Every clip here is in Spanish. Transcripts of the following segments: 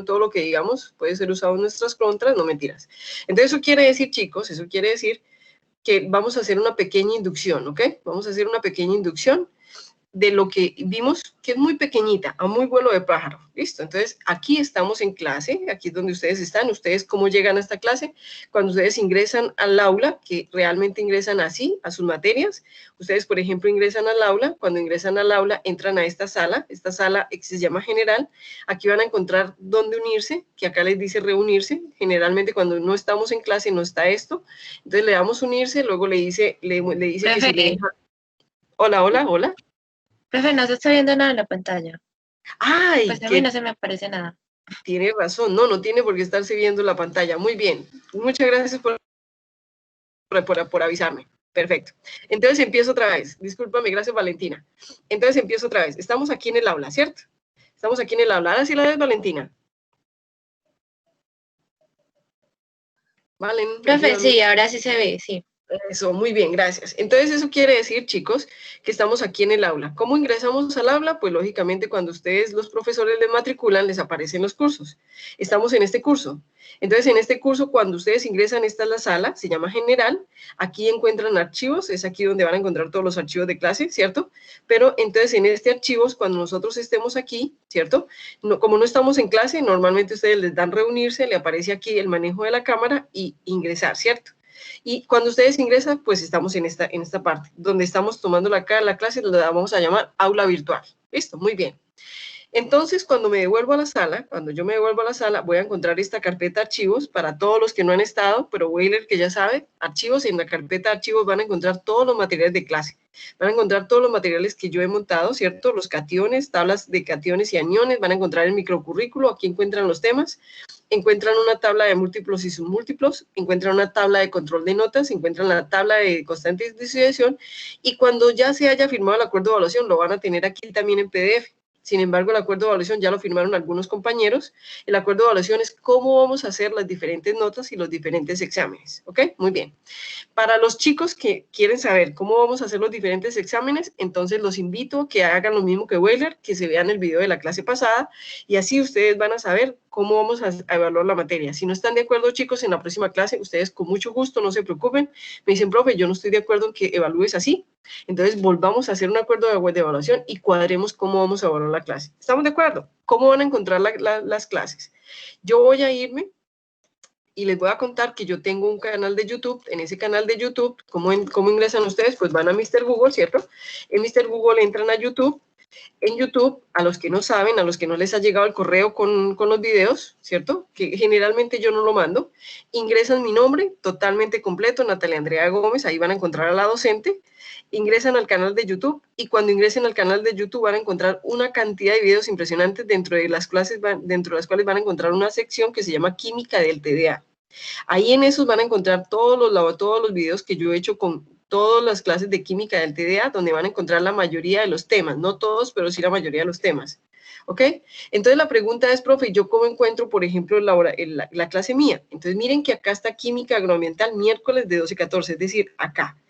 todo lo que digamos puede ser usado en nuestras contras, no mentiras. Entonces eso quiere decir, chicos, eso quiere decir que vamos a hacer una pequeña inducción, ¿ok? Vamos a hacer una pequeña inducción de lo que vimos, que es muy pequeñita, a muy vuelo de pájaro, ¿listo? Entonces, aquí estamos en clase, aquí es donde ustedes están, ustedes cómo llegan a esta clase, cuando ustedes ingresan al aula, que realmente ingresan así, a sus materias, ustedes, por ejemplo, ingresan al aula, cuando ingresan al aula, entran a esta sala que se llama general, aquí van a encontrar dónde unirse, que acá les dice reunirse, generalmente cuando no estamos en clase no está esto, entonces le damos unirse, luego le dice que si le deja... Hola, hola, hola. Profe, no se está viendo nada en la pantalla. ¡Ay! Pues a mí no se me aparece nada. Tiene razón, no tiene por qué estarse viendo la pantalla. Muy bien, muchas gracias por avisarme. Perfecto. Entonces empiezo otra vez. Discúlpame, gracias Valentina. Entonces empiezo otra vez. Estamos aquí en el aula, ¿cierto? Estamos aquí en el aula. Ahora sí la ves, Valentina. Valen. Profe, sí, ahora sí se ve, sí. Eso, muy bien, gracias. Entonces eso quiere decir, chicos, que estamos aquí en el aula. ¿Cómo ingresamos al aula? Pues lógicamente cuando ustedes, los profesores, les matriculan, les aparecen los cursos. Estamos en este curso. Entonces en este curso, cuando ustedes ingresan, esta es la sala, se llama general. Aquí encuentran archivos, es aquí donde van a encontrar todos los archivos de clase, ¿cierto? Pero entonces en este archivos, cuando nosotros estemos aquí, ¿cierto? No, como no estamos en clase, normalmente ustedes les dan reunirse, le aparece aquí el manejo de la cámara y ingresar, ¿cierto? Y cuando ustedes ingresan, pues estamos en esta parte, donde estamos tomando la clase, la vamos a llamar aula virtual. ¿Listo? Muy bien. Entonces, cuando me devuelvo a la sala, voy a encontrar esta carpeta archivos para todos los que no han estado, pero Weiler que ya sabe, archivos, en la carpeta archivos van a encontrar todos los materiales de clase. Van a encontrar todos los materiales que yo he montado, ¿cierto? Los cationes, tablas de cationes y aniones, van a encontrar el microcurrículo, aquí encuentran los temas, encuentran una tabla de múltiplos y submúltiplos, encuentran una tabla de control de notas, encuentran la tabla de constantes de distribución, y cuando ya se haya firmado el acuerdo de evaluación, lo van a tener aquí también en PDF. Sin embargo, el acuerdo de evaluación ya lo firmaron algunos compañeros. El acuerdo de evaluación es cómo vamos a hacer las diferentes notas y los diferentes exámenes. ¿Ok? Muy bien. Para los chicos que quieren saber cómo vamos a hacer los diferentes exámenes, entonces los invito a que hagan lo mismo que Weiler, que se vean el video de la clase pasada, y así ustedes van a saber cómo vamos a evaluar la materia. Si no están de acuerdo, chicos, en la próxima clase, ustedes con mucho gusto, no se preocupen, me dicen, profe, yo no estoy de acuerdo en que evalúes así. Entonces volvamos a hacer un acuerdo de evaluación y cuadremos cómo vamos a evaluar la clase. ¿Estamos de acuerdo? ¿Cómo van a encontrar las clases? Yo voy a irme y les voy a contar que yo tengo un canal de YouTube. En ese canal de YouTube, ¿cómo ingresan ustedes? Pues van a Mr. Google, ¿cierto? En Mr. Google entran a YouTube. En YouTube, a los que no saben, a los que no les ha llegado el correo con los videos, ¿cierto? Que generalmente yo no lo mando, ingresan mi nombre totalmente completo, Natalia Andrea Gómez, ahí van a encontrar a la docente, ingresan al canal de YouTube y cuando ingresen al canal de YouTube van a encontrar una cantidad de videos impresionantes dentro de las clases, dentro de las cuales van a encontrar una sección que se llama Química del TDA. Ahí en esos van a encontrar todos los videos que yo he hecho con todas las clases de química del TDA, donde van a encontrar la mayoría de los temas, no todos, pero sí la mayoría de los temas. ¿Ok? Entonces la pregunta es, profe, ¿yo cómo encuentro, por ejemplo, la clase mía? Entonces miren que acá está química agroambiental, miércoles de 12 a 14, es decir, acá.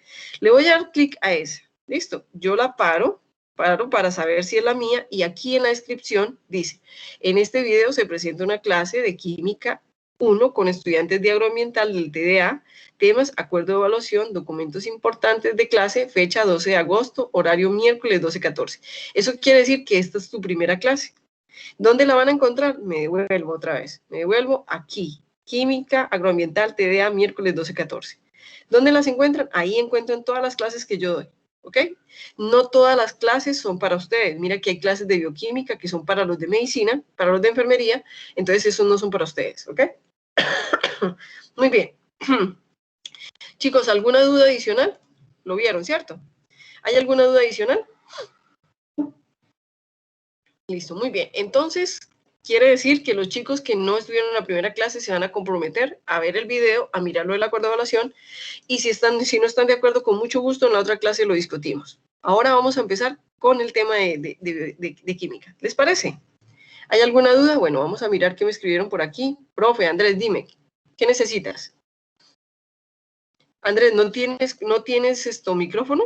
Le voy a dar clic a esa. Listo, yo la paro para saber si es la mía y aquí en la descripción dice, en este video se presenta una clase de química 1 con estudiantes de agroambiental del TDA, temas, acuerdo de evaluación, documentos importantes de clase, fecha 12 de agosto, horario miércoles 12-14. Eso quiere decir que esta es tu primera clase. ¿Dónde la van a encontrar? Me devuelvo otra vez, me devuelvo aquí, química agroambiental TDA miércoles 12-14. ¿Dónde las encuentran? Ahí encuentran todas las clases que yo doy. ¿Ok? No todas las clases son para ustedes. Mira que hay clases de bioquímica que son para los de medicina, para los de enfermería, entonces esos no son para ustedes. ¿Ok? Muy bien. Chicos, ¿alguna duda adicional? Lo vieron, ¿cierto? ¿Hay alguna duda adicional? Listo, muy bien. Entonces, quiere decir que los chicos que no estuvieron en la primera clase se van a comprometer a ver el video, a mirarlo del acuerdo de evaluación, y si no están de acuerdo, con mucho gusto en la otra clase lo discutimos. Ahora vamos a empezar con el tema de química. ¿Les parece? ¿Hay alguna duda? Bueno, vamos a mirar qué me escribieron por aquí. Profe, Andrés, dime, ¿qué necesitas? Andrés, ¿no tienes micrófono?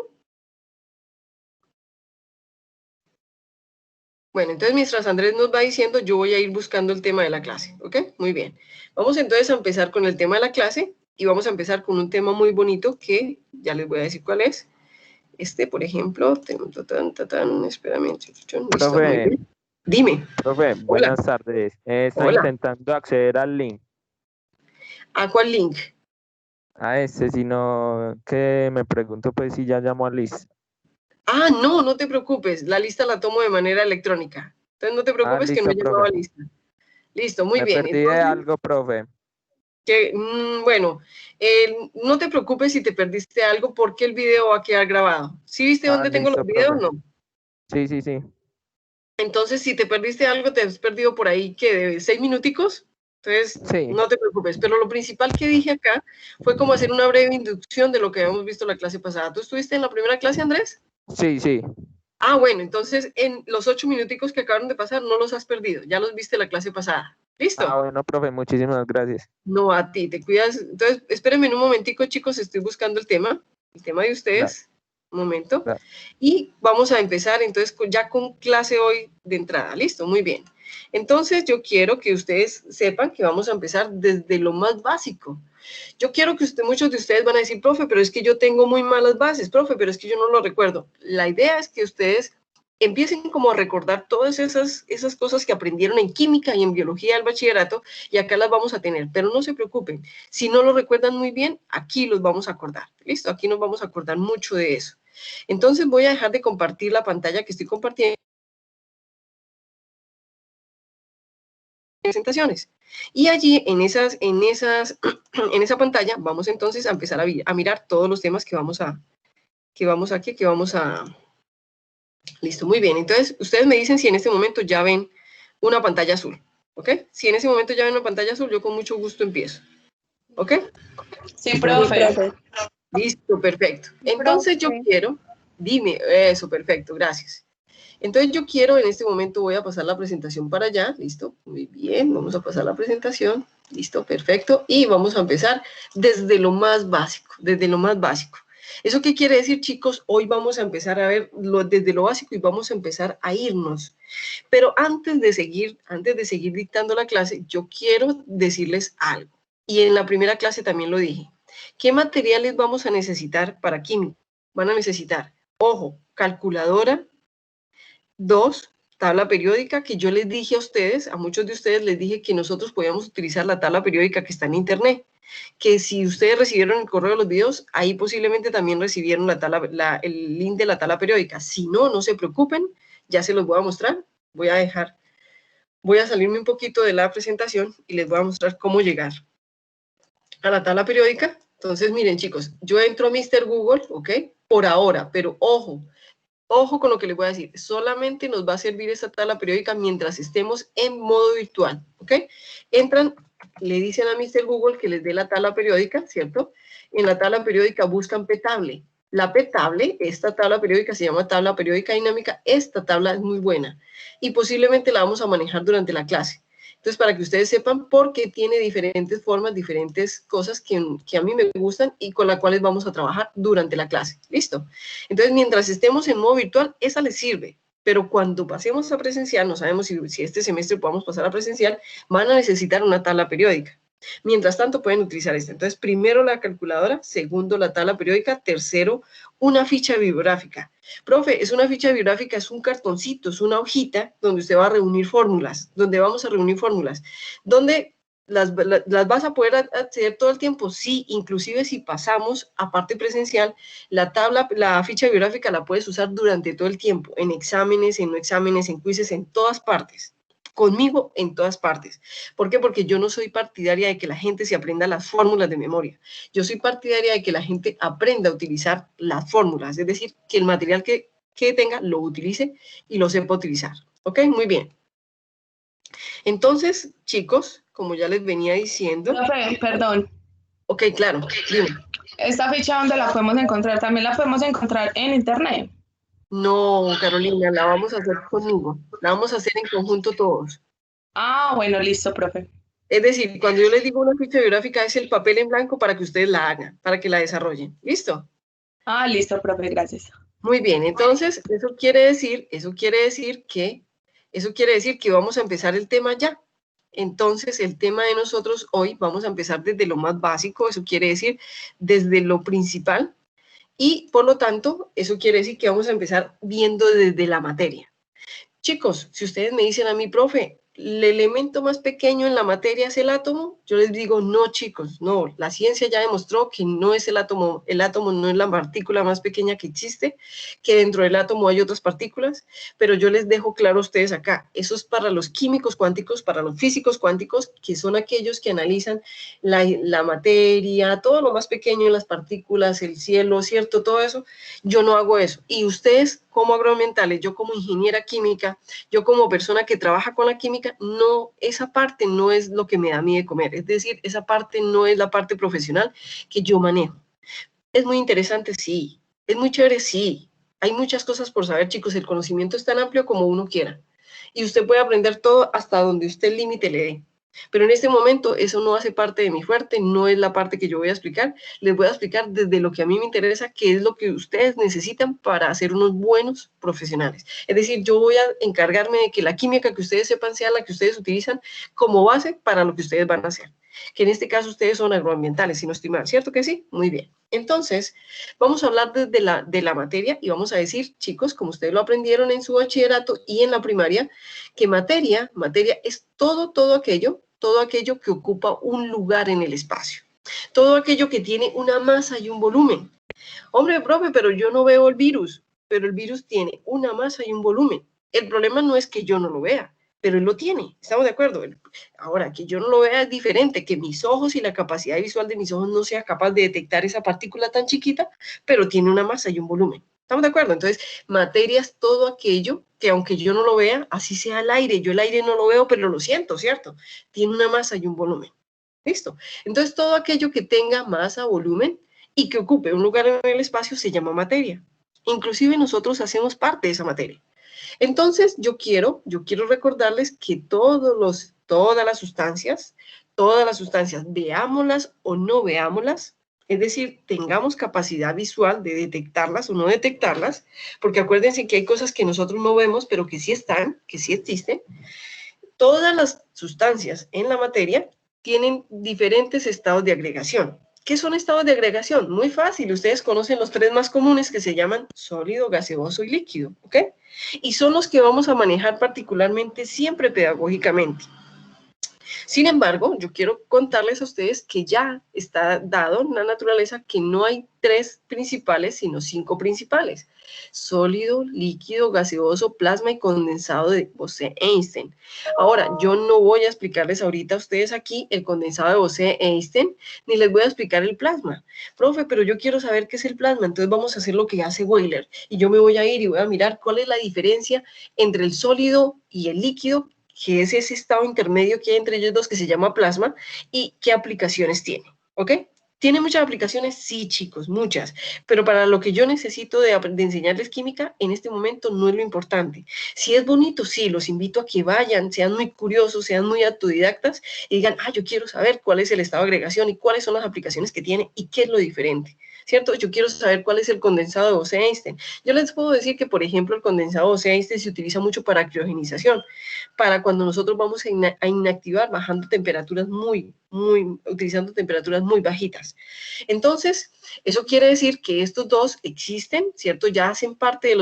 Bueno, entonces mientras Andrés nos va diciendo, yo voy a ir buscando el tema de la clase, ¿ok? Muy bien. Vamos entonces a empezar con el tema de la clase y vamos a empezar con un tema muy bonito que ya les voy a decir cuál es. Por ejemplo, espérame, listo, muy Profe, bien. Dime, profe, hola, buenas tardes. Estoy hola, intentando acceder al link. ¿a cuál link? A ese, sino que me pregunto pues si ya llamó a Liz. Ah, no, no te preocupes, la lista la tomo de manera electrónica. Entonces no te Ah, preocupes que no he listo, llamado profe. a lista. Listo, muy Me bien. perdí de Entonces, algo, profe. bueno, no te preocupes si te perdiste algo porque el video va a quedar grabado. ¿Sí viste Ah, dónde tengo los listo, videos? profe. No. Sí, sí, sí. Entonces, si te perdiste algo, te has perdido por ahí, ¿qué? ¿De 6 minuticos? Entonces, Sí, no te preocupes. Pero lo principal que dije acá fue como hacer una breve inducción de lo que habíamos visto la clase pasada. ¿Tú estuviste en la primera clase, Andrés? sí, sí. Ah, bueno, entonces en los 8 minuticos que acabaron de pasar no los has perdido. Ya los viste la clase pasada. Ah, ¿Listo? bueno, profe, muchísimas gracias. No, a ti, te cuidas. Entonces, espérenme un momentico, chicos, estoy buscando el tema de Da, ustedes. Un momento. da. Y vamos a empezar entonces ya con clase hoy de entrada. ¿Listo? Muy bien. Entonces, yo quiero que ustedes sepan que vamos a empezar desde lo más básico. Yo quiero que muchos de ustedes van a decir, profe, pero es que yo tengo muy malas bases, profe, pero es que yo no lo recuerdo. La idea es que ustedes empiecen como a recordar todas esas cosas que aprendieron en química y en biología del bachillerato y acá las vamos a tener, pero no se preocupen, si no lo recuerdan muy bien, aquí los vamos a acordar, ¿listo? Aquí nos vamos a acordar mucho de eso. Entonces voy a dejar de compartir la pantalla que estoy compartiendo presentaciones. Y allí en esa pantalla vamos entonces a empezar a mirar todos los temas que vamos a. Listo, muy bien. Entonces, ustedes me dicen si en este momento ya ven una pantalla azul, ¿ok? Si en ese momento ya ven una pantalla azul, yo con mucho gusto empiezo, ¿ok? Sí, profe. Listo, perfecto. Entonces yo quiero, dime, eso, perfecto, gracias. Entonces yo quiero, en este momento voy a pasar la presentación para allá, listo, muy bien, vamos a pasar la presentación, listo, perfecto, y vamos a empezar desde lo más básico, desde lo más básico. ¿Eso qué quiere decir, chicos? Hoy vamos a empezar a ver desde lo básico y vamos a empezar a irnos. Pero antes de seguir dictando la clase, yo quiero decirles algo. Y en la primera clase también lo dije. ¿Qué materiales vamos a necesitar para química? Van a necesitar, ojo, calculadora, 2, tabla periódica, que yo les dije a ustedes, a muchos de ustedes les dije que nosotros podíamos utilizar la tabla periódica que está en internet, que si ustedes recibieron el correo de los videos, ahí posiblemente también recibieron el link de la tabla periódica. Si no, no se preocupen, ya se los voy a mostrar. Voy a salirme un poquito de la presentación y les voy a mostrar cómo llegar a la tabla periódica. Entonces, miren, chicos, yo entro a Mr. Google, ¿ok? Por ahora, pero ojo con lo que les voy a decir, solamente nos va a servir esta tabla periódica mientras estemos en modo virtual, ¿ok? Entran, le dicen a Mr. Google que les dé la tabla periódica, ¿cierto? En la tabla periódica buscan P-Table. La P-Table, esta tabla periódica se llama tabla periódica dinámica, esta tabla es muy buena y posiblemente la vamos a manejar durante la clase. Entonces, para que ustedes sepan por qué tiene diferentes formas, diferentes cosas que a mí me gustan y con las cuales vamos a trabajar durante la clase. ¿Listo? Entonces, mientras estemos en modo virtual, esa les sirve. Pero cuando pasemos a presencial, no sabemos si este semestre podamos pasar a presencial, van a necesitar una tabla periódica. Mientras tanto, pueden utilizar esta. Entonces, primero la calculadora, segundo la tabla periódica, tercero una ficha bibliográfica. Profe, es una ficha bibliográfica, es un cartoncito, es una hojita donde usted va a reunir fórmulas, donde vamos a reunir fórmulas, donde las vas a poder acceder todo el tiempo, sí, inclusive si pasamos a parte presencial, la ficha bibliográfica la puedes usar durante todo el tiempo, en exámenes, en no exámenes, en quizzes, en todas partes. Conmigo en todas partes. ¿Por qué? Porque yo no soy partidaria de que la gente se aprenda las fórmulas de memoria. Yo soy partidaria de que la gente aprenda a utilizar las fórmulas, es decir, que el material que tenga lo utilice y lo sepa utilizar. ¿Ok? Muy bien. Entonces, chicos, como ya les venía diciendo... Profe, perdón. Ok, claro, dime. ¿Esta ficha dónde la podemos encontrar? ¿También la podemos encontrar en internet? No, Carolina, la vamos a hacer conmigo. La vamos a hacer en conjunto todos. Ah, bueno, listo, profe. Es decir, cuando yo les digo una ficha biográfica es el papel en blanco para que ustedes la hagan, para que la desarrollen. ¿Listo? Ah, listo, profe, gracias. Muy bien, entonces eso quiere decir que Eso quiere decir que vamos a empezar el tema ya. Entonces, el tema de nosotros hoy vamos a empezar desde lo más básico, eso quiere decir desde lo principal, y por lo tanto, eso quiere decir que vamos a empezar viendo desde la materia. Chicos, si ustedes me dicen a mí, profe, ¿el elemento más pequeño en la materia es el átomo? Yo les digo, no, chicos, no. La ciencia ya demostró que no es el átomo no es la partícula más pequeña que existe, que dentro del átomo hay otras partículas, pero yo les dejo claro a ustedes acá, eso es para los químicos cuánticos, para los físicos cuánticos, que son aquellos que analizan la materia, todo lo más pequeño en las partículas, el cielo, ¿cierto? Todo eso, yo no hago eso. Y ustedes, como agroambientales, yo como ingeniera química, yo como persona que trabaja con la química, no, esa parte no es lo que me da a mí de comer, es decir, esa parte no es la parte profesional que yo manejo. Es muy interesante, sí, es muy chévere, sí, hay muchas cosas por saber, chicos, el conocimiento es tan amplio como uno quiera, y usted puede aprender todo hasta donde usted el límite le dé. Pero en este momento eso no hace parte de mi fuerte, no es la parte que yo voy a explicar. Les voy a explicar desde lo que a mí me interesa, qué es lo que ustedes necesitan para ser unos buenos profesionales. Es decir, yo voy a encargarme de que la química que ustedes sepan sea la que ustedes utilizan como base para lo que ustedes van a hacer. Que en este caso ustedes son agroambientales, si no estoy mal, ¿cierto que sí? Muy bien. Entonces, vamos a hablar de la materia y vamos a decir, chicos, como ustedes lo aprendieron en su bachillerato y en la primaria, que materia es todo aquello que ocupa un lugar en el espacio. Todo aquello que tiene una masa y un volumen. Hombre, profe, pero yo no veo el virus, pero el virus tiene una masa y un volumen. El problema no es que yo no lo vea, pero él lo tiene, ¿estamos de acuerdo? Ahora, que yo no lo vea es diferente, que mis ojos y la capacidad visual de mis ojos no sea capaz de detectar esa partícula tan chiquita, pero tiene una masa y un volumen. ¿Estamos de acuerdo? Entonces, materia es todo aquello que aunque yo no lo vea, así sea el aire, yo el aire no lo veo, pero lo siento, ¿cierto? Tiene una masa y un volumen. ¿Listo? Entonces, todo aquello que tenga masa, volumen y que ocupe un lugar en el espacio se llama materia. Inclusive nosotros hacemos parte de esa materia. Entonces, yo quiero recordarles que todas las sustancias, veámoslas o no veámoslas, es decir, tengamos capacidad visual de detectarlas o no detectarlas, porque acuérdense que hay cosas que nosotros no vemos, pero que sí están, que sí existen. Todas las sustancias en la materia tienen diferentes estados de agregación. ¿Qué son estados de agregación? Muy fácil, ustedes conocen los tres más comunes que se llaman sólido, gaseoso y líquido, ¿ok? Y son los que vamos a manejar particularmente siempre pedagógicamente. Sin embargo, yo quiero contarles a ustedes que ya está dado en la naturaleza que no hay tres principales, sino 5 principales. Sólido, líquido, gaseoso, plasma y condensado de Bose-Einstein. Ahora, yo no voy a explicarles ahorita a ustedes aquí el condensado de Bose-Einstein, ni les voy a explicar el plasma. Profe, pero yo quiero saber qué es el plasma, entonces vamos a hacer lo que hace Weyler. Y yo me voy a ir y voy a mirar cuál es la diferencia entre el sólido y el líquido, que es ese estado intermedio que hay entre ellos dos que se llama plasma, y qué aplicaciones tiene, ¿ok? ¿Tiene muchas aplicaciones? Sí, chicos, muchas, pero para lo que yo necesito de enseñarles química, en este momento no es lo importante. Si es bonito, sí, los invito a que vayan, sean muy curiosos, sean muy autodidactas y digan, yo quiero saber cuál es el estado de agregación y cuáles son las aplicaciones que tiene y qué es lo diferente, ¿cierto? Yo quiero saber cuál es el condensado de Bose-Einstein. Yo les puedo decir que, por ejemplo, el condensado de Bose-Einstein se utiliza mucho para criogenización, para cuando nosotros vamos a inactivar bajando temperaturas utilizando temperaturas muy bajitas. Entonces, eso quiere decir que estos dos existen, ¿cierto? Ya hacen parte de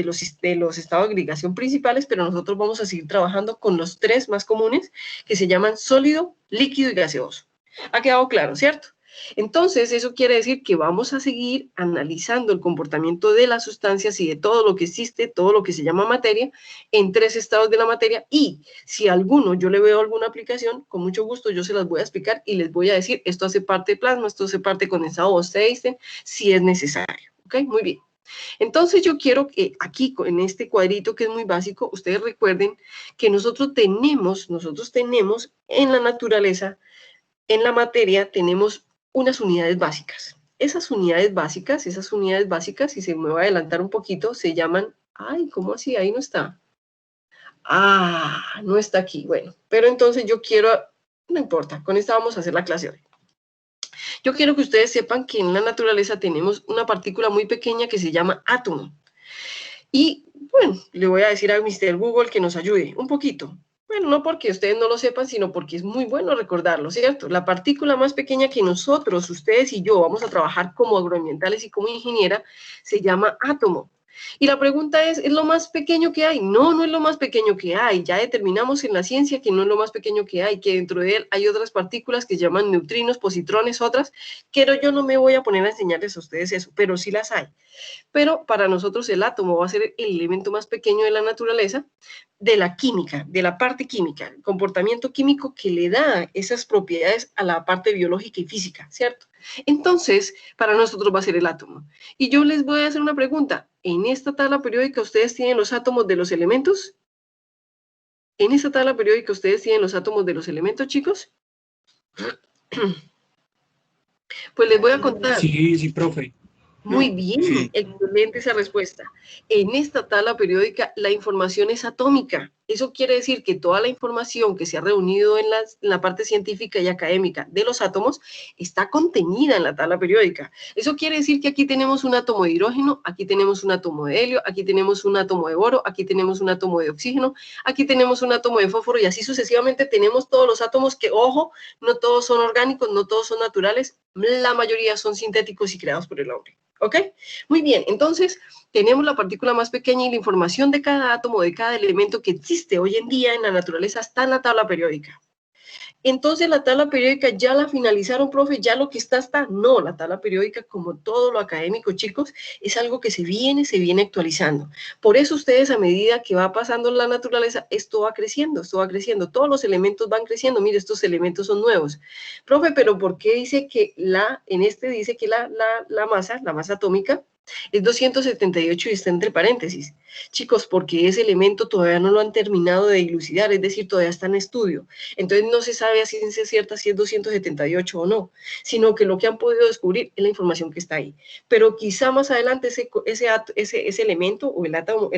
los estados de agregación principales, pero nosotros vamos a seguir trabajando con los tres más comunes que se llaman sólido, líquido y gaseoso. ¿Ha quedado claro, cierto? Entonces, eso quiere decir que vamos a seguir analizando el comportamiento de las sustancias y de todo lo que existe, todo lo que se llama materia, en 3 estados de la materia, y si alguno yo le veo alguna aplicación, con mucho gusto yo se las voy a explicar y les voy a decir, esto hace parte de plasma, esto hace parte de condensado Bose-Einstein, si es necesario. ¿Ok? Muy bien. Entonces yo quiero que aquí, en este cuadrito que es muy básico, ustedes recuerden que nosotros tenemos en la naturaleza, en la materia, tenemos unas unidades básicas. Esas unidades básicas, si se me va a adelantar un poquito, se llaman, ¿cómo así? Ahí no está. No está aquí. Bueno, pero entonces yo quiero, no importa, con esta vamos a hacer la clase hoy. Yo quiero que ustedes sepan que en la naturaleza tenemos una partícula muy pequeña que se llama átomo. Y Bueno, le voy a decir a Mr. Google que nos ayude un poquito. Bueno, no porque ustedes no lo sepan, sino porque es muy bueno recordarlo, ¿cierto? La partícula más pequeña que nosotros, ustedes y yo, vamos a trabajar como agroambientales y como ingeniera, se llama átomo. Y la pregunta ¿es lo más pequeño que hay? No, no es lo más pequeño que hay. Ya determinamos en la ciencia que no es lo más pequeño que hay, que dentro de él hay otras partículas que se llaman neutrinos, positrones, otras, que yo no me voy a poner a enseñarles a ustedes eso, pero sí las hay. Pero para nosotros el átomo va a ser el elemento más pequeño de la naturaleza, de la química, de la parte química, el comportamiento químico que le da esas propiedades a la parte biológica y física, ¿cierto? Entonces, para nosotros va a ser el átomo. Y yo les voy a hacer una pregunta. ¿En esta tabla periódica ustedes tienen los átomos de los elementos? ¿En esta tabla periódica ustedes tienen los átomos de los elementos, chicos? Pues les voy a contar. Sí, sí, profe. Muy bien, Sí. excelente esa respuesta. En esta tabla periódica la información es atómica. Eso quiere decir que toda la información que se ha reunido en la parte científica y académica de los átomos está contenida en la tabla periódica. Eso quiere decir que aquí tenemos un átomo de hidrógeno, aquí tenemos un átomo de helio, aquí tenemos un átomo de boro, aquí tenemos un átomo de oxígeno, aquí tenemos un átomo de fósforo y así sucesivamente tenemos todos los átomos que, ojo, no todos son orgánicos, no todos son naturales, la mayoría son sintéticos y creados por el hombre. ¿Ok? Muy bien, entonces tenemos la partícula más pequeña y la información de cada átomo, de cada elemento que existe hoy en día en la naturaleza está en la tabla periódica. Entonces la tabla periódica ya la finalizaron, profe, ya lo que está. No, la tabla periódica, como todo lo académico, chicos, es algo que se viene actualizando. Por eso ustedes, a medida que va pasando la naturaleza, esto va creciendo, todos los elementos van creciendo. Mire, estos elementos son nuevos. Profe, pero ¿por qué dice que dice que la masa atómica es 278 y está entre paréntesis? Chicos, porque ese elemento todavía no lo han terminado de dilucidar, es decir, todavía está en estudio. Entonces no se sabe a ciencia cierta si es 278 o no, sino que lo que han podido descubrir es la información que está ahí. Pero quizá más adelante ese elemento o el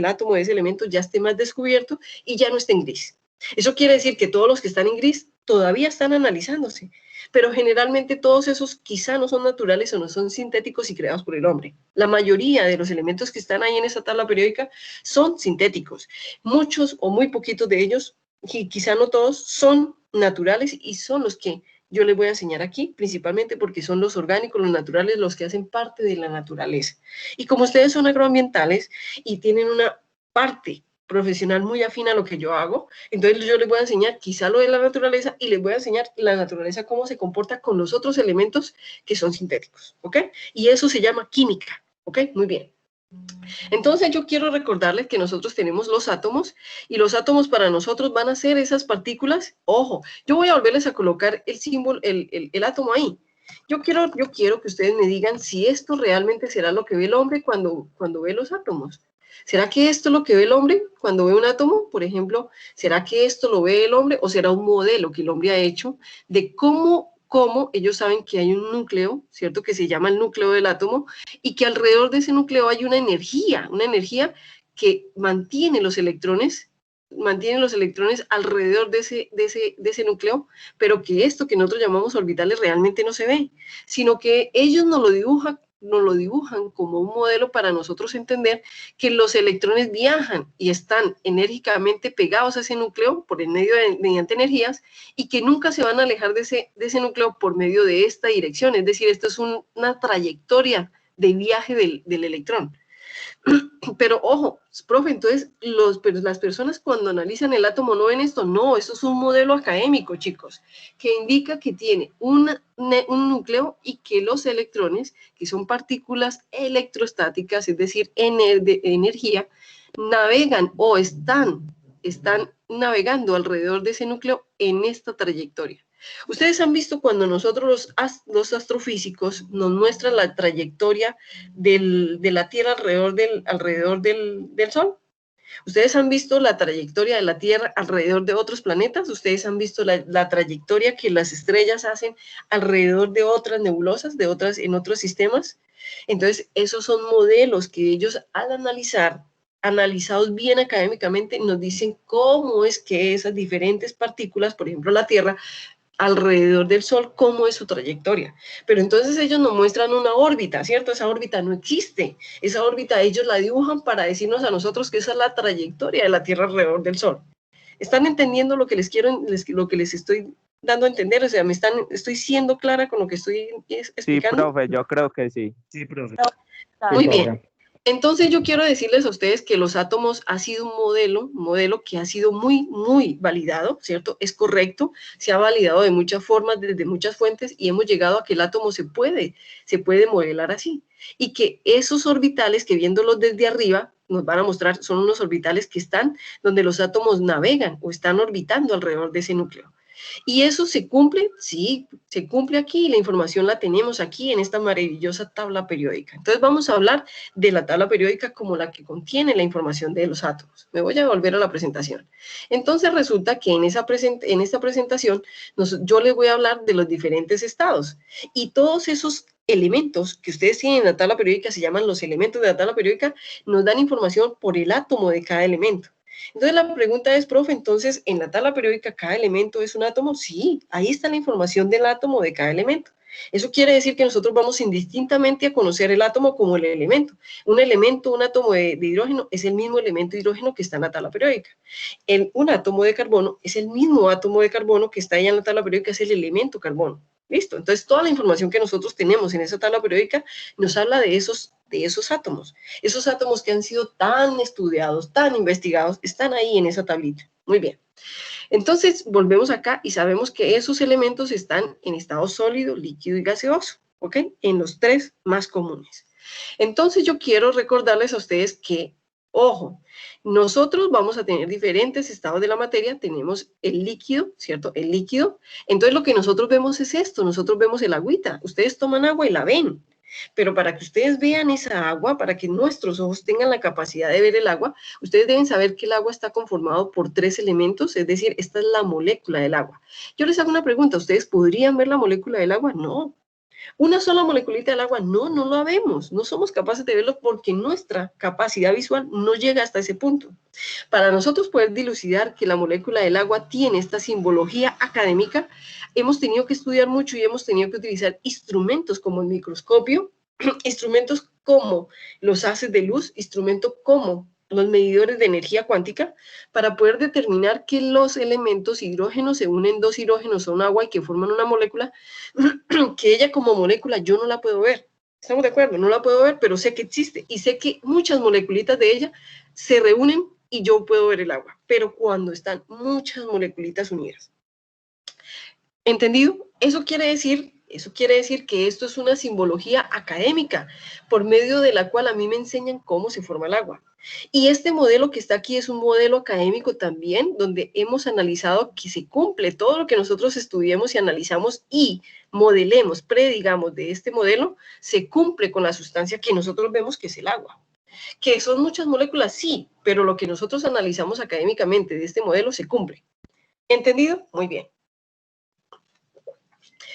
átomo de ese elemento ya esté más descubierto y ya no esté en gris. Eso quiere decir que todos los que están en gris todavía están analizándose, pero generalmente todos esos quizá no son naturales o no son sintéticos y creados por el hombre. La mayoría de los elementos que están ahí en esa tabla periódica son sintéticos. Muchos o muy poquitos de ellos, y quizá no todos, son naturales y son los que yo les voy a enseñar aquí, principalmente porque son los orgánicos, los naturales, los que hacen parte de la naturaleza. Y como ustedes son agroambientales y tienen una parte profesional muy afín a lo que yo hago, entonces yo les voy a enseñar quizá lo de la naturaleza y les voy a enseñar la naturaleza cómo se comporta con los otros elementos que son sintéticos, ¿ok? Y eso se llama química, ¿ok? Muy bien. Entonces yo quiero recordarles que nosotros tenemos los átomos y los átomos para nosotros van a ser esas partículas. Ojo, yo voy a volverles a colocar el símbolo, el átomo ahí. Yo quiero que ustedes me digan si esto realmente será lo que ve el hombre cuando ve los átomos. ¿Será que esto es lo que ve el hombre cuando ve un átomo? Por ejemplo, ¿será que esto lo ve el hombre o será un modelo que el hombre ha hecho de cómo ellos saben que hay un núcleo, ¿cierto? Que se llama el núcleo del átomo y que alrededor de ese núcleo hay una energía que mantiene los electrones alrededor de ese núcleo, pero que esto que nosotros llamamos orbitales realmente no se ve, sino que ellos nos lo dibujan como un modelo para nosotros entender que los electrones viajan y están enérgicamente pegados a ese núcleo mediante energías y que nunca se van a alejar de ese núcleo por medio de esta dirección. Es decir, esto es una trayectoria de viaje del electrón. Pero ojo, profe, entonces las personas cuando analizan el átomo no ven esto. No, esto es un modelo académico, chicos, que indica que tiene un núcleo y que los electrones, que son partículas electrostáticas, es decir, de energía, navegan o están navegando alrededor de ese núcleo en esta trayectoria. Ustedes han visto cuando nosotros los astrofísicos nos muestran la trayectoria de la Tierra alrededor del Sol. Ustedes han visto la trayectoria de la Tierra alrededor de otros planetas. Ustedes han visto la trayectoria que las estrellas hacen alrededor de otras nebulosas, en otros sistemas. Entonces, esos son modelos que ellos al analizados bien académicamente, nos dicen cómo es que esas diferentes partículas, por ejemplo la Tierra, alrededor del Sol, cómo es su trayectoria. Pero entonces ellos nos muestran una órbita, ¿cierto? Esa órbita no existe. Esa órbita ellos la dibujan para decirnos a nosotros que esa es la trayectoria de la Tierra alrededor del Sol. ¿Están entendiendo lo que lo que les estoy dando a entender? O sea, estoy siendo clara con lo que estoy explicando. Sí, profe, yo creo que sí. Sí, profe. Muy bien. Entonces yo quiero decirles a ustedes que los átomos ha sido un modelo que ha sido muy validado, ¿cierto? Es correcto, se ha validado de muchas formas, desde muchas fuentes, y hemos llegado a que el átomo se puede modelar así. Y que esos orbitales, que viéndolos desde arriba, nos van a mostrar, son unos orbitales que están donde los átomos navegan o están orbitando alrededor de ese núcleo. ¿Y eso se cumple? Sí, se cumple aquí, la información la tenemos aquí en esta maravillosa tabla periódica. Entonces vamos a hablar de la tabla periódica como la que contiene la información de los átomos. Me voy a volver a la presentación. Entonces resulta que en esta presentación yo les voy a hablar de los diferentes estados y todos esos elementos que ustedes tienen en la tabla periódica, se llaman los elementos de la tabla periódica, nos dan información por el átomo de cada elemento. Entonces la pregunta es, profe, entonces en la tabla periódica cada elemento es un átomo. Sí, ahí está la información del átomo de cada elemento. Eso quiere decir que nosotros vamos indistintamente a conocer el átomo como el elemento. Un elemento, un átomo de hidrógeno es el mismo elemento de hidrógeno que está en la tabla periódica. Un átomo de carbono es el mismo átomo de carbono que está allá en la tabla periódica, es el elemento carbono. ¿Listo? Entonces toda la información que nosotros tenemos en esa tabla periódica nos habla de esos átomos. Esos átomos que han sido tan estudiados, tan investigados, están ahí en esa tablita. Muy bien. Entonces, volvemos acá y sabemos que esos elementos están en estado sólido, líquido y gaseoso, ¿ok? En los tres más comunes. Entonces, yo quiero recordarles a ustedes que, ojo, nosotros vamos a tener diferentes estados de la materia. Tenemos el líquido, ¿cierto? El líquido. Entonces, lo que nosotros vemos es esto. Nosotros vemos el agüita. Ustedes toman agua y la ven. Pero para que ustedes vean esa agua, para que nuestros ojos tengan la capacidad de ver el agua, ustedes deben saber que el agua está conformado por 3 elementos, es decir, esta es la molécula del agua. Yo les hago una pregunta, ¿ustedes podrían ver la molécula del agua? No. Una sola moleculita del agua, no la vemos, no somos capaces de verlo porque nuestra capacidad visual no llega hasta ese punto. Para nosotros poder dilucidar que la molécula del agua tiene esta simbología académica, hemos tenido que estudiar mucho y hemos tenido que utilizar instrumentos como el microscopio, instrumentos como los haces de luz, instrumentos como los medidores de energía cuántica, para poder determinar que los elementos hidrógenos se unen 2 hidrógenos a un agua y que forman una molécula, que ella como molécula yo no la puedo ver. ¿Estamos de acuerdo? No la puedo ver, pero sé que existe y sé que muchas moleculitas de ella se reúnen y yo puedo ver el agua, pero cuando están muchas moleculitas unidas. ¿Entendido? Eso quiere decir que esto es una simbología académica por medio de la cual a mí me enseñan cómo se forma el agua. Y este modelo que está aquí es un modelo académico también, donde hemos analizado que se cumple todo lo que nosotros estudiemos y analizamos y modelemos, predigamos de este modelo, se cumple con la sustancia que nosotros vemos que es el agua. ¿Que son muchas moléculas? Sí, pero lo que nosotros analizamos académicamente de este modelo se cumple. ¿Entendido? Muy bien.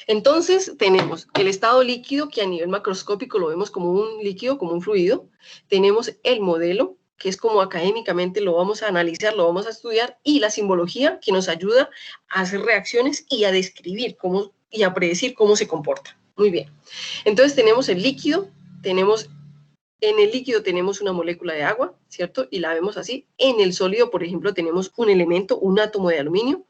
Entonces tenemos el estado líquido, que a nivel macroscópico lo vemos como un líquido, como un fluido. Tenemos el modelo, que es como académicamente lo vamos a analizar, lo vamos a estudiar, y la simbología, que nos ayuda a hacer reacciones y a describir cómo, y a predecir cómo se comporta. Muy bien. Entonces tenemos el líquido, en el líquido tenemos una molécula de agua, ¿cierto? Y la vemos así. En el sólido, por ejemplo, tenemos un elemento, un átomo de aluminio.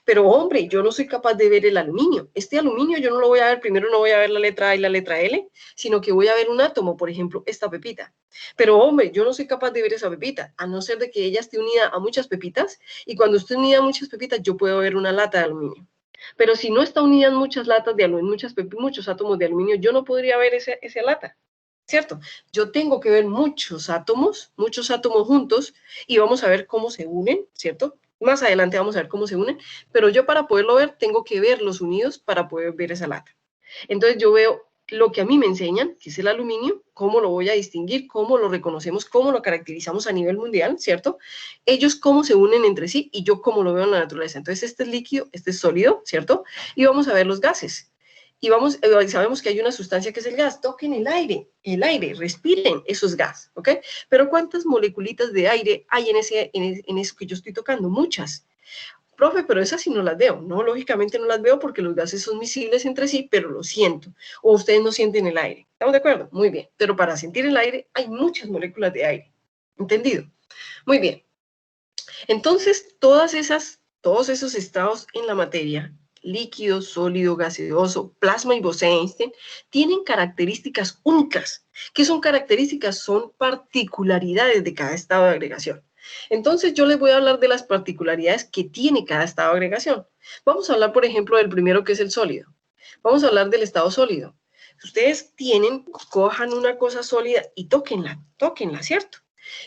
Pero, hombre, yo no soy capaz de ver el aluminio. Este aluminio yo no lo voy a ver, primero no voy a ver la letra A y la letra L, sino que voy a ver un átomo, por ejemplo, esta pepita. Pero, hombre, yo no soy capaz de ver esa pepita, a no ser de que ella esté unida a muchas pepitas. Y cuando esté unida a muchas pepitas, yo puedo ver una lata de aluminio. Pero si no está unida en muchas latas de aluminio, muchos átomos de aluminio, yo no podría ver esa lata. ¿Cierto? Yo tengo que ver muchos átomos juntos y vamos a ver cómo se unen, ¿cierto? Más adelante vamos a ver cómo se unen, pero yo para poderlo ver tengo que verlos unidos para poder ver esa lata. Entonces yo veo lo que a mí me enseñan, que es el aluminio, cómo lo voy a distinguir, cómo lo reconocemos, cómo lo caracterizamos a nivel mundial, ¿cierto? Ellos cómo se unen entre sí y yo cómo lo veo en la naturaleza. Entonces este es líquido, este es sólido, ¿cierto? Y vamos a ver los gases. Y sabemos que hay una sustancia que es el gas. Toquen el aire, respiren, eso es gas, ¿ok? Pero ¿cuántas moleculitas de aire hay en eso que yo estoy tocando? Muchas. Profe, pero esas sí no las veo. No, lógicamente no las veo porque los gases son miscibles entre sí, pero lo siento. O ustedes no sienten el aire. ¿Estamos de acuerdo? Muy bien. Pero para sentir el aire hay muchas moléculas de aire. ¿Entendido? Muy bien. Entonces, todos esos estados en la materia, líquido, sólido, gaseoso, plasma y Bose-Einstein, tienen características únicas. ¿Qué son características? Son particularidades de cada estado de agregación. Entonces, yo les voy a hablar de las particularidades que tiene cada estado de agregación. Vamos a hablar, por ejemplo, del primero, que es el sólido. Vamos a hablar del estado sólido. Ustedes cojan una cosa sólida y tóquenla, ¿cierto?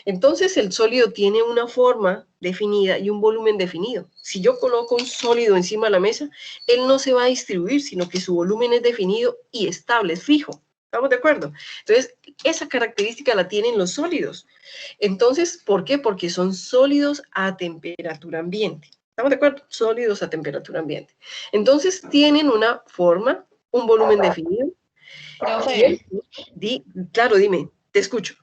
Entonces, el sólido tiene una forma definida y un volumen definido. Si yo coloco un sólido encima de la mesa, él no se va a distribuir, sino que su volumen es definido y estable, es fijo. ¿Estamos de acuerdo? Entonces, esa característica la tienen los sólidos. Entonces, ¿por qué? Porque son sólidos a temperatura ambiente. ¿Estamos de acuerdo? Sólidos a temperatura ambiente. Entonces, tienen una forma, un volumen definido. Profe, Claro, dime, te escucho.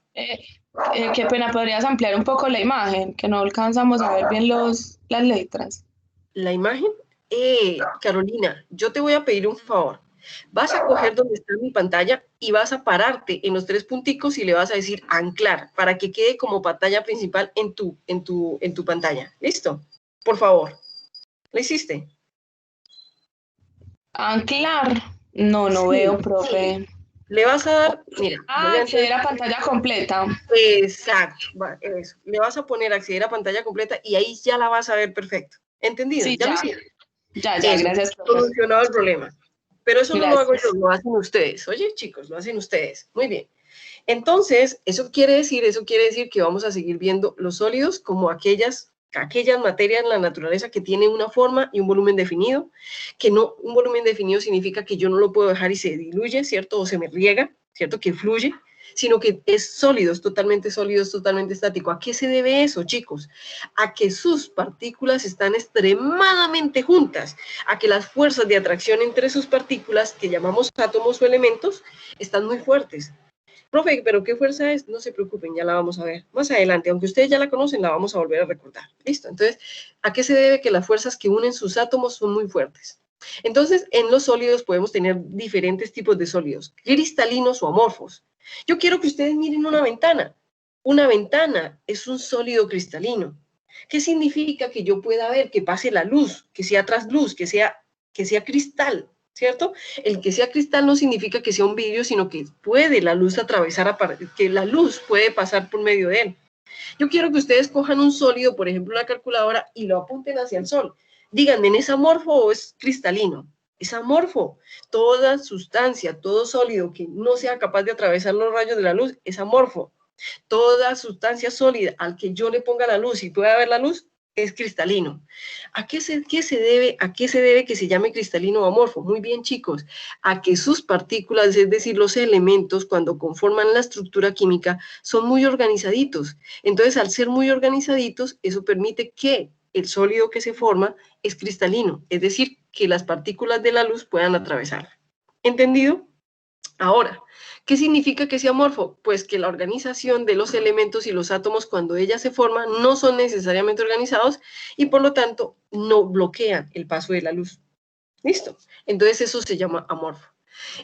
qué pena, ¿podrías ampliar un poco la imagen? Que no alcanzamos a ver bien las letras. La imagen, Carolina, yo te voy a pedir un favor. Vas a coger donde está mi pantalla y vas a pararte en los 3 punticos y le vas a decir anclar para que quede como pantalla principal en tu pantalla. ¿Listo? Por favor. ¿Lo hiciste? Anclar. No Sí. veo, profe. Le vas a dar, mira. Acceder a pantalla completa. Exacto, eso. Le vas a poner acceder a pantalla completa y ahí ya la vas a ver perfecto. ¿Entendido? Sí, ¿Ya lo ya. hiciste? Ya, Eso, gracias, profe. solucionado el problema. Pero eso no lo hago Gracias. yo, lo hacen ustedes. Oye, chicos, lo hacen ustedes. Muy bien. Entonces, eso quiere decir que vamos a seguir viendo los sólidos como aquellas materias en la naturaleza que tienen una forma y un volumen definido, que no, un volumen definido significa que yo no lo puedo dejar y se diluye, ¿cierto? O se me riega, ¿cierto? Que fluye, sino que es sólido, es totalmente estático. ¿A qué se debe eso, chicos? A que sus partículas están extremadamente juntas, a que las fuerzas de atracción entre sus partículas, que llamamos átomos o elementos, están muy fuertes. Profe, ¿pero qué fuerza es? No se preocupen, ya la vamos a ver más adelante. Aunque ustedes ya la conocen, la vamos a volver a recordar. ¿Listo? Entonces, ¿a qué se debe que las fuerzas que unen sus átomos son muy fuertes? Entonces, en los sólidos podemos tener diferentes tipos de sólidos, cristalinos o amorfos. Yo quiero que ustedes miren una ventana. Una ventana es un sólido cristalino. ¿Qué significa? Que yo pueda ver, que pase la luz, que sea trasluz, que sea cristal, ¿cierto? El que sea cristal no significa que sea un vidrio, sino que puede la luz atravesar, que la luz puede pasar por medio de él. Yo quiero que ustedes cojan un sólido, por ejemplo, una calculadora, y lo apunten hacia el sol. Díganme, ¿es amorfo o es cristalino? Es amorfo. Toda sustancia, todo sólido que no sea capaz de atravesar los rayos de la luz es amorfo. Toda sustancia sólida al que yo le ponga la luz y pueda ver la luz es cristalino. ¿A qué se debe que se llame cristalino o amorfo? Muy bien, chicos, a que sus partículas, es decir, los elementos, cuando conforman la estructura química, son muy organizaditos. Entonces, al ser muy organizaditos, eso permite que el sólido que se forma es cristalino, es decir, que las partículas de la luz puedan atravesar. ¿Entendido? Ahora, ¿qué significa que sea amorfo? Pues que la organización de los elementos y los átomos cuando ellas se forman no son necesariamente organizados y por lo tanto no bloquean el paso de la luz. ¿Listo? Entonces eso se llama amorfo.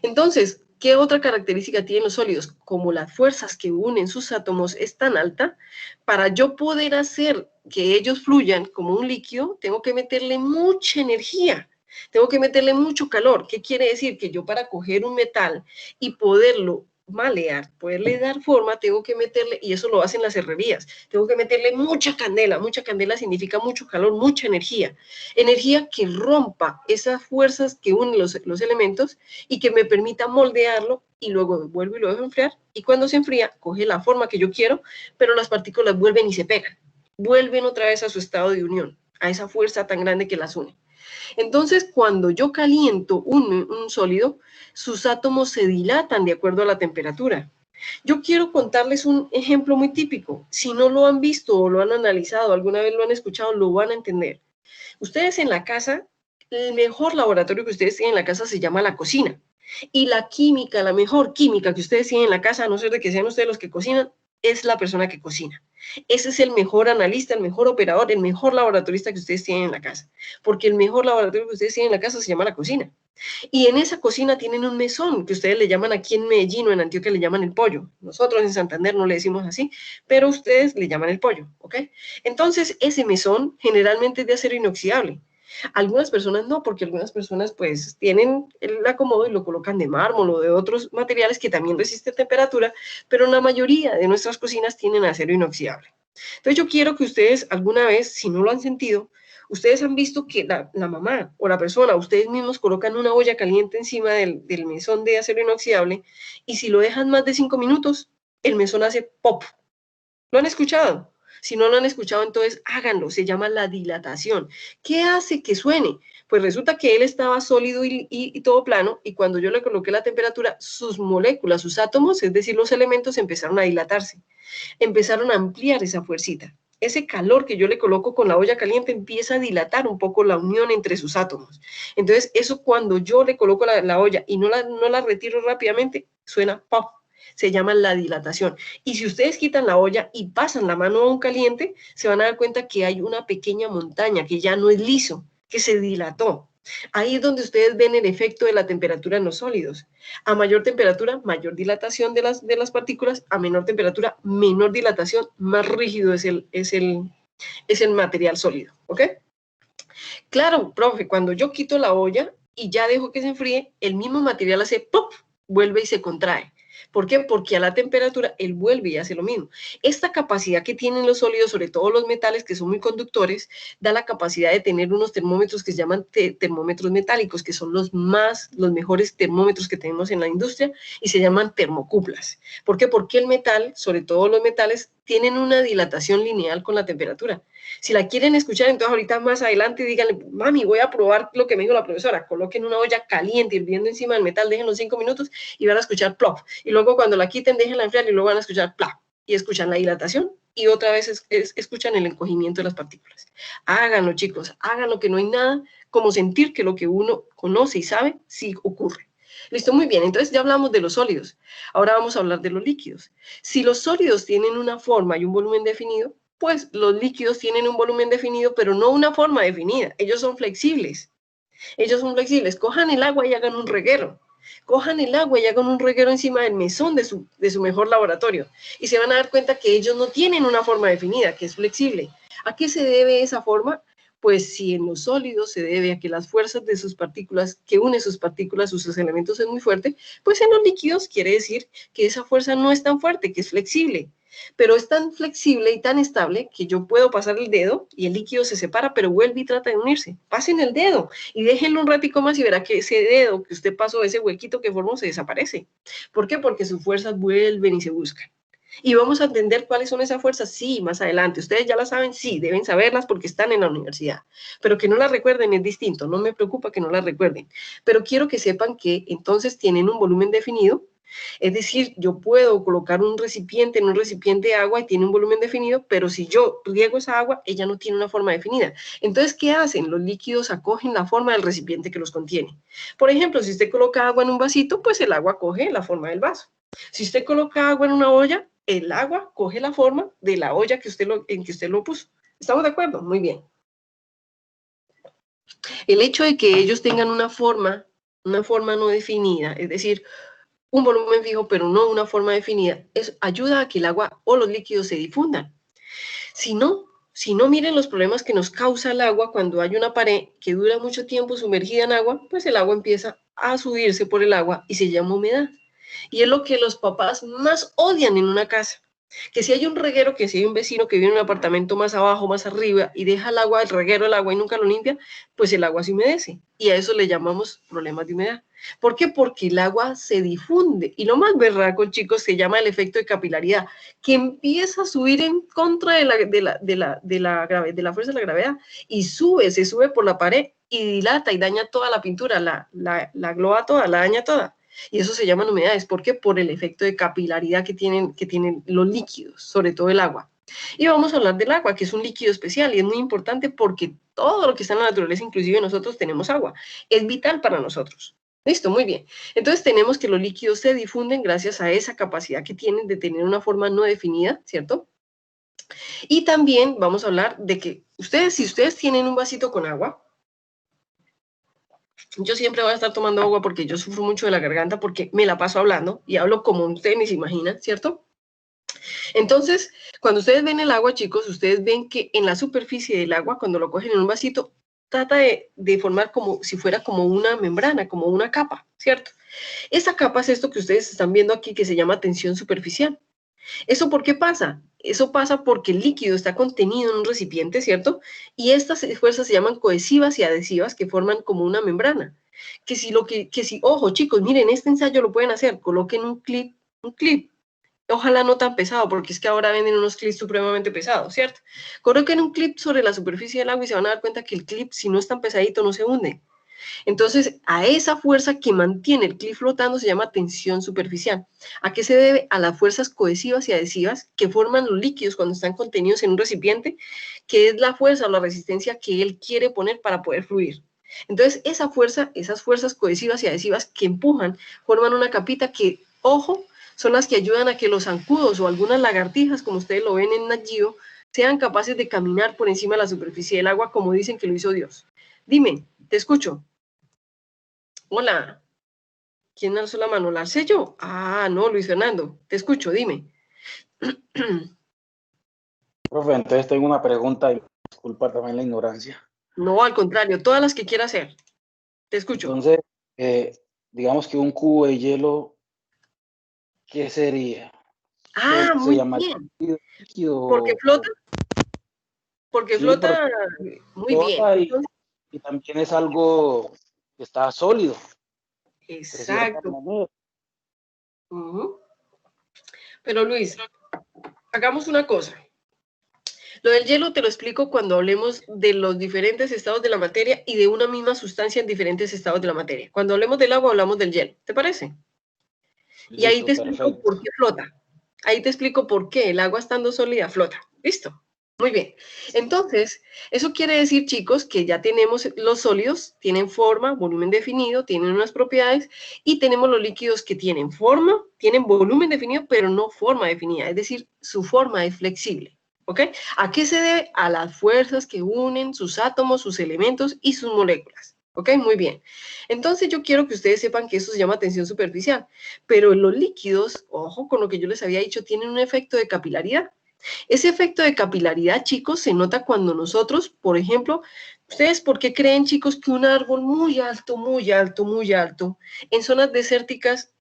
Entonces, ¿qué otra característica tienen los sólidos? Como las fuerzas que unen sus átomos es tan alta, para yo poder hacer que ellos fluyan como un líquido, tengo que meterle mucha energía. Tengo que meterle mucho calor. ¿Qué quiere decir? Que yo para coger un metal y poderlo malear, poderle dar forma, tengo que meterle, y eso lo hacen las herrerías, tengo que meterle mucha candela significa mucho calor, mucha energía que rompa esas fuerzas que unen los elementos y que me permita moldearlo y luego vuelvo y lo dejo enfriar y cuando se enfría coge la forma que yo quiero, pero las partículas vuelven y se pegan, vuelven otra vez a su estado de unión, a esa fuerza tan grande que las une. Entonces, cuando yo caliento un sólido, sus átomos se dilatan de acuerdo a la temperatura. Yo quiero contarles un ejemplo muy típico. Si no lo han visto o lo han analizado, alguna vez lo han escuchado, lo van a entender. Ustedes en la casa, el mejor laboratorio que ustedes tienen en la casa se llama la cocina. Y la química, la mejor química que ustedes tienen en la casa, a no ser de que sean ustedes los que cocinan, es la persona que cocina. Ese es el mejor analista, el mejor operador, el mejor laboratorista que ustedes tienen en la casa. Porque el mejor laboratorio que ustedes tienen en la casa se llama la cocina. Y en esa cocina tienen un mesón, que ustedes le llaman aquí en Medellín o en Antioquia le llaman el pollo. Nosotros en Santander no le decimos así, pero ustedes le llaman el pollo, ¿ok? Entonces, ese mesón generalmente es de acero inoxidable. Algunas personas no, porque algunas personas pues tienen el acomodo y lo colocan de mármol o de otros materiales que también resisten temperatura, pero la mayoría de nuestras cocinas tienen acero inoxidable. Entonces yo quiero que ustedes alguna vez, si no lo han sentido, ustedes han visto que la mamá o la persona, ustedes mismos colocan una olla caliente encima del mesón de acero inoxidable y si lo dejan más de 5 minutos, el mesón hace pop. ¿Lo han escuchado? Si no lo han escuchado, entonces háganlo. Se llama la dilatación. ¿Qué hace que suene? Pues resulta que él estaba sólido y todo plano, y cuando yo le coloqué la temperatura, sus moléculas, sus átomos, es decir, los elementos, empezaron a dilatarse. Empezaron a ampliar esa fuercita. Ese calor que yo le coloco con la olla caliente empieza a dilatar un poco la unión entre sus átomos. Entonces, eso cuando yo le coloco la olla y no la retiro rápidamente, suena pop. Se llama la dilatación. Y si ustedes quitan la olla y pasan la mano a un caliente, se van a dar cuenta que hay una pequeña montaña que ya no es liso, que se dilató. Ahí es donde ustedes ven el efecto de la temperatura en los sólidos. A mayor temperatura, mayor dilatación de las partículas, a menor temperatura, menor dilatación, más rígido es el material sólido. ¿Ok? Claro, profe, cuando yo quito la olla y ya dejo que se enfríe, el mismo material hace ¡pop! Vuelve y se contrae. ¿Por qué? Porque a la temperatura él vuelve y hace lo mismo. Esta capacidad que tienen los sólidos, sobre todo los metales que son muy conductores, da la capacidad de tener unos termómetros que se llaman termómetros metálicos, que son los mejores termómetros que tenemos en la industria y se llaman termocuplas. ¿Por qué? Porque el metal, sobre todo los metales, tienen una dilatación lineal con la temperatura. Si la quieren escuchar, entonces ahorita más adelante díganle, mami, voy a probar lo que me dijo la profesora. Coloquen una olla caliente hirviendo encima del metal, déjenlo 5 minutos y van a escuchar plop. Y luego cuando la quiten, déjenla enfriar y luego van a escuchar plop. Y escuchan la dilatación y otra vez escuchan el encogimiento de las partículas. Háganlo, chicos, háganlo, que no hay nada como sentir que lo que uno conoce y sabe sí ocurre. Listo, muy bien. Entonces ya hablamos de los sólidos. Ahora vamos a hablar de los líquidos. Si los sólidos tienen una forma y un volumen definido, pues los líquidos tienen un volumen definido, pero no una forma definida. Ellos son flexibles. Ellos son flexibles. Cojan el agua y hagan un reguero. Cojan el agua y hagan un reguero encima del mesón de su mejor laboratorio. Y se van a dar cuenta que ellos no tienen una forma definida, que es flexible. ¿A qué se debe esa forma? Pues si en los sólidos se debe a que las fuerzas de sus partículas, que unen sus partículas, sus elementos es muy fuerte, pues en los líquidos quiere decir que esa fuerza no es tan fuerte, que es flexible. Pero es tan flexible y tan estable que yo puedo pasar el dedo y el líquido se separa, pero vuelve y trata de unirse. Pasen el dedo y déjenlo un ratico más y verá que ese dedo que usted pasó, ese huequito que formó, se desaparece. ¿Por qué? Porque sus fuerzas vuelven y se buscan. ¿Y vamos a entender cuáles son esas fuerzas? Sí, más adelante. ¿Ustedes ya las saben? Sí, deben saberlas porque están en la universidad. Pero que no las recuerden es distinto. No me preocupa que no las recuerden. Pero quiero que sepan que entonces tienen un volumen definido. Es decir, yo puedo colocar un recipiente en un recipiente de agua y tiene un volumen definido, pero si yo riego esa agua, ella no tiene una forma definida. Entonces, ¿qué hacen? Los líquidos acogen la forma del recipiente que los contiene. Por ejemplo, si usted coloca agua en un vasito, pues el agua coge la forma del vaso. Si usted coloca agua en una olla, el agua coge la forma de la olla en que usted lo puso. ¿Estamos de acuerdo? Muy bien. El hecho de que ellos tengan una forma no definida, es decir, un volumen fijo, pero no una forma definida, ayuda a que el agua o los líquidos se difundan. Si no, miren los problemas que nos causa el agua cuando hay una pared que dura mucho tiempo sumergida en agua, pues el agua empieza a subirse por el agua y se llama humedad. Y es lo que los papás más odian en una casa. Que si hay un reguero, que si hay un vecino que vive en un apartamento más abajo, más arriba, y deja el agua, el reguero, el agua y nunca lo limpia, pues el agua se humedece. Y a eso le llamamos problemas de humedad. ¿Por qué? Porque el agua se difunde. Y lo más berraco, chicos, se llama el efecto de capilaridad, que empieza a subir en contra de la fuerza de la gravedad y se sube por la pared y dilata y daña toda la pintura, la globa toda, la daña toda. Y eso se llaman humedades. ¿Por qué? Por el efecto de capilaridad que tienen los líquidos, sobre todo el agua. Y vamos a hablar del agua, que es un líquido especial y es muy importante porque todo lo que está en la naturaleza, inclusive nosotros tenemos agua. Es vital para nosotros. Listo, muy bien. Entonces tenemos que los líquidos se difunden gracias a esa capacidad que tienen de tener una forma no definida, ¿cierto? Y también vamos a hablar de que si ustedes tienen un vasito con agua, yo siempre voy a estar tomando agua porque yo sufro mucho de la garganta porque me la paso hablando y hablo como ustedes ni se imaginan, ¿cierto? Entonces, cuando ustedes ven el agua, chicos, ustedes ven que en la superficie del agua, cuando lo cogen en un vasito, trata de formar como si fuera como una membrana, como una capa, ¿cierto? Esa capa es esto que ustedes están viendo aquí que se llama tensión superficial. ¿Eso por qué pasa? Eso pasa porque el líquido está contenido en un recipiente, ¿cierto? Y estas fuerzas se llaman cohesivas y adhesivas que forman como una membrana. Ojo chicos, miren, este ensayo lo pueden hacer, coloquen un clip, ojalá no tan pesado, porque es que ahora venden unos clips supremamente pesados, ¿cierto? Coloquen un clip sobre la superficie del agua y se van a dar cuenta que el clip, si no es tan pesadito, no se hunde. Entonces, a esa fuerza que mantiene el clip flotando se llama tensión superficial. ¿A qué se debe? A las fuerzas cohesivas y adhesivas que forman los líquidos cuando están contenidos en un recipiente, que es la fuerza o la resistencia que él quiere poner para poder fluir. Entonces, esas fuerzas cohesivas y adhesivas que empujan, forman una capita que, ojo, son las que ayudan a que los zancudos o algunas lagartijas, como ustedes lo ven en Nat Geo, sean capaces de caminar por encima de la superficie del agua como dicen que lo hizo Dios. Dime, te escucho. Hola. ¿Quién alzó la mano? ¿La alcé yo? Ah, no, Luis Fernando. Te escucho, dime. Profe, entonces tengo una pregunta y disculpa también la ignorancia. No, al contrario, todas las que quiera hacer. Te escucho. Entonces, digamos que un cubo de hielo, ¿qué sería? Ah, ¿Se muy llama bien. líquido? ¿Porque flota? Porque Sí, flota muy bien. flota Entonces, y también es algo que está sólido, de cierta exacto. manera. Pero Luis, hagamos una cosa. Lo del hielo te lo explico cuando hablemos de los diferentes estados de la materia y de una misma sustancia en diferentes estados de la materia. Cuando hablemos del agua, hablamos del hielo. ¿Te parece? Y ahí Listo, te explico perfecto. por qué flota. Ahí te explico por qué el agua estando sólida flota. ¿Listo? Muy bien. Entonces, eso quiere decir, chicos, que ya tenemos los sólidos, tienen forma, volumen definido, tienen unas propiedades, y tenemos los líquidos que tienen forma, tienen volumen definido, pero no forma definida. Es decir, su forma es flexible. ¿Ok? ¿A qué se debe? A las fuerzas que unen sus átomos, sus elementos y sus moléculas. ¿Ok? Muy bien. Entonces yo quiero que ustedes sepan que eso se llama tensión superficial. Pero los líquidos, ojo con lo que yo les había dicho, tienen un efecto de capilaridad. Ese efecto de capilaridad, chicos, se nota cuando nosotros, por ejemplo, ¿ustedes por qué creen, chicos, que un árbol muy alto, muy alto, muy alto, en zonas desérticas,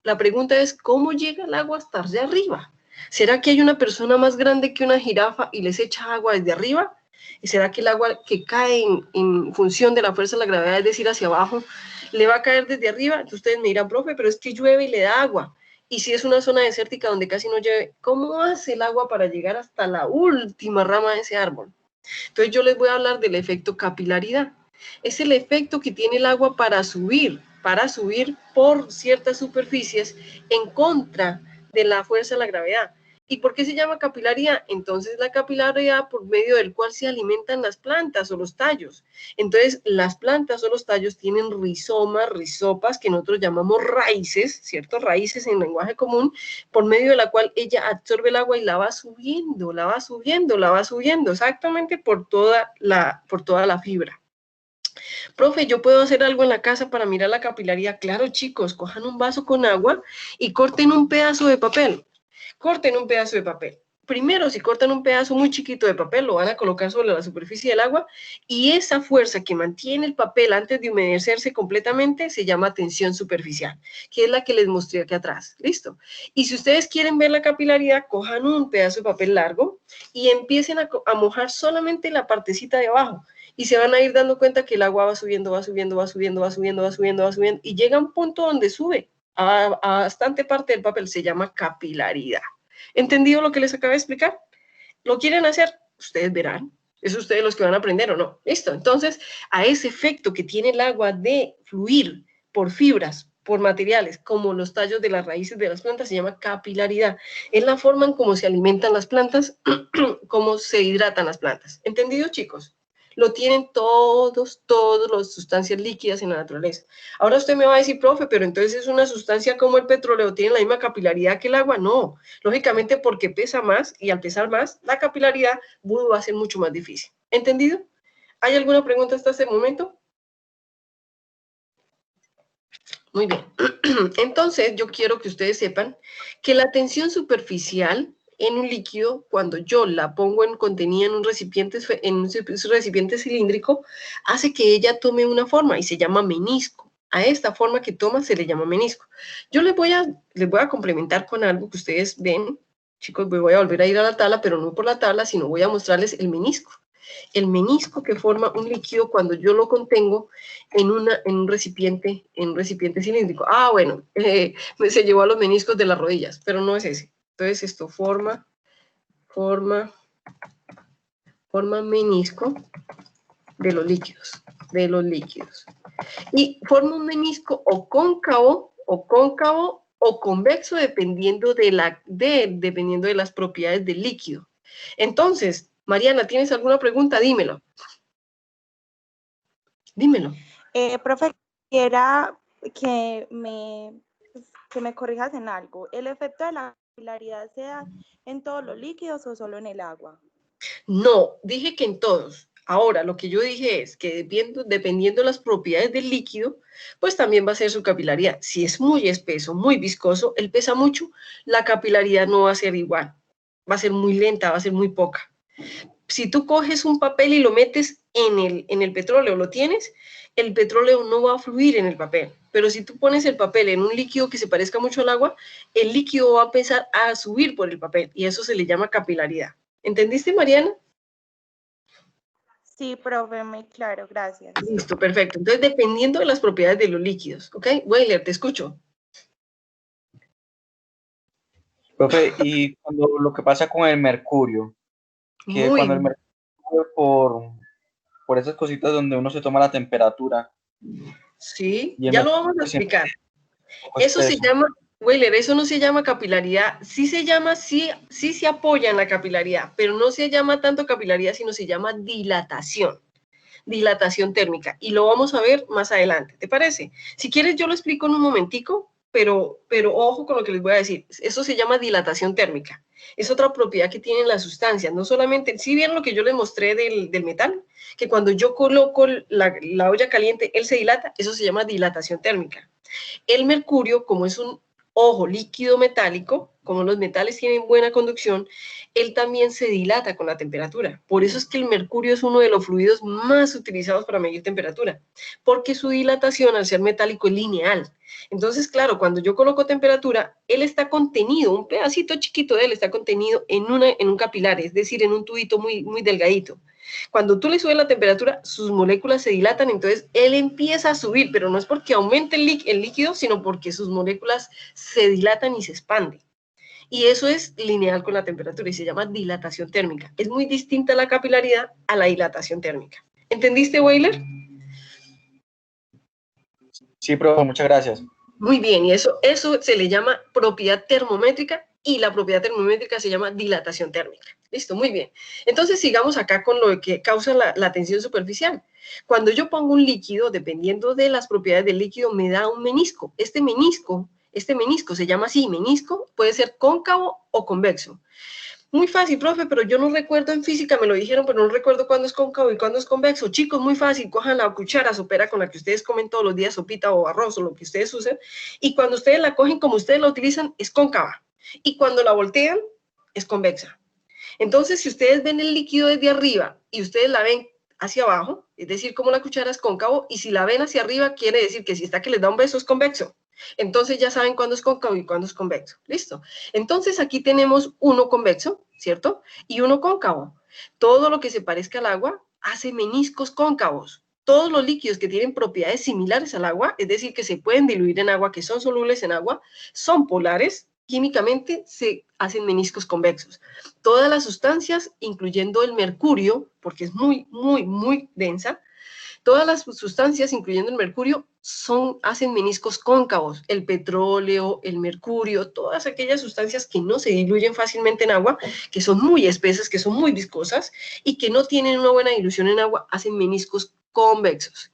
la pregunta es, ¿cómo llega el agua hasta allá arriba? ¿Será que hay una persona más grande que una jirafa y les echa agua desde arriba? ¿Y será que el agua que cae en función de la fuerza de la gravedad, es decir, hacia abajo, le va a caer desde arriba? Entonces ustedes me dirán, profe, pero es que llueve y le da agua. Y si es una zona desértica donde casi no llueve, ¿cómo hace el agua para llegar hasta la última rama de ese árbol? Entonces yo les voy a hablar del efecto capilaridad. Es el efecto que tiene el agua para subir por ciertas superficies en contra de la fuerza de la gravedad. ¿Y por qué se llama capilaridad? Entonces la capilaridad por medio del cual se alimentan las plantas o los tallos. Entonces las plantas o los tallos tienen rizomas, rizopas, que nosotros llamamos raíces, ¿cierto? Raíces en lenguaje común, por medio de la cual ella absorbe el agua y la va subiendo, la va subiendo, la va subiendo, exactamente por toda la fibra. Profe, ¿yo puedo hacer algo en la casa para mirar la capilaridad? Claro, chicos, cojan un vaso con agua y corten un pedazo de papel. Corten un pedazo de papel. Primero, si cortan un pedazo muy chiquito de papel, lo van a colocar sobre la superficie del agua y esa fuerza que mantiene el papel antes de humedecerse completamente se llama tensión superficial, que es la que les mostré aquí atrás. ¿Listo? Y si ustedes quieren ver la capilaridad, cojan un pedazo de papel largo y empiecen a mojar solamente la partecita de abajo y se van a ir dando cuenta que el agua va subiendo, va subiendo, va subiendo, va subiendo, va subiendo, va subiendo y llega a un punto donde sube a bastante parte del papel, se llama capilaridad. ¿Entendido lo que les acabo de explicar? ¿Lo quieren hacer? Ustedes verán. Es ustedes los que van a aprender o no. Listo. Entonces, a ese efecto que tiene el agua de fluir por fibras, por materiales, como los tallos de las raíces de las plantas, se llama capilaridad. Es la forma en cómo se alimentan las plantas, cómo se hidratan las plantas. ¿Entendido, chicos? Lo tienen todas las sustancias líquidas en la naturaleza. Ahora usted me va a decir, profe, pero entonces es una sustancia como el petróleo, ¿tiene la misma capilaridad que el agua? No, lógicamente porque pesa más y al pesar más, la capilaridad va a ser mucho más difícil. ¿Entendido? ¿Hay alguna pregunta hasta este momento? Muy bien. Entonces, yo quiero que ustedes sepan que la tensión superficial en un líquido, cuando yo la pongo contenida en un recipiente cilíndrico, hace que ella tome una forma y se llama menisco. A esta forma que toma se le llama menisco. Yo les voy a complementar con algo que ustedes ven. Chicos, voy a volver a ir a la tabla, pero no por la tabla, sino voy a mostrarles el menisco. El menisco que forma un líquido cuando yo lo contengo en un recipiente cilíndrico. Ah, bueno, se llevó a los meniscos de las rodillas, pero no es ese. Entonces esto forma menisco de los líquidos. Y forma un menisco o cóncavo o convexo dependiendo de las propiedades del líquido. Entonces, Mariana, ¿tienes alguna pregunta? Dímelo. Profe, quisiera que me corrijas en algo. ¿El efecto de la capilaridad se da en todos los líquidos o solo en el agua? No, dije que en todos. Ahora, lo que yo dije es que dependiendo de las propiedades del líquido, pues también va a ser su capilaridad. Si es muy espeso, muy viscoso, él pesa mucho, la capilaridad no va a ser igual. Va a ser muy lenta, va a ser muy poca. Si tú coges un papel y lo metes en el petróleo, ¿lo tienes? El petróleo no va a fluir en el papel. Pero si tú pones el papel en un líquido que se parezca mucho al agua, el líquido va a empezar a subir por el papel y eso se le llama capilaridad. ¿Entendiste, Mariana? Sí, profe, muy claro, gracias. Listo, perfecto. Entonces, dependiendo de las propiedades de los líquidos, ¿ok? Weiler, te escucho. Profe, y cuando lo que pasa con el mercurio, que Muy cuando el bien. mercurio por esas cositas donde uno se toma la temperatura. Sí, y el ya lo vamos a mercurio siempre explicar. es un poco Eso se espeso. llama, Weiler, eso no se llama capilaridad. Sí se llama, sí se apoya en la capilaridad, pero no se llama tanto capilaridad, sino se llama dilatación térmica. Y lo vamos a ver más adelante, ¿te parece? Si quieres, yo lo explico en un momentico, pero ojo con lo que les voy a decir. Eso se llama dilatación térmica. Es otra propiedad que tienen las sustancias. No solamente, ¿sí vieron lo que yo les mostré del metal? Que cuando yo coloco la olla caliente, él se dilata. Eso se llama dilatación térmica. El mercurio, como es un líquido metálico, como los metales tienen buena conducción, él también se dilata con la temperatura. Por eso es que el mercurio es uno de los fluidos más utilizados para medir temperatura, porque su dilatación al ser metálico es lineal. Entonces, claro, cuando yo coloco temperatura, él está contenido, un pedacito chiquito de él está contenido en un capilar, es decir, en un tubito muy, muy delgadito. Cuando tú le subes la temperatura, sus moléculas se dilatan, entonces él empieza a subir, pero no es porque aumente el líquido, sino porque sus moléculas se dilatan y se expanden. Y eso es lineal con la temperatura y se llama dilatación térmica. Es muy distinta la capilaridad a la dilatación térmica. ¿Entendiste, Weiler? Sí, profe, muchas gracias. Muy bien, y eso se le llama propiedad termométrica y la propiedad termométrica se llama dilatación térmica. Listo, muy bien. Entonces sigamos acá con lo que causa la tensión superficial. Cuando yo pongo un líquido, dependiendo de las propiedades del líquido, me da un menisco. Este menisco se llama así, menisco, puede ser cóncavo o convexo. Muy fácil, profe, pero yo no recuerdo en física, me lo dijeron, pero no recuerdo cuándo es cóncavo y cuándo es convexo. Chicos, muy fácil, cojan la cuchara sopera con la que ustedes comen todos los días, sopita o arroz o lo que ustedes usen, y cuando ustedes la cogen como ustedes la utilizan, es cóncava. Y cuando la voltean, es convexa. Entonces, si ustedes ven el líquido desde arriba y ustedes la ven hacia abajo, es decir, como la cuchara es cóncavo, y si la ven hacia arriba, quiere decir que si está que les da un beso es convexo. Entonces ya saben cuándo es cóncavo y cuándo es convexo. ¿Listo? Entonces aquí tenemos uno convexo, ¿cierto? Y uno cóncavo. Todo lo que se parezca al agua hace meniscos cóncavos. Todos los líquidos que tienen propiedades similares al agua, es decir, que se pueden diluir en agua, que son solubles en agua, son polares, químicamente se hacen meniscos convexos. Todas las sustancias, incluyendo el mercurio, porque es muy, muy, muy densa, Todas las sustancias, incluyendo el mercurio, hacen meniscos cóncavos. El petróleo, el mercurio, todas aquellas sustancias que no se diluyen fácilmente en agua, que son muy espesas, que son muy viscosas y que no tienen una buena dilución en agua, hacen meniscos convexos.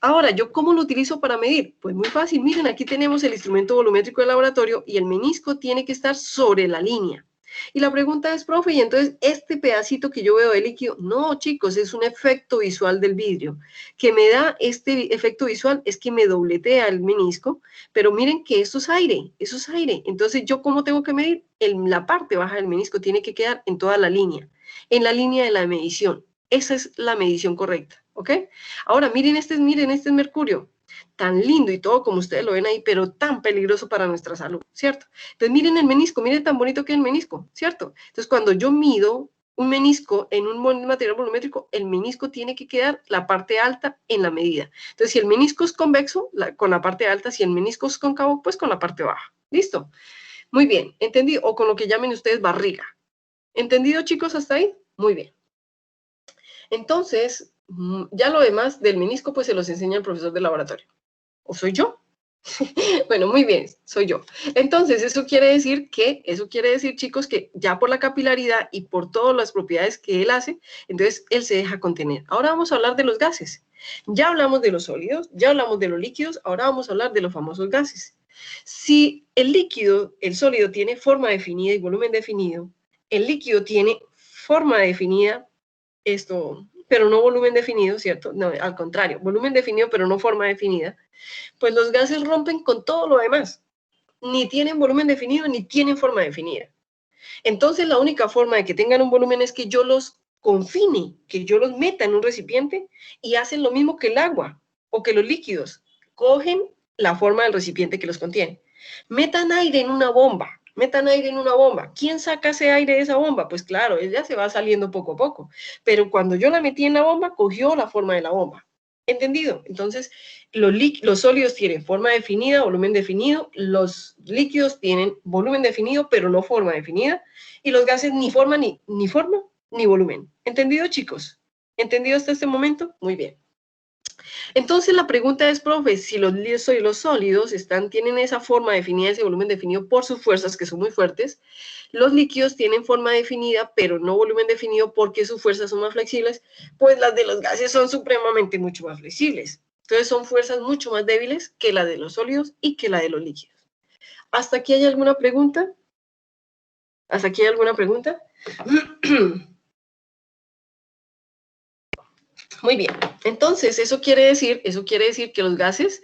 Ahora, ¿yo cómo lo utilizo para medir? Pues muy fácil. Miren, aquí tenemos el instrumento volumétrico de laboratorio y el menisco tiene que estar sobre la línea. Y la pregunta es, profe, ¿y entonces este pedacito que yo veo de líquido? No, chicos, es un efecto visual del vidrio. Que me da este efecto visual es que me dobletea el menisco, pero miren que eso es aire, eso es aire. Entonces, ¿yo cómo tengo que medir? La parte baja del menisco tiene que quedar en toda la línea, en la línea de la medición. Esa es la medición correcta, ¿ok? Ahora, miren este es mercurio. Tan lindo y todo como ustedes lo ven ahí, pero tan peligroso para nuestra salud, ¿cierto? Entonces miren el menisco, miren tan bonito que es el menisco, ¿cierto? Entonces cuando yo mido un menisco en un material volumétrico, el menisco tiene que quedar la parte alta en la medida. Entonces si el menisco es convexo, con la parte alta, si el menisco es cóncavo, pues con la parte baja. ¿Listo? Muy bien, ¿entendido? O con lo que llamen ustedes barriga. ¿Entendido, chicos, hasta ahí? Muy bien. Entonces, ya lo demás del menisco, pues se los enseña el profesor de laboratorio. ¿O soy yo? Bueno, muy bien, soy yo. Entonces, eso quiere decir, chicos, que ya por la capilaridad y por todas las propiedades que él hace, entonces él se deja contener. Ahora vamos a hablar de los gases. Ya hablamos de los sólidos, ya hablamos de los líquidos, ahora vamos a hablar de los famosos gases. Si el líquido, el sólido tiene forma definida y volumen definido, el líquido tiene forma definida, pero no volumen definido, ¿cierto? No, al contrario, volumen definido, pero no forma definida. Pues los gases rompen con todo lo demás. Ni tienen volumen definido, ni tienen forma definida. Entonces, la única forma de que tengan un volumen es que yo los confine, que yo los meta en un recipiente y hacen lo mismo que el agua o que los líquidos. Cogen la forma del recipiente que los contiene. Metan aire en una bomba. Metan aire en una bomba. ¿Quién saca ese aire de esa bomba? Pues claro, ella se va saliendo poco a poco. Pero cuando yo la metí en la bomba, cogió la forma de la bomba. ¿Entendido? Entonces, los sólidos tienen forma definida, volumen definido. Los líquidos tienen volumen definido, pero no forma definida. Y los gases ni forma, ni volumen. ¿Entendido, chicos? ¿Entendido hasta este momento? Muy bien. Entonces la pregunta es, profe, si los sólidos tienen esa forma definida, ese volumen definido por sus fuerzas, que son muy fuertes, los líquidos tienen forma definida, pero no volumen definido porque sus fuerzas son más flexibles, pues las de los gases son supremamente mucho más flexibles. Entonces son fuerzas mucho más débiles que la de los sólidos y que la de los líquidos. ¿Hasta aquí hay alguna pregunta? ¿Hasta aquí hay alguna pregunta? Muy bien, entonces eso quiere decir que los gases,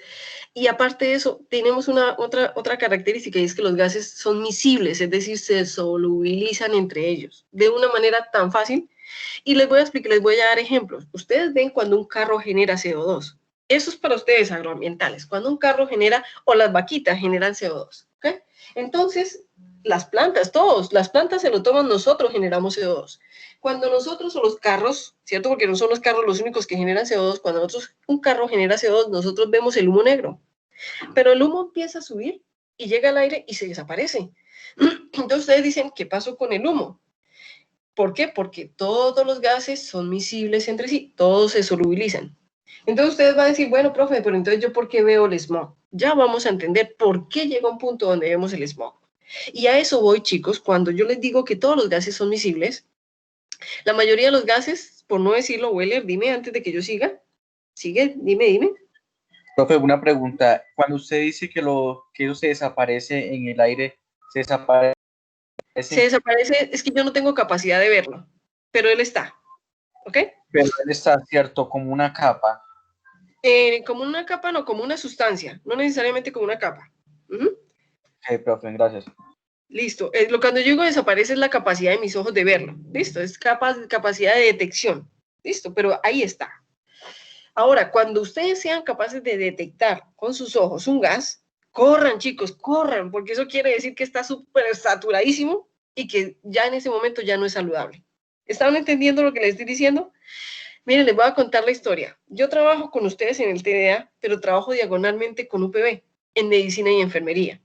y aparte de eso, tenemos otra característica, y es que los gases son miscibles, es decir, se solubilizan entre ellos de una manera tan fácil. Y les voy a explicar, les voy a dar ejemplos. Ustedes ven cuando un carro genera CO2. Eso es para ustedes agroambientales. Cuando un carro genera, o las vaquitas generan CO2. ¿Okay? Entonces, las plantas se lo toman, nosotros generamos CO2. Cuando nosotros o los carros, ¿cierto? Porque no son los carros los únicos que generan CO2, cuando un carro genera CO2, nosotros vemos el humo negro. Pero el humo empieza a subir y llega al aire y se desaparece. Entonces ustedes dicen, ¿qué pasó con el humo? ¿Por qué? Porque todos los gases son miscibles entre sí, todos se solubilizan. Entonces ustedes van a decir, bueno, profe, pero entonces ¿yo por qué veo el smog? Ya vamos a entender por qué llega un punto donde vemos el smog. Y a eso voy, chicos, cuando yo les digo que todos los gases son miscibles. La mayoría de los gases, por no decirlo, Weller, dime antes de que yo siga. Sigue, dime. Profe, una pregunta. Cuando usted dice que eso se desaparece en el aire, ¿se desaparece? Se desaparece, es que yo no tengo capacidad de verlo, pero él está, ¿ok? Pero él está, cierto, como una capa. Como una capa, no, como una sustancia, no necesariamente como una capa. Ok, profe, gracias. Listo. Cuando yo digo desaparece es la capacidad de mis ojos de verlo. Listo, es capacidad de detección. Listo, pero ahí está. Ahora, cuando ustedes sean capaces de detectar con sus ojos un gas, corran, chicos, corran, porque eso quiere decir que está súper saturadísimo y que ya en ese momento ya no es saludable. ¿Están entendiendo lo que les estoy diciendo? Miren, les voy a contar la historia. Yo trabajo con ustedes en el TDA, pero trabajo diagonalmente con UPB, en medicina y enfermería.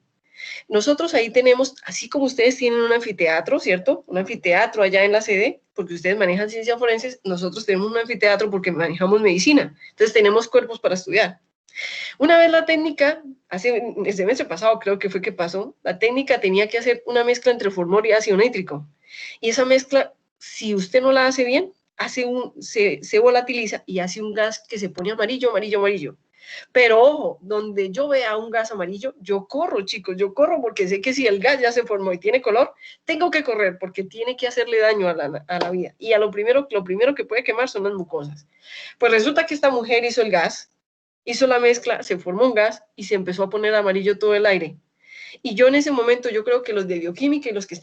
Nosotros ahí tenemos, así como ustedes tienen un anfiteatro, ¿cierto? Un anfiteatro allá en la sede, porque ustedes manejan ciencias forenses, nosotros tenemos un anfiteatro porque manejamos medicina. Entonces tenemos cuerpos para estudiar. Una vez la técnica, el semestre pasado creo que fue que pasó, la técnica tenía que hacer una mezcla entre formol y ácido nítrico. Y esa mezcla, si usted no la hace bien, se volatiliza y hace un gas que se pone amarillo, amarillo, amarillo. Pero ojo, donde yo vea un gas amarillo, yo corro, chicos, yo corro porque sé que si el gas ya se formó y tiene color, tengo que correr porque tiene que hacerle daño a la vida. Y lo primero que puede quemar son las mucosas. Pues resulta que esta mujer hizo el gas, hizo la mezcla, se formó un gas y se empezó a poner amarillo todo el aire. Y yo en ese momento, yo creo que los de bioquímica y los que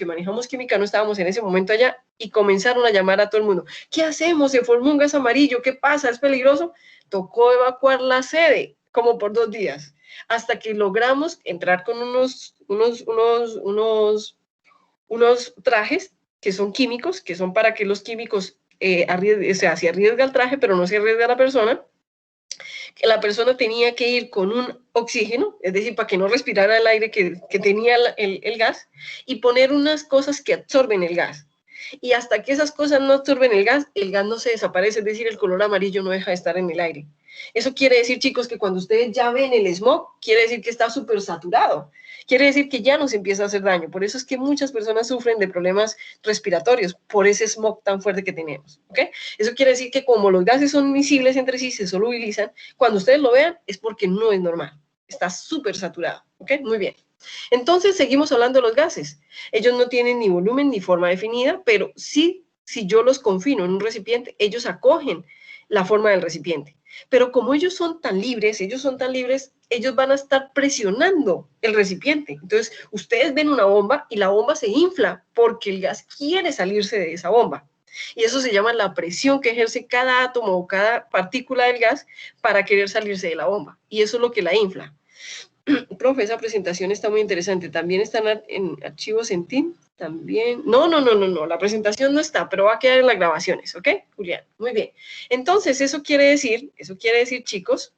manejamos química no estábamos en ese momento allá y comenzaron a llamar a todo el mundo. ¿Qué hacemos? Se formó un gas amarillo, ¿qué pasa? ¿Es peligroso? Tocó evacuar la sede como por 2 días, hasta que logramos entrar con unos trajes que son químicos, que son para que los químicos se arriesga el traje, pero no se arriesga la persona. Que la persona tenía que ir con un oxígeno, es decir, para que no respirara el aire que tenía el gas, y poner unas cosas que absorben el gas. Y hasta que esas cosas no absorben el gas no se desaparece, es decir, el color amarillo no deja de estar en el aire. Eso quiere decir, chicos, que cuando ustedes ya ven el smog, quiere decir que está súper saturado. Quiere decir que ya nos empieza a hacer daño. Por eso es que muchas personas sufren de problemas respiratorios, por ese smog tan fuerte que tenemos. ¿Okay? Eso quiere decir que como los gases son miscibles entre sí, se solubilizan, cuando ustedes lo vean es porque no es normal. Está súper saturado. ¿Okay? Muy bien. Entonces, seguimos hablando de los gases. Ellos no tienen ni volumen ni forma definida, pero sí, si yo los confino en un recipiente, ellos acogen la forma del recipiente. Pero como ellos son tan libres, ellos van a estar presionando el recipiente. Entonces, ustedes ven una bomba y la bomba se infla porque el gas quiere salirse de esa bomba. Y eso se llama la presión que ejerce cada átomo o cada partícula del gas para querer salirse de la bomba. Y eso es lo que la infla. Profe, esa presentación está muy interesante. También están en archivos en Team. También. No. La presentación no está, pero va a quedar en las grabaciones, ¿ok, Julián? Muy bien. Entonces, eso quiere decir, chicos,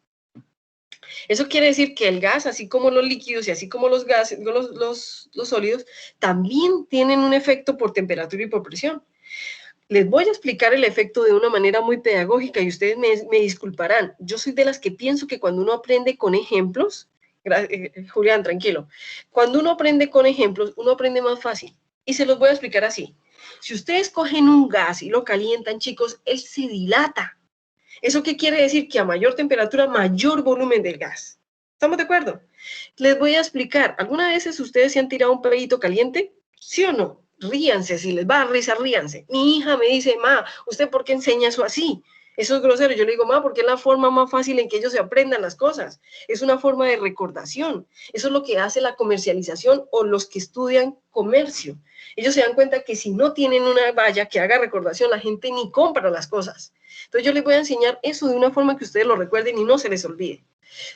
eso quiere decir que el gas, así como los líquidos y así como los gases, los sólidos, también tienen un efecto por temperatura y por presión. Les voy a explicar el efecto de una manera muy pedagógica y ustedes me disculparán. Yo soy de las que pienso que cuando uno aprende con ejemplos, Julián, tranquilo, cuando uno aprende con ejemplos, uno aprende más fácil. Y se los voy a explicar así. Si ustedes cogen un gas y lo calientan, chicos, él se dilata. ¿Eso qué quiere decir? Que a mayor temperatura, mayor volumen del gas. ¿Estamos de acuerdo? Les voy a explicar. ¿Alguna vez ustedes se han tirado un pedito caliente? ¿Sí o no? Ríanse, si les va a risa, ríanse. Mi hija me dice, ma, ¿usted por qué enseña eso así? Eso es grosero. Yo le digo, ma, porque es la forma más fácil en que ellos se aprendan las cosas. Es una forma de recordación. Eso es lo que hace la comercialización o los que estudian comercio. Ellos se dan cuenta que si no tienen una valla que haga recordación, la gente ni compra las cosas. Entonces yo les voy a enseñar eso de una forma que ustedes lo recuerden y no se les olvide.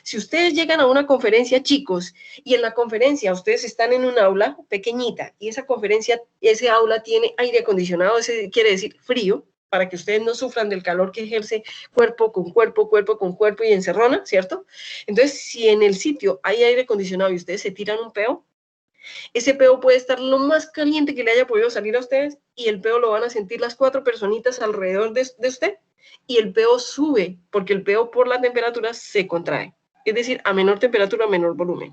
Si ustedes llegan a una conferencia, chicos, y en la conferencia ustedes están en un aula pequeñita y ese aula tiene aire acondicionado, ese quiere decir frío, para que ustedes no sufran del calor que ejerce cuerpo con cuerpo y encerrona, ¿cierto? Entonces, si en el sitio hay aire acondicionado y ustedes se tiran un peo, ese peo puede estar lo más caliente que le haya podido salir a ustedes y el peo lo van a sentir las 4 personitas alrededor de usted y el peo sube porque el peo por la temperatura se contrae. Es decir, a menor temperatura, menor volumen.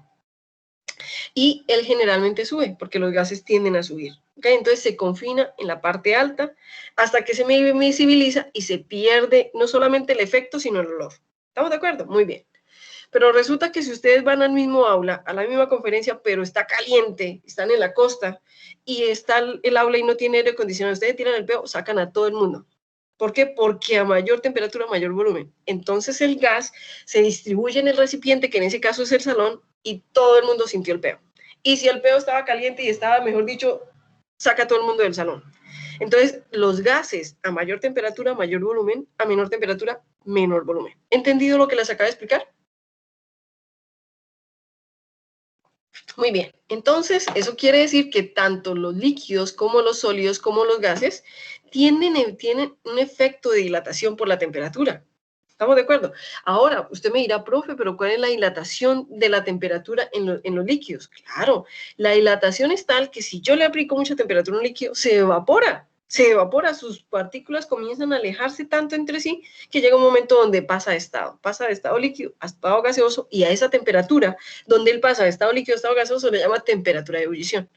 Y él generalmente sube porque los gases tienden a subir. ¿Okay? Entonces se confina en la parte alta hasta que se visibiliza y se pierde no solamente el efecto, sino el olor. ¿Estamos de acuerdo? Muy bien. Pero resulta que si ustedes van al mismo aula, a la misma conferencia, pero está caliente, están en la costa, y está el aula y no tiene aire acondicionado, ustedes tiran el peo, sacan a todo el mundo. ¿Por qué? Porque a mayor temperatura, mayor volumen. Entonces el gas se distribuye en el recipiente, que en ese caso es el salón, y todo el mundo sintió el peo. Y si el peo estaba caliente y estaba, mejor dicho, saca a todo el mundo del salón. Entonces, los gases a mayor temperatura, mayor volumen, a menor temperatura, menor volumen. ¿Entendido lo que les acabo de explicar? Muy bien, entonces eso quiere decir que tanto los líquidos como los sólidos como los gases tienen un efecto de dilatación por la temperatura. ¿Estamos de acuerdo? Ahora, usted me dirá, profe, pero ¿cuál es la dilatación de la temperatura en los líquidos? Claro, la dilatación es tal que si yo le aplico mucha temperatura a un líquido, se evapora, sus partículas comienzan a alejarse tanto entre sí que llega un momento donde pasa de estado líquido a estado gaseoso, y a esa temperatura donde él pasa de estado líquido a estado gaseoso le llama temperatura de ebullición.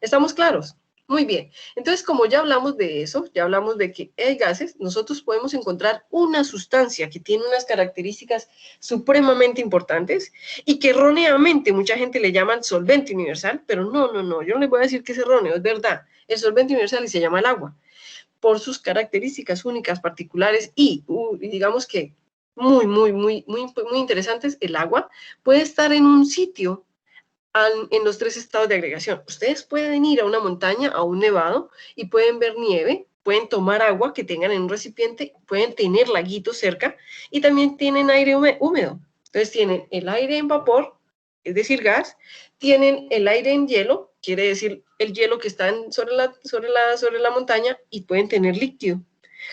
¿Estamos claros? Muy bien. Entonces, como ya hablamos de eso, ya hablamos de que hay gases, nosotros podemos encontrar una sustancia que tiene unas características supremamente importantes y que erróneamente mucha gente le llaman solvente universal, pero no, yo no les voy a decir que es erróneo, es verdad. El solvente universal y se llama el agua, por sus características únicas, particulares y digamos que muy interesantes. El agua puede estar en un sitio en los 3 estados de agregación. Ustedes pueden ir a una montaña, a un nevado, y pueden ver nieve, pueden tomar agua que tengan en un recipiente, pueden tener laguitos cerca, y también tienen aire húmedo. Entonces tienen el aire en vapor, es decir, gas, tienen el aire en hielo, quiere decir el hielo que está sobre la montaña, y pueden tener líquido,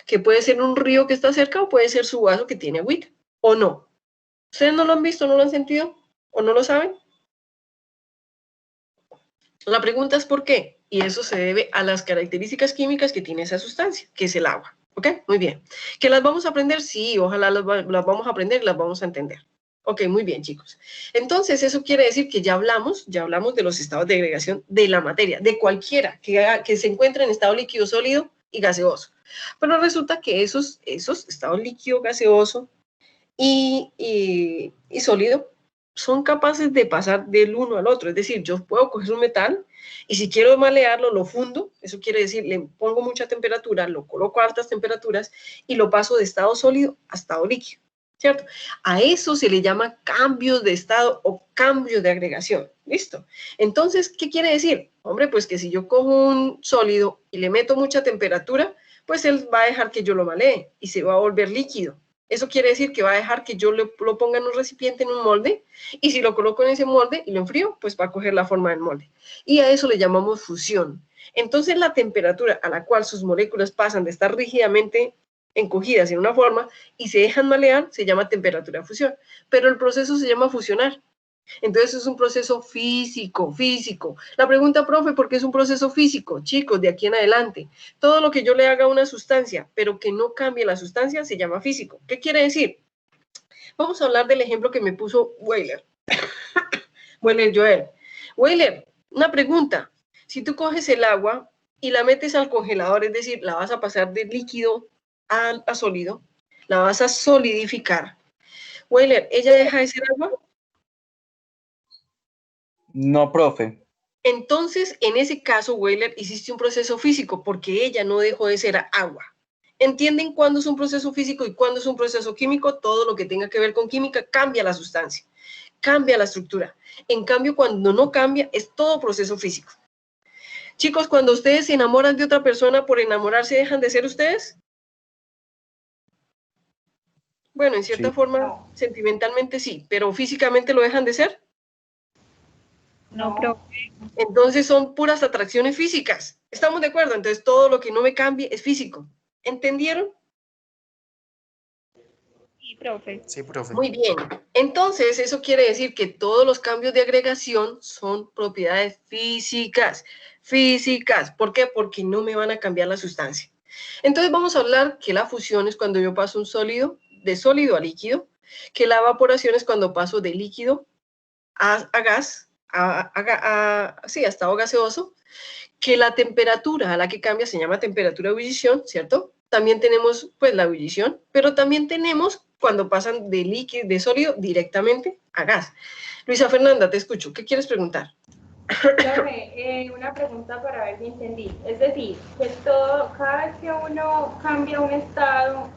que puede ser un río que está cerca o puede ser su vaso que tiene agüita, o no. ¿Ustedes no lo han visto, no lo han sentido, o no lo saben? La pregunta es ¿por qué? Y eso se debe a las características químicas que tiene esa sustancia, que es el agua. ¿Ok? Muy bien. ¿Que las vamos a aprender? Sí, ojalá las vamos a aprender y las vamos a entender. Ok, muy bien, chicos. Entonces, eso quiere decir que ya hablamos de los estados de agregación de la materia, de cualquiera que se encuentre en estado líquido, sólido y gaseoso. Pero resulta que esos estados líquido, gaseoso y sólido son capaces de pasar del uno al otro. Es decir, yo puedo coger un metal y si quiero malearlo, lo fundo. Eso quiere decir, le pongo mucha temperatura, lo coloco a altas temperaturas y lo paso de estado sólido a estado líquido, ¿cierto? A eso se le llama cambios de estado o cambios de agregación. ¿Listo? Entonces, ¿qué quiere decir? Hombre, pues que si yo cojo un sólido y le meto mucha temperatura, pues él va a dejar que yo lo malee y se va a volver líquido. Eso quiere decir que va a dejar que yo lo ponga en un recipiente, en un molde, y si lo coloco en ese molde y lo enfrío, pues va a coger la forma del molde. Y a eso le llamamos fusión. Entonces, la temperatura a la cual sus moléculas pasan de estar rígidamente encogidas en una forma y se dejan malear, se llama temperatura de fusión. Pero el proceso se llama fusionar. Entonces es un proceso físico. La pregunta, profe, ¿por qué es un proceso físico? Chicos, de aquí en adelante, todo lo que yo le haga a una sustancia, pero que no cambie la sustancia, se llama físico. ¿Qué quiere decir? Vamos a hablar del ejemplo que me puso Weiler. Weiler, una pregunta. Si tú coges el agua y la metes al congelador, es decir, la vas a pasar de líquido a sólido, la vas a solidificar. Weiler, ¿ella deja de ser agua? No, profe. Entonces, en ese caso, Weiler, hiciste un proceso físico porque ella no dejó de ser agua. ¿Entienden cuándo es un proceso físico y cuándo es un proceso químico? Todo lo que tenga que ver con química cambia la sustancia, cambia la estructura. En cambio, cuando no cambia, es todo proceso físico. Chicos, cuando ustedes se enamoran de otra persona, por enamorarse, ¿dejan de ser ustedes? Bueno, en cierta forma, sentimentalmente sí, pero físicamente lo dejan de ser. No, profe. Entonces son puras atracciones físicas. ¿Estamos de acuerdo? Entonces todo lo que no me cambie es físico. ¿Entendieron? Sí, profe. Sí, profe. Muy bien. Entonces eso quiere decir que todos los cambios de agregación son propiedades físicas. ¿Por qué? Porque no me van a cambiar la sustancia. Entonces vamos a hablar que la fusión es cuando yo paso un sólido, de sólido a líquido, que la evaporación es cuando paso de líquido a gas, a estado gaseoso, que la temperatura a la que cambia se llama temperatura de ebullición, ¿cierto? También tenemos pues la ebullición, pero también tenemos cuando pasan de líquido, de sólido directamente a gas. Luisa Fernanda, te escucho. ¿Qué quieres preguntar? Profe, una pregunta para ver si entendí. Es decir, que cada vez que uno cambia un estado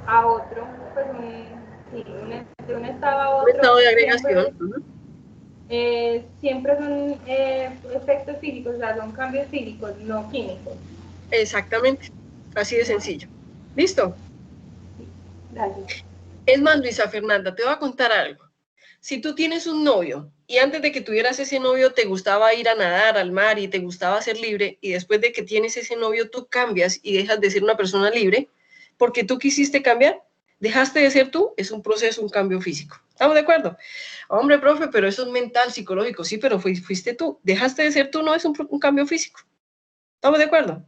a otro, pues de un estado a otro, Un estado de agregación. Siempre son efectos físicos, o sea, son cambios físicos, no químicos. Exactamente, así de sencillo. ¿Listo? Gracias. Es más, Luisa Fernanda, te voy a contar algo. Si tú tienes un novio y antes de que tuvieras ese novio te gustaba ir a nadar al mar y te gustaba ser libre, y después de que tienes ese novio tú cambias y dejas de ser una persona libre porque tú quisiste cambiar, Dejaste de ser tú, es un proceso, un cambio físico. ¿Estamos de acuerdo? Hombre, profe, pero eso es mental, psicológico. Sí, pero fuiste tú. Dejaste de ser tú, no es un cambio físico. ¿Estamos de acuerdo?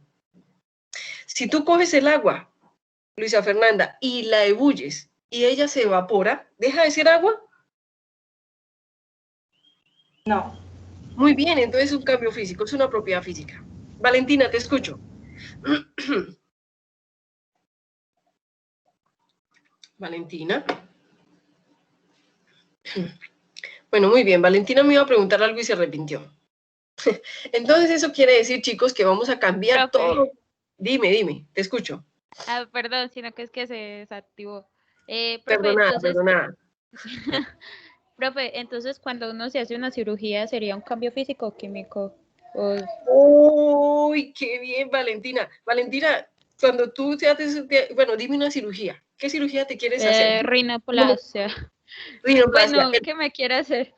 Si tú coges el agua, Luisa Fernanda, y la ebulles y ella se evapora, ¿deja de ser agua? No. Muy bien, entonces es un cambio físico, es una propiedad física. Valentina, te escucho. Valentina. Bueno, muy bien. Valentina me iba a preguntar algo y se arrepintió. Entonces eso quiere decir, chicos, que vamos a cambiar Profe. todo. Dime, te escucho. Ah, perdón, sino que es que se desactivó. Profe, Perdonada, entonces, perdonada. profe, entonces cuando uno se hace una cirugía, ¿sería un cambio físico o químico? ¡Uy, qué bien, Valentina! Valentina, cuando tú te haces, bueno, dime una cirugía. ¿Qué cirugía te quieres hacer? Rinoplastia. Rinoplastia. Bueno, ¿qué me quiere hacer?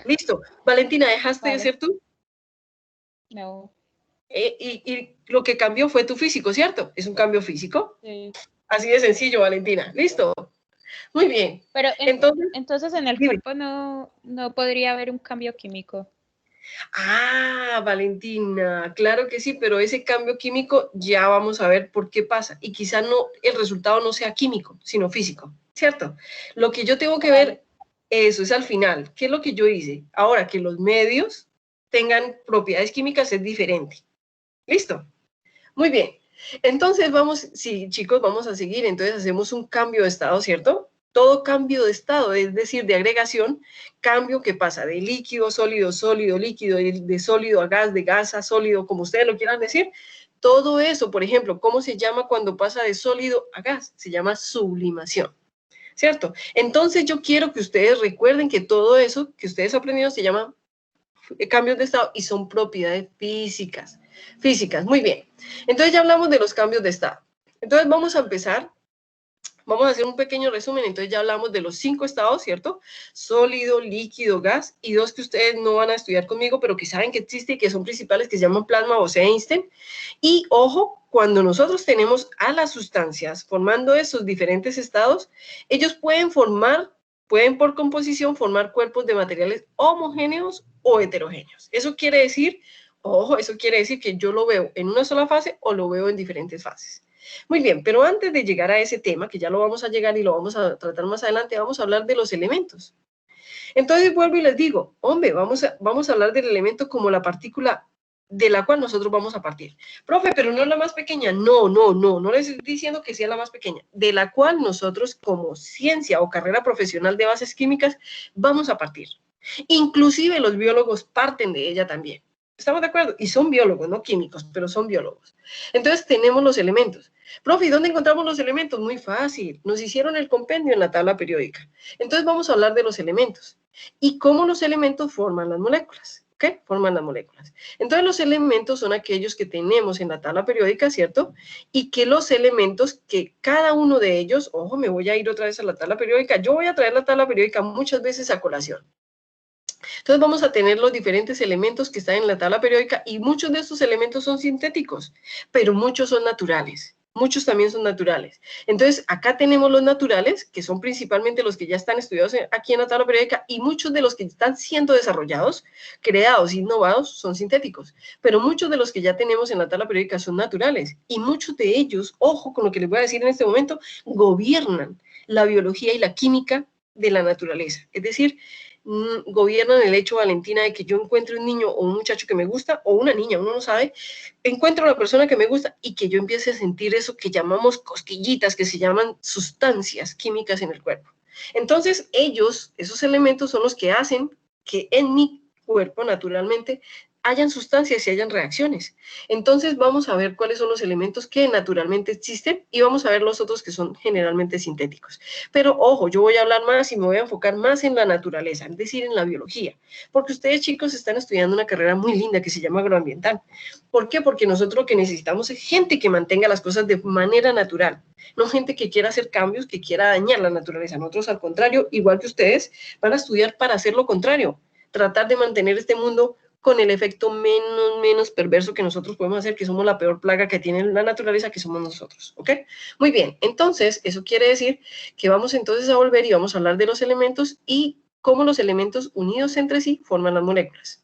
Listo. Valentina, ¿dejaste de Vale. ser tú? No. Y lo que cambió fue tu físico, ¿cierto? Es un cambio físico. Sí. Así de sencillo, Valentina. Listo. Muy bien. Pero Entonces en el dime. cuerpo no podría haber un cambio químico. Ah, Valentina, claro que sí, pero ese cambio químico ya vamos a ver por qué pasa. Y quizá no, el resultado no sea químico, sino físico, ¿cierto? Lo que yo tengo que ver, eso es al final. ¿Qué es lo que yo hice? Ahora que los medios tengan propiedades químicas es diferente. ¿Listo? Muy bien. Entonces vamos, sí, chicos, vamos a seguir. Entonces hacemos un cambio de estado, ¿cierto? Todo cambio de estado, es decir, de agregación, cambio que pasa de líquido, sólido, sólido, líquido, de sólido a gas, de gas a sólido, como ustedes lo quieran decir. Todo eso, por ejemplo, ¿cómo se llama cuando pasa de sólido a gas? Se llama sublimación, ¿cierto? Entonces yo quiero que ustedes recuerden que todo eso que ustedes aprendieron se llama cambios de estado y son propiedades físicas. Físicas, muy bien. Entonces ya hablamos de los cambios de estado. Entonces vamos a empezar. Vamos a hacer un pequeño resumen. Entonces ya hablamos de los 5 estados, ¿cierto? Sólido, líquido, gas, y 2 que ustedes no van a estudiar conmigo, pero que saben que existen y que son principales, que se llaman plasma, Bose-Einstein. Y ojo, cuando nosotros tenemos a las sustancias formando esos diferentes estados, ellos pueden por composición formar cuerpos de materiales homogéneos o heterogéneos. Eso quiere decir, ojo, eso quiere decir que yo lo veo en una sola fase o lo veo en diferentes fases. Muy bien, pero antes de llegar a ese tema, que ya lo vamos a llegar y lo vamos a tratar más adelante, vamos a hablar de los elementos. Entonces vuelvo y les digo, hombre, vamos a hablar del elemento como la partícula de la cual nosotros vamos a partir. Profe, pero no es la más pequeña. No les estoy diciendo que sea la más pequeña, de la cual nosotros como ciencia o carrera profesional de bases químicas vamos a partir. Inclusive los biólogos parten de ella también. ¿Estamos de acuerdo? Y son biólogos, no químicos, pero son biólogos. Entonces tenemos los elementos. Profe, ¿dónde encontramos los elementos? Muy fácil. Nos hicieron el compendio en la tabla periódica. Entonces vamos a hablar de los elementos y cómo los elementos forman las moléculas. ¿Qué? Forman las moléculas. Entonces los elementos son aquellos que tenemos en la tabla periódica, ¿cierto? Y que los elementos que cada uno de ellos, ojo, me voy a ir otra vez a la tabla periódica. Yo voy a traer la tabla periódica muchas veces a colación. Entonces vamos a tener los diferentes elementos que están en la tabla periódica y muchos de estos elementos son sintéticos, pero muchos son naturales. Muchos también son naturales. Entonces, acá tenemos los naturales, que son principalmente los que ya están estudiados aquí en la tabla periódica, y muchos de los que están siendo desarrollados, creados, innovados, son sintéticos. Pero muchos de los que ya tenemos en la tabla periódica son naturales, y muchos de ellos, ojo con lo que les voy a decir en este momento, gobiernan la biología y la química de la naturaleza. Es decir, gobiernan el hecho, Valentina, de que yo encuentre un niño o un muchacho que me gusta, o una niña, uno no sabe, encuentro a una persona que me gusta y que yo empiece a sentir eso que llamamos cosquillitas, que se llaman sustancias químicas en el cuerpo. Entonces, esos elementos son los que hacen que en mi cuerpo, naturalmente, hayan sustancias y hayan reacciones. Entonces vamos a ver cuáles son los elementos que naturalmente existen y vamos a ver los otros que son generalmente sintéticos. Pero ojo, yo voy a hablar más y me voy a enfocar más en la naturaleza, es decir, en la biología, porque ustedes, chicos, están estudiando una carrera muy linda que se llama agroambiental. ¿Por qué? Porque nosotros lo que necesitamos es gente que mantenga las cosas de manera natural, no gente que quiera hacer cambios, que quiera dañar la naturaleza. Nosotros, al contrario, igual que ustedes, van a estudiar para hacer lo contrario, tratar de mantener este mundo con el efecto menos perverso que nosotros podemos hacer, que somos la peor plaga que tiene la naturaleza, que somos nosotros, ¿ok? Muy bien, entonces, eso quiere decir que vamos entonces a volver y vamos a hablar de los elementos y cómo los elementos unidos entre sí forman las moléculas.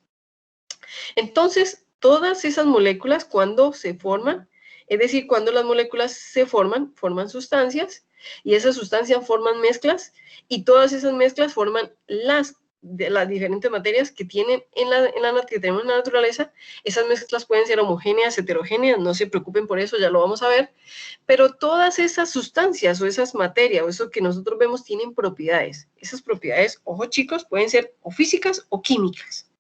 Entonces, todas esas moléculas, cuando se forman, es decir, cuando las moléculas se forman sustancias, y esas sustancias forman mezclas, y todas esas mezclas forman las diferentes materias que tienen que tenemos en la naturaleza. Esas mezclas pueden ser homogéneas, heterogéneas, no se preocupen por eso, ya lo vamos a ver, pero todas esas sustancias o esas materias o eso que nosotros vemos tienen propiedades. Esas propiedades, ojo chicos, pueden ser o físicas o químicas.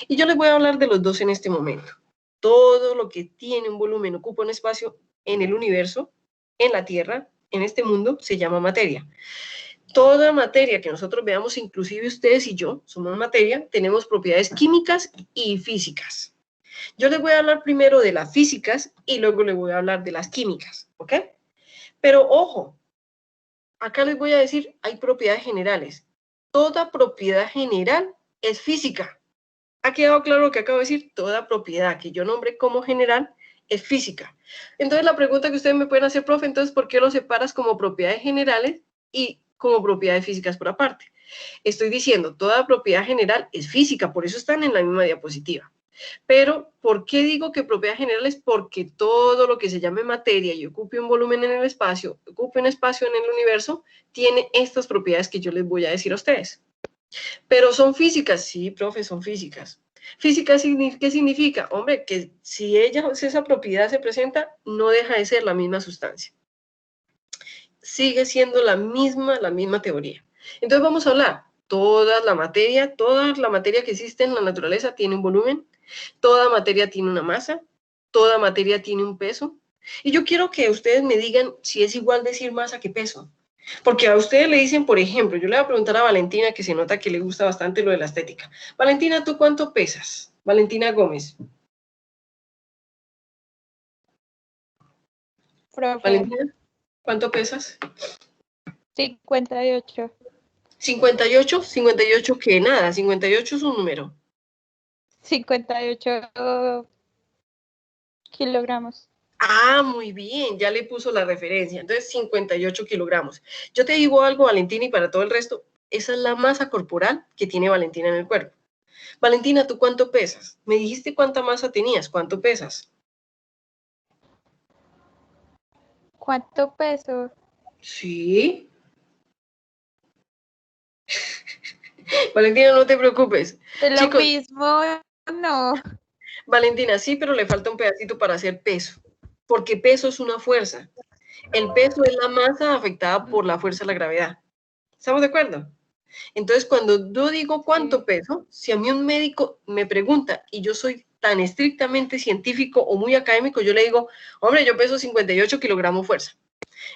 Y yo les voy a hablar de los dos en este momento. Todo lo que tiene un volumen, ocupa un espacio en el universo, en la Tierra, en este mundo, se llama materia. Toda materia que nosotros veamos, inclusive ustedes y yo, somos materia, tenemos propiedades químicas y físicas. Yo les voy a hablar primero de las físicas y luego les voy a hablar de las químicas, ¿ok? Pero ojo, acá les voy a decir, hay propiedades generales. Toda propiedad general es física. ¿Ha quedado claro lo que acabo de decir? Toda propiedad que yo nombre como general es física. Entonces la pregunta que ustedes me pueden hacer, profe, entonces, ¿por qué lo separas como propiedades generales y como propiedades físicas por aparte? Estoy diciendo, toda propiedad general es física, por eso están en la misma diapositiva. Pero, ¿por qué digo que propiedades generales? Porque todo lo que se llame materia y ocupe un volumen en el espacio, ocupe un espacio en el universo, tiene estas propiedades que yo les voy a decir a ustedes. Pero son físicas, sí, profe, son físicas. Físicas, ¿qué significa? Hombre, que si esa propiedad se presenta, no deja de ser la misma sustancia. Sigue siendo la misma teoría. Entonces vamos a hablar, toda la materia que existe en la naturaleza tiene un volumen, toda materia tiene una masa, toda materia tiene un peso. Y yo quiero que ustedes me digan si es igual decir masa que peso. Porque a ustedes le dicen, por ejemplo, yo le voy a preguntar a Valentina, que se nota que le gusta bastante lo de la estética. Valentina, ¿tú cuánto pesas? Valentina Gómez. Profe, Valentina, ¿cuánto pesas? 58. 58, 58 que nada, 58 es un número. 58 kilogramos. Ah, muy bien, ya le puso la referencia. Entonces, 58 kilogramos. Yo te digo algo, Valentina, y para todo el resto, esa es la masa corporal que tiene Valentina en el cuerpo. Valentina, ¿tú cuánto pesas? Me dijiste cuánta masa tenías, ¿cuánto pesas? ¿Cuánto peso? Sí. Valentina, no te preocupes. De lo Chicos, mismo, no. Valentina, sí, pero le falta un pedacito para hacer peso, porque peso es una fuerza. El peso es la masa afectada por la fuerza de la gravedad. ¿Estamos de acuerdo? Entonces, cuando yo digo cuánto peso, si a mí un médico me pregunta y yo soy tan estrictamente científico o muy académico, yo le digo, hombre, yo peso 58 kilogramos fuerza.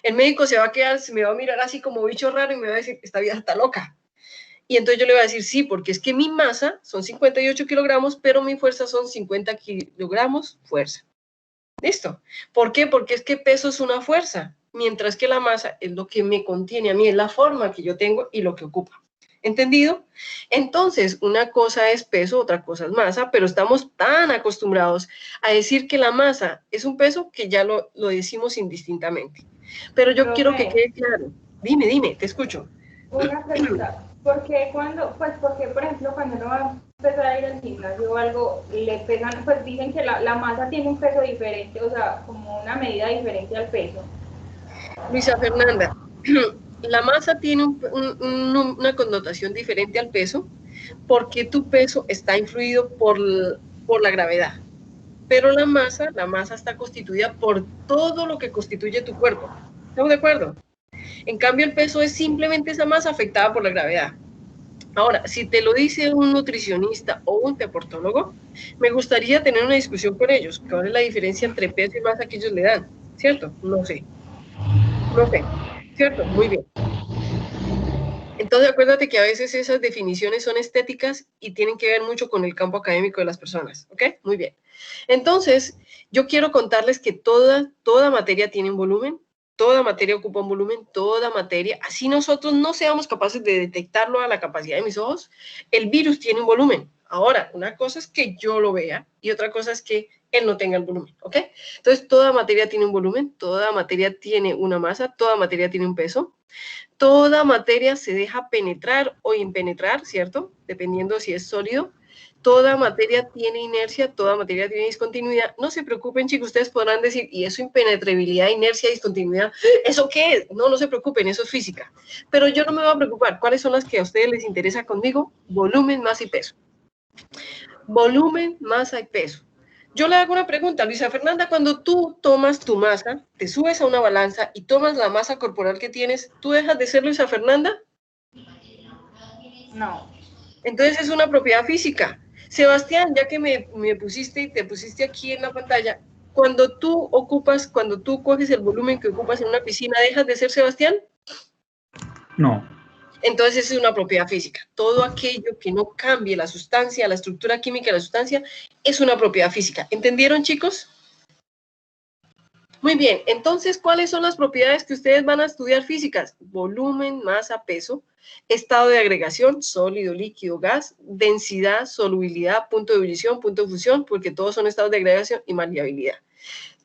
El médico se va a quedar, me va a mirar así como bicho raro y me va a decir, esta vida está loca. Y entonces yo le voy a decir, sí, porque es que mi masa son 58 kilogramos, pero mi fuerza son 50 kilogramos fuerza. ¿Listo? ¿Por qué? Porque es que peso es una fuerza, mientras que la masa es lo que me contiene a mí, es la forma que yo tengo y lo que ocupa. ¿Entendido? Entonces, una cosa es peso, otra cosa es masa, pero estamos tan acostumbrados a decir que la masa es un peso que ya lo decimos indistintamente. Pero yo quiero que quede claro. Dime, te escucho. Una pregunta, ¿por qué por ejemplo, cuando uno va a empezar a ir al gimnasio o algo, le pesan, pues dicen que la masa tiene un peso diferente, o sea, como una medida diferente al peso? Luisa Fernanda, la masa tiene una connotación diferente al peso porque tu peso está influido por la gravedad. Pero la masa está constituida por todo lo que constituye tu cuerpo. ¿Estamos de acuerdo? En cambio, el peso es simplemente esa masa afectada por la gravedad. Ahora, si te lo dice un nutricionista o un deportólogo, me gustaría tener una discusión con ellos. ¿Cuál es la diferencia entre peso y masa que ellos le dan? ¿Cierto? No sé. ¿Cierto? Muy bien. Entonces, acuérdate que a veces esas definiciones son estéticas y tienen que ver mucho con el campo académico de las personas. ¿Ok? Muy bien. Entonces, yo quiero contarles que toda materia tiene un volumen. Toda materia ocupa un volumen, toda materia, así nosotros no seamos capaces de detectarlo a la capacidad de mis ojos, el virus tiene un volumen, Ahora, una cosa es que yo lo vea y otra cosa es que él no tenga el volumen, ¿ok? Entonces, toda materia tiene un volumen, toda materia tiene una masa, toda materia tiene un peso, toda materia se deja penetrar o impenetrar, ¿cierto? Dependiendo si es sólido. Toda materia tiene inercia, toda materia tiene discontinuidad. No se preocupen, chicos, ustedes podrán decir, ¿y eso impenetrabilidad, inercia, discontinuidad? ¿Eso qué es? No, no se preocupen, eso es física. Pero yo no me voy a preocupar. ¿Cuáles son las que a ustedes les interesa conmigo? Volumen, masa y peso. Volumen, masa y peso. Yo le hago una pregunta, Luisa Fernanda, cuando tú tomas tu masa, te subes a una balanza y tomas la masa corporal que tienes, ¿tú dejas de ser Luisa Fernanda? No. Entonces es una propiedad física. Sebastián, ya que me pusiste y te pusiste aquí en la pantalla, cuando tú coges el volumen que ocupas en una piscina, ¿dejas de ser Sebastián? No. Entonces es una propiedad física. Todo aquello que no cambie la sustancia, la estructura química de la sustancia, es una propiedad física. ¿Entendieron, chicos? Muy bien. Entonces, ¿cuáles son las propiedades que ustedes van a estudiar físicas? Volumen, masa, peso, estado de agregación, sólido, líquido, gas, densidad, solubilidad, punto de ebullición, punto de fusión, porque todos son estados de agregación y maleabilidad.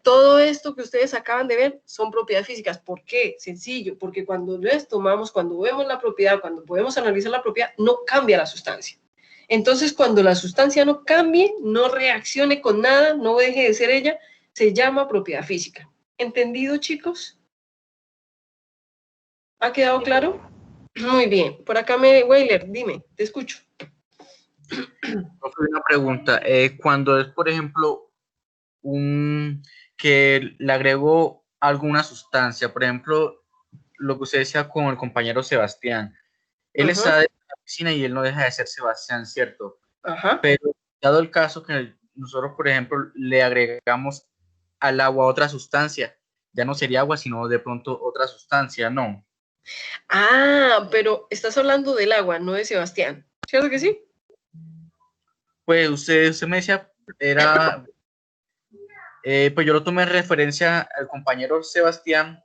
Todo esto que ustedes acaban de ver son propiedades físicas. ¿Por qué? Sencillo, porque cuando les tomamos, cuando vemos la propiedad, cuando podemos analizar la propiedad, no cambia la sustancia. Entonces, cuando la sustancia no cambie, no reaccione con nada, no deje de ser ella, se llama propiedad física. ¿Entendido, chicos? ¿Ha quedado claro? Muy bien. Por acá, Weiler, dime, te escucho. Una pregunta. Cuando es, por ejemplo, que le agregó alguna sustancia, por ejemplo, lo que usted decía con el compañero Sebastián, él está en la piscina y él no deja de ser Sebastián, ¿cierto? Ajá. Pero dado el caso que nosotros, por ejemplo, le agregamos al agua otra sustancia, ya no sería agua, sino de pronto otra sustancia, ¿no? Ah, pero estás hablando del agua, no de Sebastián, ¿cierto que sí? Pues usted me decía, era, pues yo lo tomé en referencia al compañero Sebastián,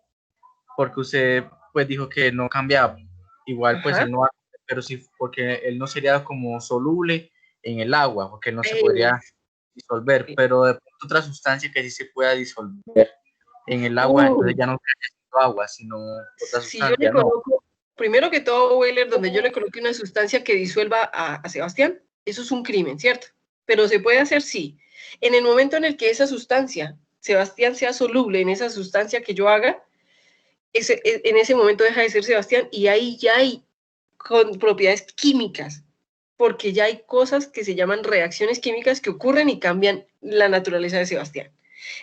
porque usted pues dijo que no cambiaba, igual pues él no, pero sí, porque él no sería como soluble en el agua, porque él no se podría disolver, pero de pronto otra sustancia que sí se pueda disolver en el agua, entonces ya no sería siendo agua, sino otra Si sustancia, yo le ¿no? coloco, primero que todo, Weiler, donde yo le coloque una sustancia que disuelva a Sebastián, eso es un crimen, ¿cierto? Pero se puede hacer, sí. En el momento en el que esa sustancia, Sebastián sea soluble en esa sustancia que yo haga, en ese momento deja de ser Sebastián y ahí ya hay propiedades químicas, porque ya hay cosas que se llaman reacciones químicas que ocurren y cambian la naturaleza de Sebastián.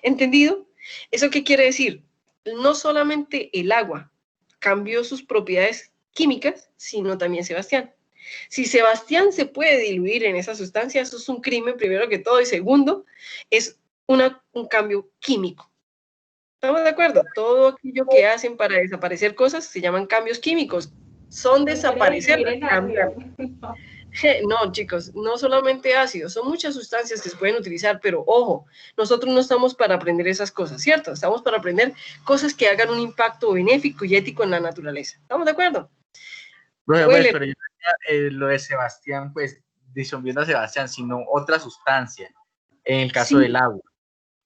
¿Entendido? ¿Eso qué quiere decir? No solamente el agua cambió sus propiedades químicas, sino también Sebastián. Si Sebastián se puede diluir en esa sustancia, eso es un crimen, primero que todo, y segundo, es un cambio químico. ¿Estamos de acuerdo? Todo aquello que hacen para desaparecer cosas se llaman cambios químicos. Son desaparecer, cambiar. No, chicos, no solamente ácidos, son muchas sustancias que se pueden utilizar, pero ojo, nosotros no estamos para aprender esas cosas, ¿cierto? Estamos para aprender cosas que hagan un impacto benéfico y ético en la naturaleza. ¿Estamos de acuerdo? Pero yo lo de Sebastián, pues, disolviendo a Sebastián, sino otra sustancia, en el caso del agua.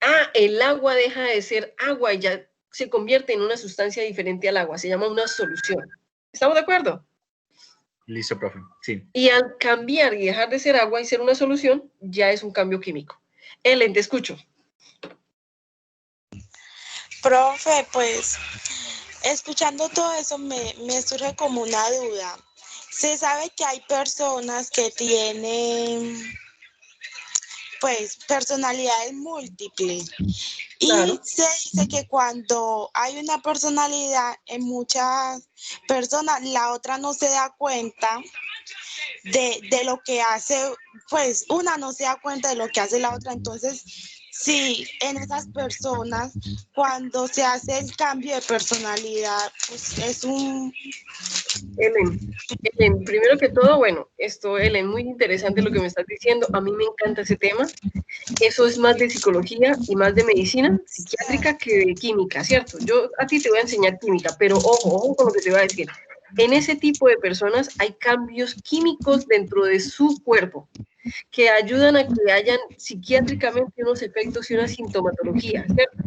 Ah, el agua deja de ser agua y ya se convierte en una sustancia diferente al agua, se llama una solución. ¿Estamos de acuerdo? Listo, profe, sí. Y al cambiar y dejar de ser agua y ser una solución, ya es un cambio químico. Ellen, te escucho. Profe, pues, escuchando todo eso me surge como una duda. Se sabe que hay personas que tienen, pues, personalidades múltiples. Y se dice que cuando hay una personalidad en muchas personas, la otra no se da cuenta de lo que hace, pues una no se da cuenta de lo que hace la otra. Entonces, sí, en esas personas, cuando se hace el cambio de personalidad, pues es un... Ellen, primero que todo, bueno, Ellen, muy interesante lo que me estás diciendo. A mí me encanta ese tema. Eso es más de psicología y más de medicina psiquiátrica que de química, ¿cierto? Yo a ti te voy a enseñar química, pero ojo con lo que te voy a decir. En ese tipo de personas hay cambios químicos dentro de su cuerpo. que ayudan a que hayan psiquiátricamente unos efectos y una sintomatología, ¿cierto?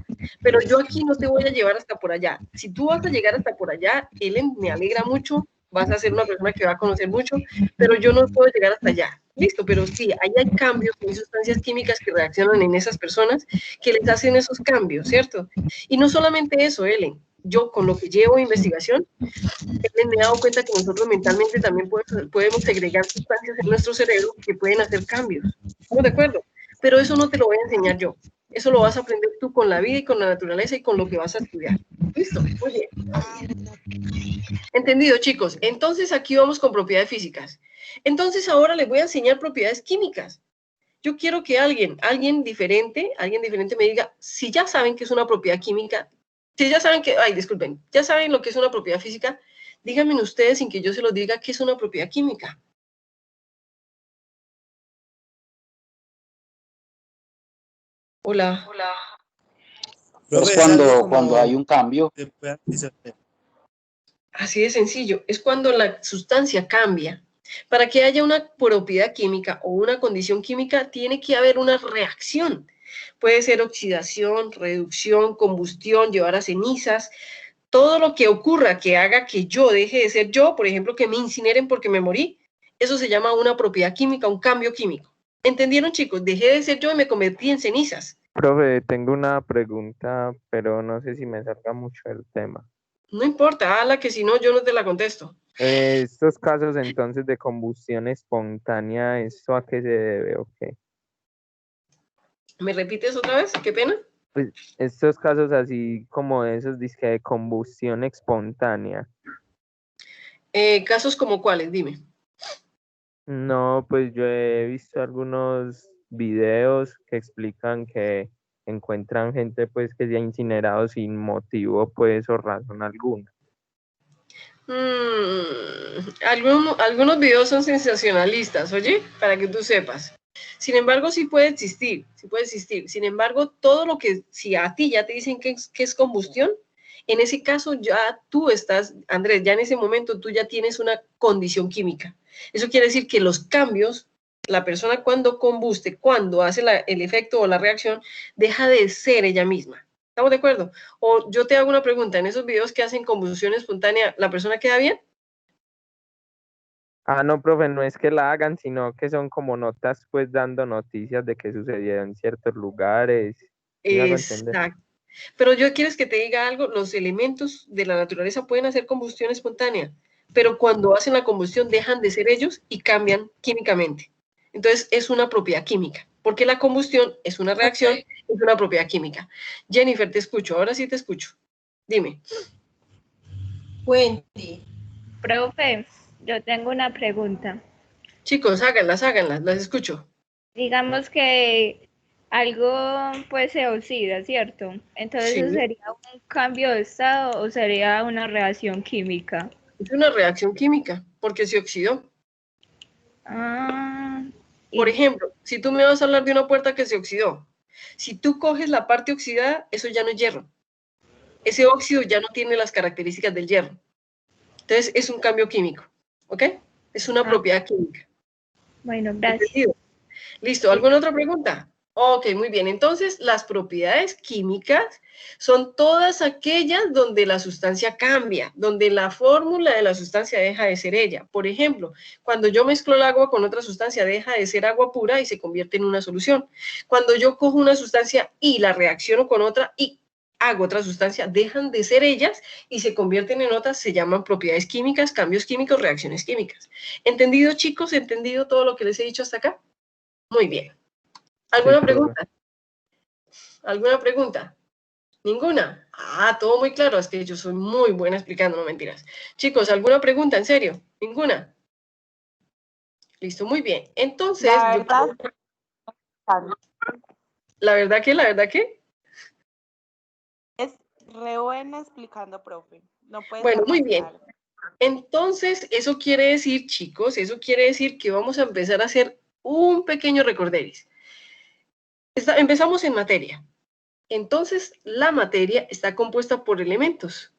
Pero yo aquí no te voy a llevar hasta por allá. Si tú vas a llegar hasta por allá, Ellen, me alegra mucho, vas a ser una persona que va a conocer mucho, pero yo no puedo llegar hasta allá. Listo, pero sí, ahí hay cambios, hay sustancias químicas que reaccionan en esas personas que les hacen esos cambios, ¿cierto? Y no solamente eso, Ellen, yo con lo que llevo de investigación, Ellen, me he dado cuenta que nosotros mentalmente también podemos segregar sustancias en nuestro cerebro que pueden hacer cambios. ¿Estamos de acuerdo? Pero eso no te lo voy a enseñar yo. Eso lo vas a aprender tú con la vida y con la naturaleza y con lo que vas a estudiar. ¿Listo? Muy bien. Entendido, chicos. Entonces aquí vamos con propiedades físicas. Entonces ahora les voy a enseñar propiedades químicas. Yo quiero que alguien diferente me diga, si ya saben que es una propiedad química, si ya saben que, disculpen, ya saben lo que es una propiedad física, díganme ustedes sin que yo se los diga qué es una propiedad química. Hola. Es cuando hay un cambio. Así de sencillo, es cuando la sustancia cambia. Para que haya una propiedad química o una condición química, tiene que haber una reacción. Puede ser oxidación, reducción, combustión, llevar a cenizas. Todo lo que ocurra que haga que yo deje de ser yo, por ejemplo, que me incineren porque me morí, eso se llama una propiedad química, un cambio químico. ¿Entendieron, chicos? Dejé de ser yo y me convertí en cenizas. Profe, tengo una pregunta, pero no sé si me salga mucho el tema. No importa, ala, que si no, yo no te la contesto. Estos casos entonces de combustión espontánea, ¿esto a qué se debe o qué? ¿Me repites otra vez? Qué pena. Pues estos casos así como esos disque de combustión espontánea. ¿Casos como cuáles? Dime. No, pues yo he visto algunos videos que explican que encuentran gente pues que se ha incinerado sin motivo pues o razón alguna. Algunos videos son sensacionalistas, oye, para que tú sepas. Sin embargo, sí puede existir. Sin embargo, todo lo que, si a ti ya te dicen que es combustión, en ese caso ya tú estás, Andrés, ya en ese momento tú ya tienes una condición química. Eso quiere decir que los cambios, la persona cuando combuste, cuando hace el efecto o la reacción, deja de ser ella misma. ¿Estamos de acuerdo? O yo te hago una pregunta, en esos videos que hacen combustión espontánea, ¿la persona queda bien? Ah, no, profe, no es que la hagan, sino que son como notas, pues, dando noticias de que sucedió en ciertos lugares. ¿Sí me hago entender? Exacto. Pero yo quieres que te diga algo, los elementos de la naturaleza pueden hacer combustión espontánea, pero cuando hacen la combustión dejan de ser ellos y cambian químicamente. Entonces es una propiedad química, porque la combustión es una reacción, es una propiedad química. Jennifer, te escucho, ahora sí te escucho. Dime. Wendy. Profe, yo tengo una pregunta. Chicos, háganlas, las escucho. Digamos que algo pues se oxida, ¿cierto? Entonces, Sí. ¿eso sería un cambio de estado o sería una reacción química? Es una reacción química, porque se oxidó. Por ejemplo, si tú me vas a hablar de una puerta que se oxidó, si tú coges la parte oxidada, eso ya no es hierro. Ese óxido ya no tiene las características del hierro. Entonces, es un cambio químico, ¿ok? Es una propiedad química. Bueno, gracias. ¿Entendido? Listo, ¿alguna otra pregunta? Ok, muy bien. Entonces, las propiedades químicas son todas aquellas donde la sustancia cambia, donde la fórmula de la sustancia deja de ser ella. Por ejemplo, cuando yo mezclo el agua con otra sustancia, deja de ser agua pura y se convierte en una solución. Cuando yo cojo una sustancia y la reacciono con otra y hago otra sustancia, dejan de ser ellas y se convierten en otras, se llaman propiedades químicas, cambios químicos, reacciones químicas. ¿Entendido, chicos? ¿Entendido todo lo que les he dicho hasta acá? Muy bien. ¿Alguna pregunta? ¿Alguna pregunta? ¿Ninguna? Ah, todo muy claro, es que yo soy muy buena explicando, no mentiras. Chicos, ¿alguna pregunta? ¿En serio? ¿Ninguna? Listo, muy bien. Entonces, ¿La verdad qué? Es re buena explicando, profe. No puede Bueno, ser muy más bien. claro. Entonces, eso quiere decir, chicos, eso quiere decir que vamos a empezar a hacer un pequeño recorderis. Empezamos en materia. Entonces, la materia está compuesta por elementos.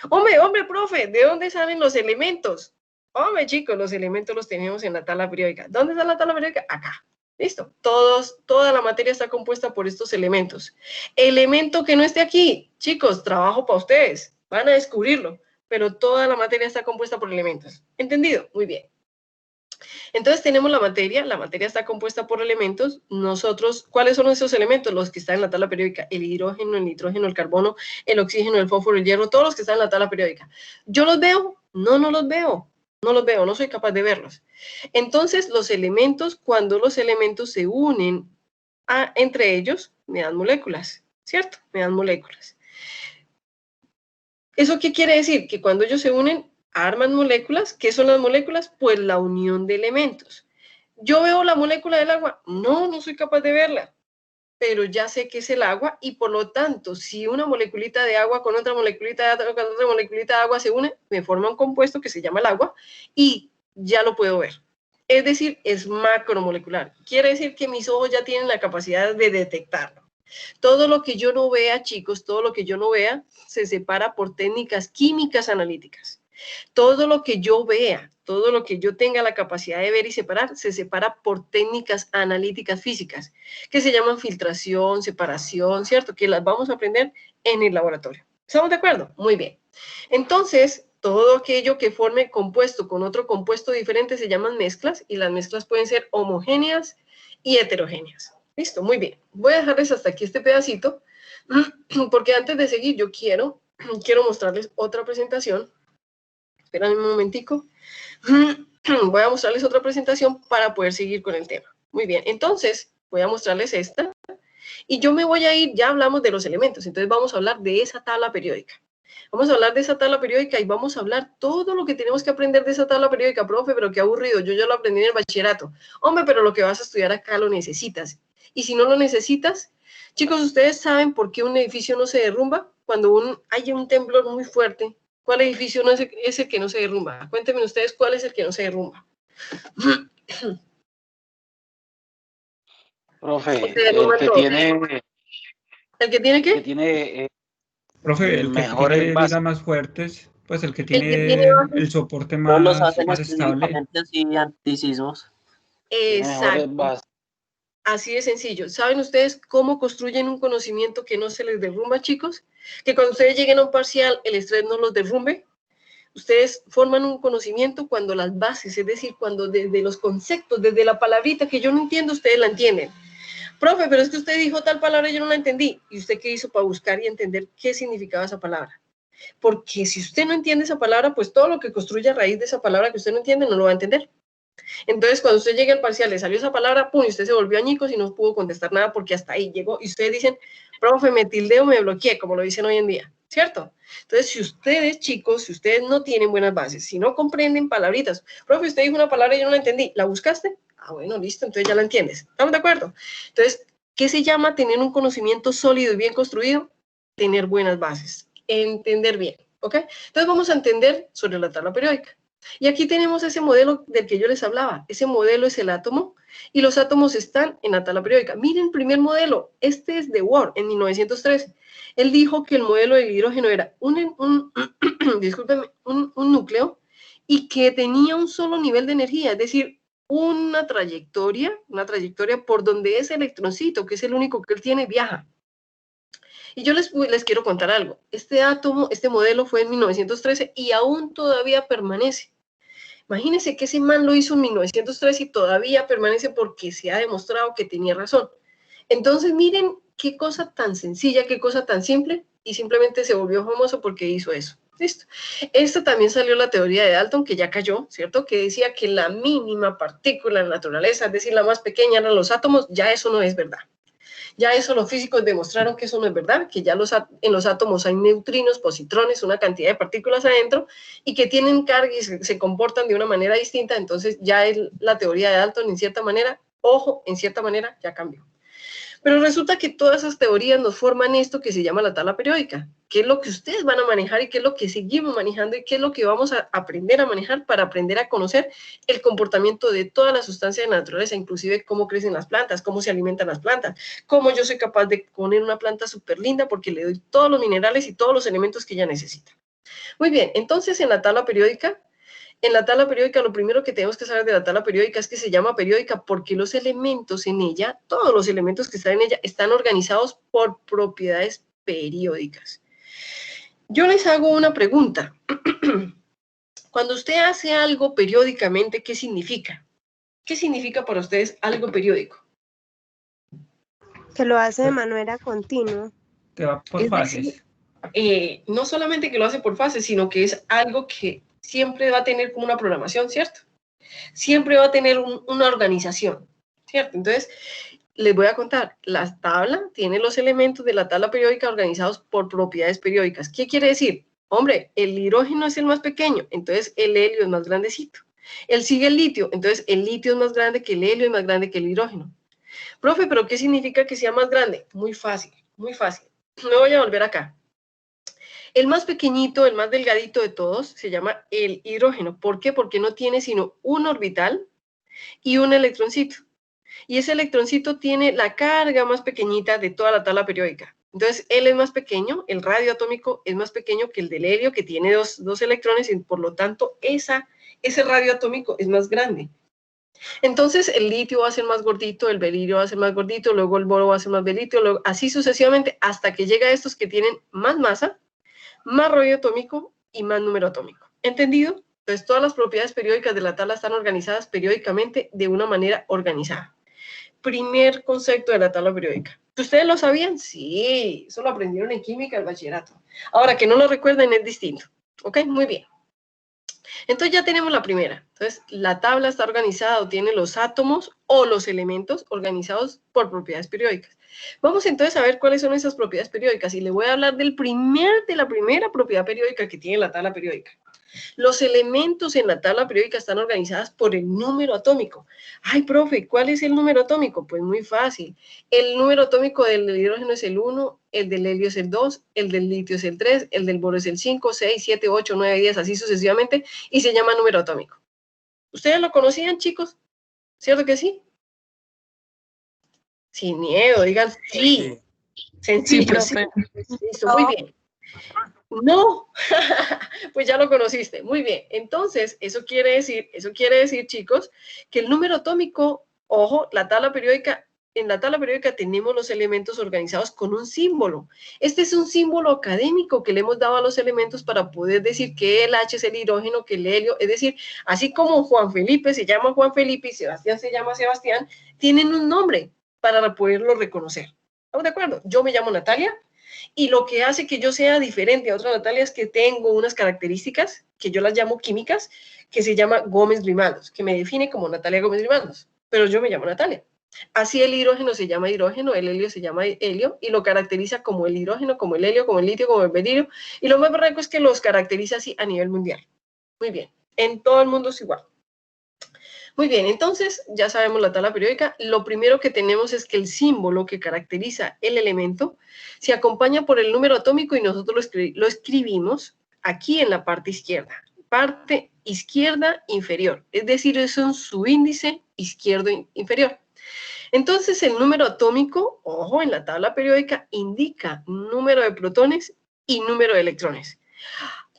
Hombre, profe, ¿de dónde salen los elementos? Hombre, chicos, los elementos los tenemos en la tabla periódica. ¿Dónde está la tabla periódica? Acá. Listo. Toda la materia está compuesta por estos elementos. Elemento que no esté aquí, chicos, trabajo para ustedes. Van a descubrirlo. Pero toda la materia está compuesta por elementos. ¿Entendido? Muy bien. Entonces tenemos la materia está compuesta por elementos. Nosotros, ¿cuáles son esos elementos? Los que están en la tabla periódica, el hidrógeno, el nitrógeno, el carbono, el oxígeno, el fósforo, el hierro, todos los que están en la tabla periódica. ¿Yo los veo? No, no los veo. No los veo, no soy capaz de verlos. Entonces, los elementos, cuando los elementos se unen entre ellos, me dan moléculas, ¿cierto? Me dan moléculas. ¿Eso qué quiere decir? Que cuando ellos se unen, arman moléculas. ¿Qué son las moléculas? Pues la unión de elementos. ¿Yo veo la molécula del agua? No, no soy capaz de verla, pero ya sé que es el agua y por lo tanto, si una moleculita de agua con otra moleculita de agua, con otra moleculita de agua se une, me forma un compuesto que se llama el agua y ya lo puedo ver. Es decir, es macromolecular. Quiere decir que mis ojos ya tienen la capacidad de detectarlo. Todo lo que yo no vea, chicos, todo lo que yo no vea se separa por técnicas químicas analíticas. Todo lo que yo vea, todo lo que yo tenga la capacidad de ver y separar, se separa por técnicas analíticas físicas, que se llaman filtración, separación, ¿cierto? Que las vamos a aprender en el laboratorio. ¿Estamos de acuerdo? Muy bien. Entonces, todo aquello que forme compuesto con otro compuesto diferente se llaman mezclas, y las mezclas pueden ser homogéneas y heterogéneas. Listo, muy bien. Voy a dejarles hasta aquí este pedacito, porque antes de seguir yo quiero mostrarles otra presentación. Esperen un momentico. Voy a mostrarles otra presentación para poder seguir con el tema. Muy bien, entonces voy a mostrarles esta. Y yo me voy a ir, ya hablamos de los elementos, entonces vamos a hablar de esa tabla periódica. Vamos a hablar de esa tabla periódica y vamos a hablar todo lo que tenemos que aprender de esa tabla periódica. Profe, pero qué aburrido, yo ya lo aprendí en el bachillerato. Hombre, pero lo que vas a estudiar acá lo necesitas. Y si no lo necesitas, chicos, ¿ustedes saben por qué un edificio no se derrumba? Cuando hay un temblor muy fuerte, ¿cuál edificio no es el que no se derrumba? Cuéntenme ustedes cuál es el que no se derrumba. Profe, el que tiene... ¿El que tiene qué? El que tiene Profe, el que mejores tiene bases. vigas más fuertes, pues el que que tiene tiene bases. el soporte No los más hacen estable. específicamente así antisismos. Tiene mejores Exacto. bases. Así de sencillo. ¿Saben ustedes cómo construyen un conocimiento que no se les derrumba, chicos? Que cuando ustedes lleguen a un parcial, el estrés no los derrumbe. Ustedes forman un conocimiento cuando las bases, es decir, cuando desde los conceptos, desde la palabrita que yo no entiendo, ustedes la entienden. Profe, pero es que usted dijo tal palabra y yo no la entendí. ¿Y usted qué hizo para buscar y entender qué significaba esa palabra? Porque si usted no entiende esa palabra, pues todo lo que construye a raíz de esa palabra que usted no entiende no lo va a entender. Entonces, cuando usted llegue al parcial, le salió esa palabra, pum, y usted se volvió añicos y no pudo contestar nada porque hasta ahí llegó. Y ustedes dicen, profe, me tildeo, me bloqueé, como lo dicen hoy en día, ¿cierto? Entonces, si ustedes, chicos, si ustedes no tienen buenas bases, si no comprenden palabritas, profe, usted dijo una palabra y yo no la entendí, ¿la buscaste? Ah, bueno, listo, entonces ya la entiendes. ¿Estamos de acuerdo? Entonces, ¿qué se llama tener un conocimiento sólido y bien construido? Tener buenas bases, entender bien, ¿ok? Entonces, vamos a entender sobre la tabla periódica. Y aquí tenemos ese modelo del que yo les hablaba. Ese modelo es el átomo y los átomos están en la tabla periódica. Miren el primer modelo. Este es de Ward en 1913. Él dijo que el modelo del hidrógeno era discúlpenme, un núcleo y que tenía un solo nivel de energía, es decir, una trayectoria por donde ese electroncito, que es el único que él tiene, viaja. Y yo les quiero contar algo. Este átomo, este modelo fue en 1913 y aún todavía permanece. Imagínense que ese man lo hizo en 1913 y todavía permanece porque se ha demostrado que tenía razón. Entonces, miren qué cosa tan sencilla, qué cosa tan simple, y simplemente se volvió famoso porque hizo eso. Listo. Esto también salió la teoría de Dalton, que ya cayó, ¿cierto? Que decía que la mínima partícula en la naturaleza, es decir, la más pequeña, eran los átomos. Ya eso no es verdad. Ya eso los físicos demostraron que eso no es verdad, que ya en los átomos hay neutrinos, positrones, una cantidad de partículas adentro y que tienen carga y se comportan de una manera distinta. Entonces ya la teoría de Dalton, en cierta manera, ojo, en cierta manera ya cambió. Pero resulta que todas esas teorías nos forman esto que se llama la tabla periódica, que es lo que ustedes van a manejar y qué es lo que seguimos manejando y qué es lo que vamos a aprender a manejar para aprender a conocer el comportamiento de todas las sustancias de la naturaleza, inclusive cómo crecen las plantas, cómo se alimentan las plantas, cómo yo soy capaz de poner una planta súper linda porque le doy todos los minerales y todos los elementos que ella necesita. Muy bien, entonces en la tabla periódica en la tabla periódica, lo primero que tenemos que saber de la tabla periódica es que se llama periódica porque los elementos en ella, todos los elementos que están en ella, están organizados por propiedades periódicas. Yo les hago una pregunta. Cuando usted hace algo periódicamente, ¿qué significa? ¿Qué significa para ustedes algo periódico? Que lo hace de manera continua. Que va por fases. No solamente que lo hace por fases, sino que es algo que siempre va a tener como una programación, ¿cierto? Siempre va a tener una organización, ¿cierto? Entonces, les voy a contar, la tabla tiene los elementos de la tabla periódica organizados por propiedades periódicas. ¿Qué quiere decir? Hombre, el hidrógeno es el más pequeño, entonces el helio es más grandecito. Él sigue el litio, entonces el litio es más grande que el helio, es más grande que el hidrógeno. Profe, ¿pero qué significa que sea más grande? Muy fácil, muy fácil. Me voy a volver acá. El más pequeñito, el más delgadito de todos, se llama el hidrógeno. ¿Por qué? Porque no tiene sino un orbital y un electroncito. Y ese electroncito tiene la carga más pequeñita de toda la tabla periódica. Entonces, él es más pequeño, el radio atómico es más pequeño que el del helio, que tiene dos electrones, y por lo tanto, ese radio atómico es más grande. Entonces, el litio va a ser más gordito, el berilio va a ser más gordito, luego el boro va a ser más belito, luego, así sucesivamente, hasta que llega a estos que tienen más masa, más radio atómico y más número atómico. ¿Entendido? Entonces, todas las propiedades periódicas de la tabla están organizadas periódicamente de una manera organizada. Primer concepto de la tabla periódica. ¿Ustedes lo sabían? Sí, eso lo aprendieron en química del bachillerato. Ahora, que no lo recuerden es distinto. ¿Ok? Muy bien. Entonces ya tenemos la primera. Entonces, la tabla está organizada o tiene los átomos o los elementos organizados por propiedades periódicas. Vamos entonces a ver cuáles son esas propiedades periódicas y le voy a hablar de la primera propiedad periódica que tiene la tabla periódica. Los elementos en la tabla periódica están organizados por el número atómico. Ay, profe, ¿cuál es el número atómico? Pues muy fácil. El número atómico del hidrógeno es el 1, el del helio es el 2, el del litio es el 3, el del boro es el 5, 6, 7, 8, 9, 10, así sucesivamente, y se llama número atómico. ¿Ustedes lo conocían, chicos? ¿Cierto que sí? Sin miedo, digan sí. Sencillo, sí. Listo, muy bien. No, pues ya lo conociste. Muy bien. Entonces, eso quiere decir, chicos, que el número atómico, ojo, en la tabla periódica tenemos los elementos organizados con un símbolo. Este es un símbolo académico que le hemos dado a los elementos para poder decir que el H es el hidrógeno, que el helio, es decir, así como Juan Felipe se llama Juan Felipe y Sebastián se llama Sebastián, tienen un nombre para poderlo reconocer. ¿Estamos de acuerdo? Yo me llamo Natalia. Y lo que hace que yo sea diferente a otra Natalia es que tengo unas características, que yo las llamo químicas, que se llama Gómez Grimaldos, que me define como Natalia Gómez Grimaldos, pero yo me llamo Natalia. Así el hidrógeno se llama hidrógeno, el helio se llama helio, y lo caracteriza como el hidrógeno, como el helio, como el litio, como el berilio, y lo más berraco es que los caracteriza así a nivel mundial. Muy bien, en todo el mundo es igual. Muy bien, entonces ya sabemos la tabla periódica. Lo primero que tenemos es que el símbolo que caracteriza el elemento se acompaña por el número atómico y nosotros lo escribimos aquí en la parte izquierda inferior. Es decir, es un subíndice izquierdo inferior. Entonces el número atómico, ojo, en la tabla periódica indica número de protones y número de electrones.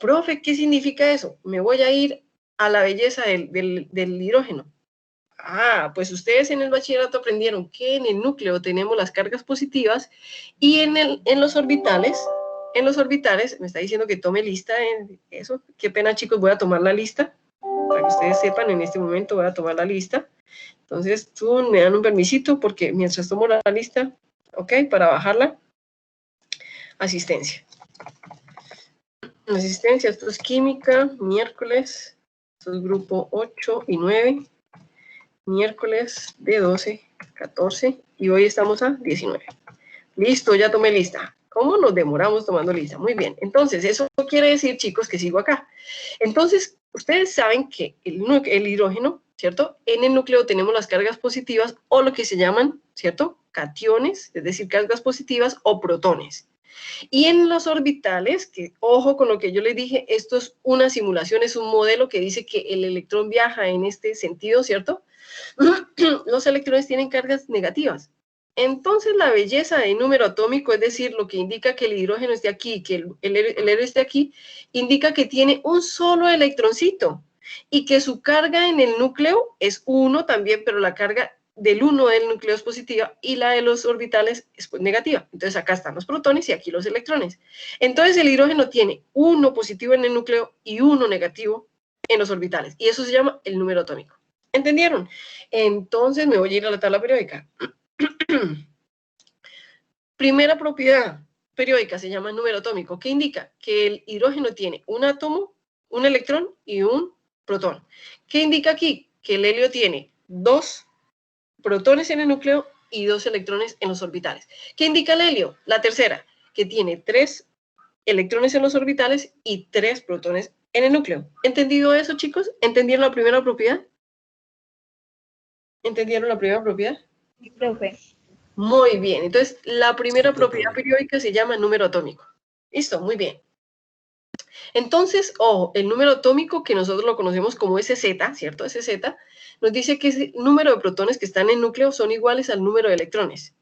Profe, ¿qué significa eso? Me voy a ir a la belleza del hidrógeno. Ah, pues ustedes en el bachillerato aprendieron que en el núcleo tenemos las cargas positivas y en los orbitales, me está diciendo que tome lista en eso. Qué pena, chicos, voy a tomar la lista. Para que ustedes sepan, en este momento voy a tomar la lista. Entonces, me dan un permisito porque mientras tomo la lista, ok, para bajarla. Asistencia. Asistencia, esto es química, miércoles, esto es grupo 8 y 9, miércoles de 12, 14, y hoy estamos a 19. Listo, ya tomé lista. ¿Cómo nos demoramos tomando lista? Muy bien, entonces eso quiere decir, chicos, que sigo acá. Entonces, ustedes saben que el hidrógeno, ¿cierto? En el núcleo tenemos las cargas positivas o lo que se llaman, ¿cierto? Cationes, es decir, cargas positivas o protones. Y en los orbitales, que ojo con lo que yo les dije, esto es una simulación, es un modelo que dice que el electrón viaja en este sentido, ¿cierto? Los electrones tienen cargas negativas. Entonces la belleza del número atómico, es decir, lo que indica que el hidrógeno esté aquí, que el helio esté aquí, indica que tiene un solo electroncito. y que su carga en el núcleo es 1 también, pero la carga del 1 del núcleo es positiva y la de los orbitales es pues, negativa. Entonces acá están los protones y aquí los electrones. Entonces el hidrógeno tiene 1 positivo en el núcleo y 1 negativo en los orbitales. Y eso se llama el número atómico. ¿Entendieron? Entonces me voy a ir a la tabla periódica. Primera propiedad periódica se llama número atómico, que indica que el hidrógeno tiene un átomo, un electrón y un protón. ¿Qué indica aquí? Que el helio tiene 2 protones en el núcleo y 2 electrones en los orbitales. ¿Qué indica el helio? La tercera, que tiene 3 electrones en los orbitales y 3 protones en el núcleo. ¿Entendido eso, chicos? ¿Entendieron la primera propiedad? ¿Entendieron la primera propiedad? Sí, profe. Muy bien. Entonces, la primera propiedad periódica se llama número atómico. Listo, muy bien. Entonces, ojo, el número atómico que nosotros lo conocemos como SZ, ¿cierto? SZ, nos dice que ese número de protones que están en el núcleo son iguales al número de electrones.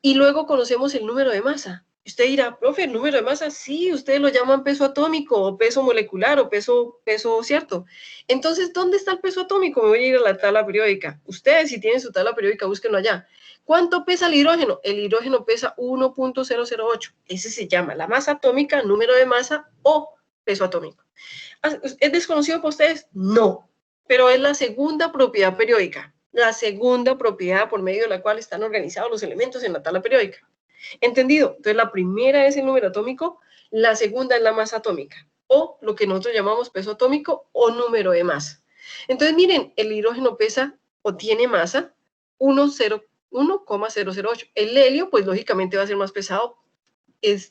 Y luego conocemos el número de masa. Usted dirá, profe, ¿el número de masa? Sí, ustedes lo llaman peso atómico, o peso molecular, o peso, ¿cierto? Entonces, ¿dónde está el peso atómico? Me voy a ir a la tabla periódica. Ustedes, si tienen su tabla periódica, búsquenlo allá. ¿Cuánto pesa el hidrógeno? El hidrógeno pesa 1.008. Ese se llama la masa atómica, número de masa o peso atómico. ¿Es desconocido para ustedes? No, pero es la segunda propiedad periódica, la segunda propiedad por medio de la cual están organizados los elementos en la tabla periódica. ¿Entendido? Entonces la primera es el número atómico, la segunda es la masa atómica, o lo que nosotros llamamos peso atómico o número de masa. Entonces miren, el hidrógeno pesa o tiene masa 1,008. El helio, pues lógicamente va a ser más pesado.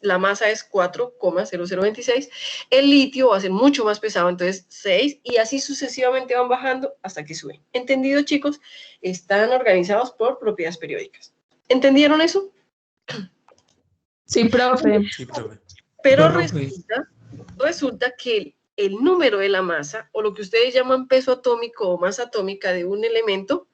La masa es 4,0026. El litio va a ser mucho más pesado, entonces 6, y así sucesivamente van bajando hasta que suben. ¿Entendido, chicos? Están organizados por propiedades periódicas. ¿Entendieron eso? Sí, profe. Sí, profe. Pero Profe. resulta que el número de la masa, o lo que ustedes llaman peso atómico o masa atómica de un elemento,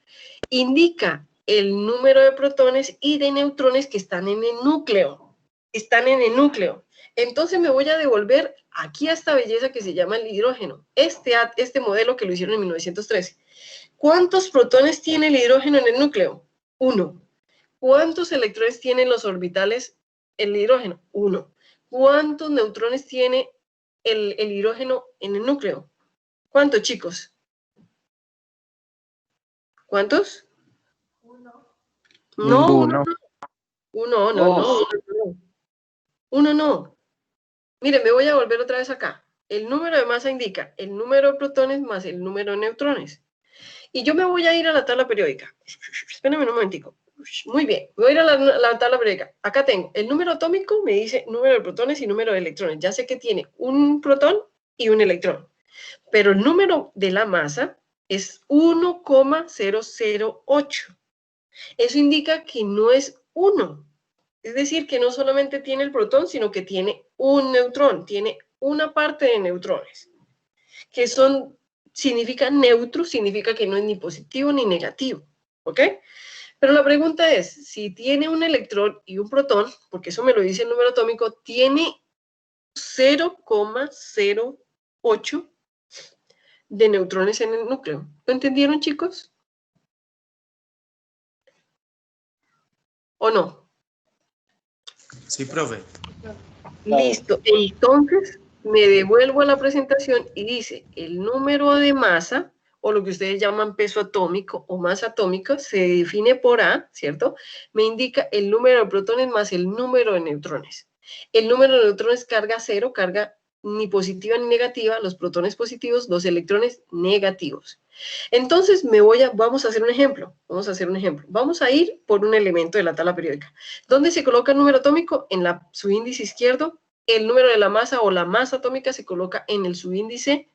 indica el número de protones y de neutrones que están en el núcleo. Están en el núcleo. Entonces me voy a devolver aquí a esta belleza que se llama el hidrógeno. Este modelo que lo hicieron en 1913. ¿Cuántos protones tiene el hidrógeno en el núcleo? 1. ¿Cuántos electrones tienen los orbitales el hidrógeno? 1. ¿Cuántos neutrones tiene el hidrógeno en el núcleo? ¿Cuántos, chicos? ¿Cuántos? 1. No, Ninguno. no. Uno no. Miren, me voy a volver otra vez acá. El número de masa indica el número de protones más el número de neutrones. Y yo me voy a ir a la tabla periódica. Espérenme un momentico. Muy bien, voy a ir a la tabla periódica. Acá tengo el número atómico, me dice número de protones y número de electrones. Ya sé que tiene un protón y un electrón. Pero el número de la masa es 1,008. Eso indica que no es 1. Es decir, que no solamente tiene el protón, sino que tiene un neutrón, tiene una parte de neutrones, que significa neutro, significa que no es ni positivo ni negativo, ¿ok? Pero la pregunta es, si tiene un electrón y un protón, porque eso me lo dice el número atómico, tiene 0,08 de neutrones en el núcleo. ¿Lo entendieron, chicos? ¿O no? Sí, profe. Listo, entonces me devuelvo a la presentación y dice, el número de masa, o lo que ustedes llaman peso atómico o masa atómica, se define por A, ¿cierto? Me indica el número de protones más el número de neutrones. El número de neutrones carga 0, carga ni positiva ni negativa, los protones positivos, los electrones negativos. Entonces vamos a hacer un ejemplo. Vamos a ir por un elemento de la tabla periódica. ¿Dónde se coloca el número atómico? En el subíndice izquierdo. El número de la masa o la masa atómica se coloca en el subíndice,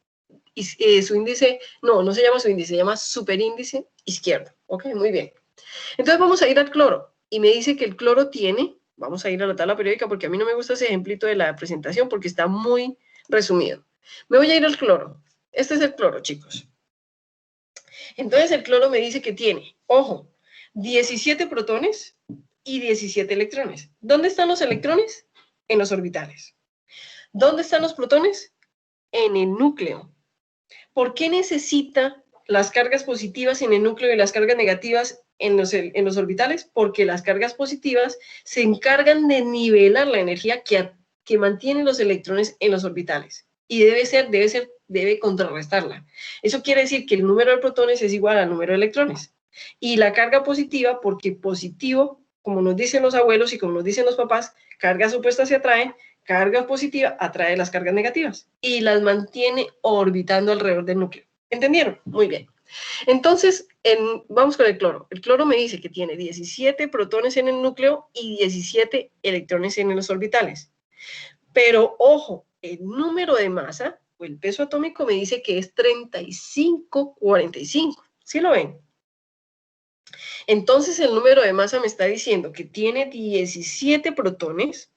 no se llama subíndice, se llama superíndice izquierdo. Ok, muy bien. Entonces vamos a ir al cloro. Y me dice que el cloro tiene, vamos a ir a la tabla periódica porque a mí no me gusta ese ejemplito de la presentación porque está muy resumido. Me voy a ir al cloro. Este es el cloro, chicos. Entonces el cloro me dice que tiene, ojo, 17 protones y 17 electrones. ¿Dónde están los electrones? En los orbitales. ¿Dónde están los protones? En el núcleo. ¿Por qué necesita las cargas positivas en el núcleo y las cargas negativas en los orbitales? Porque las cargas positivas se encargan de nivelar la energía que mantiene los electrones en los orbitales. Y debe contrarrestarla. Eso quiere decir que el número de protones es igual al número de electrones. Y la carga positiva, porque positivo, como nos dicen los abuelos y como nos dicen los papás, cargas opuestas se atraen, carga positiva atrae las cargas negativas y las mantiene orbitando alrededor del núcleo. ¿Entendieron? Muy bien. Entonces, vamos con el cloro. El cloro me dice que tiene 17 protones en el núcleo y 17 electrones en los orbitales. Pero, ojo, el número de masa o el peso atómico me dice que es 3545. ¿Sí lo ven? Entonces, el número de masa me está diciendo que tiene 17 protones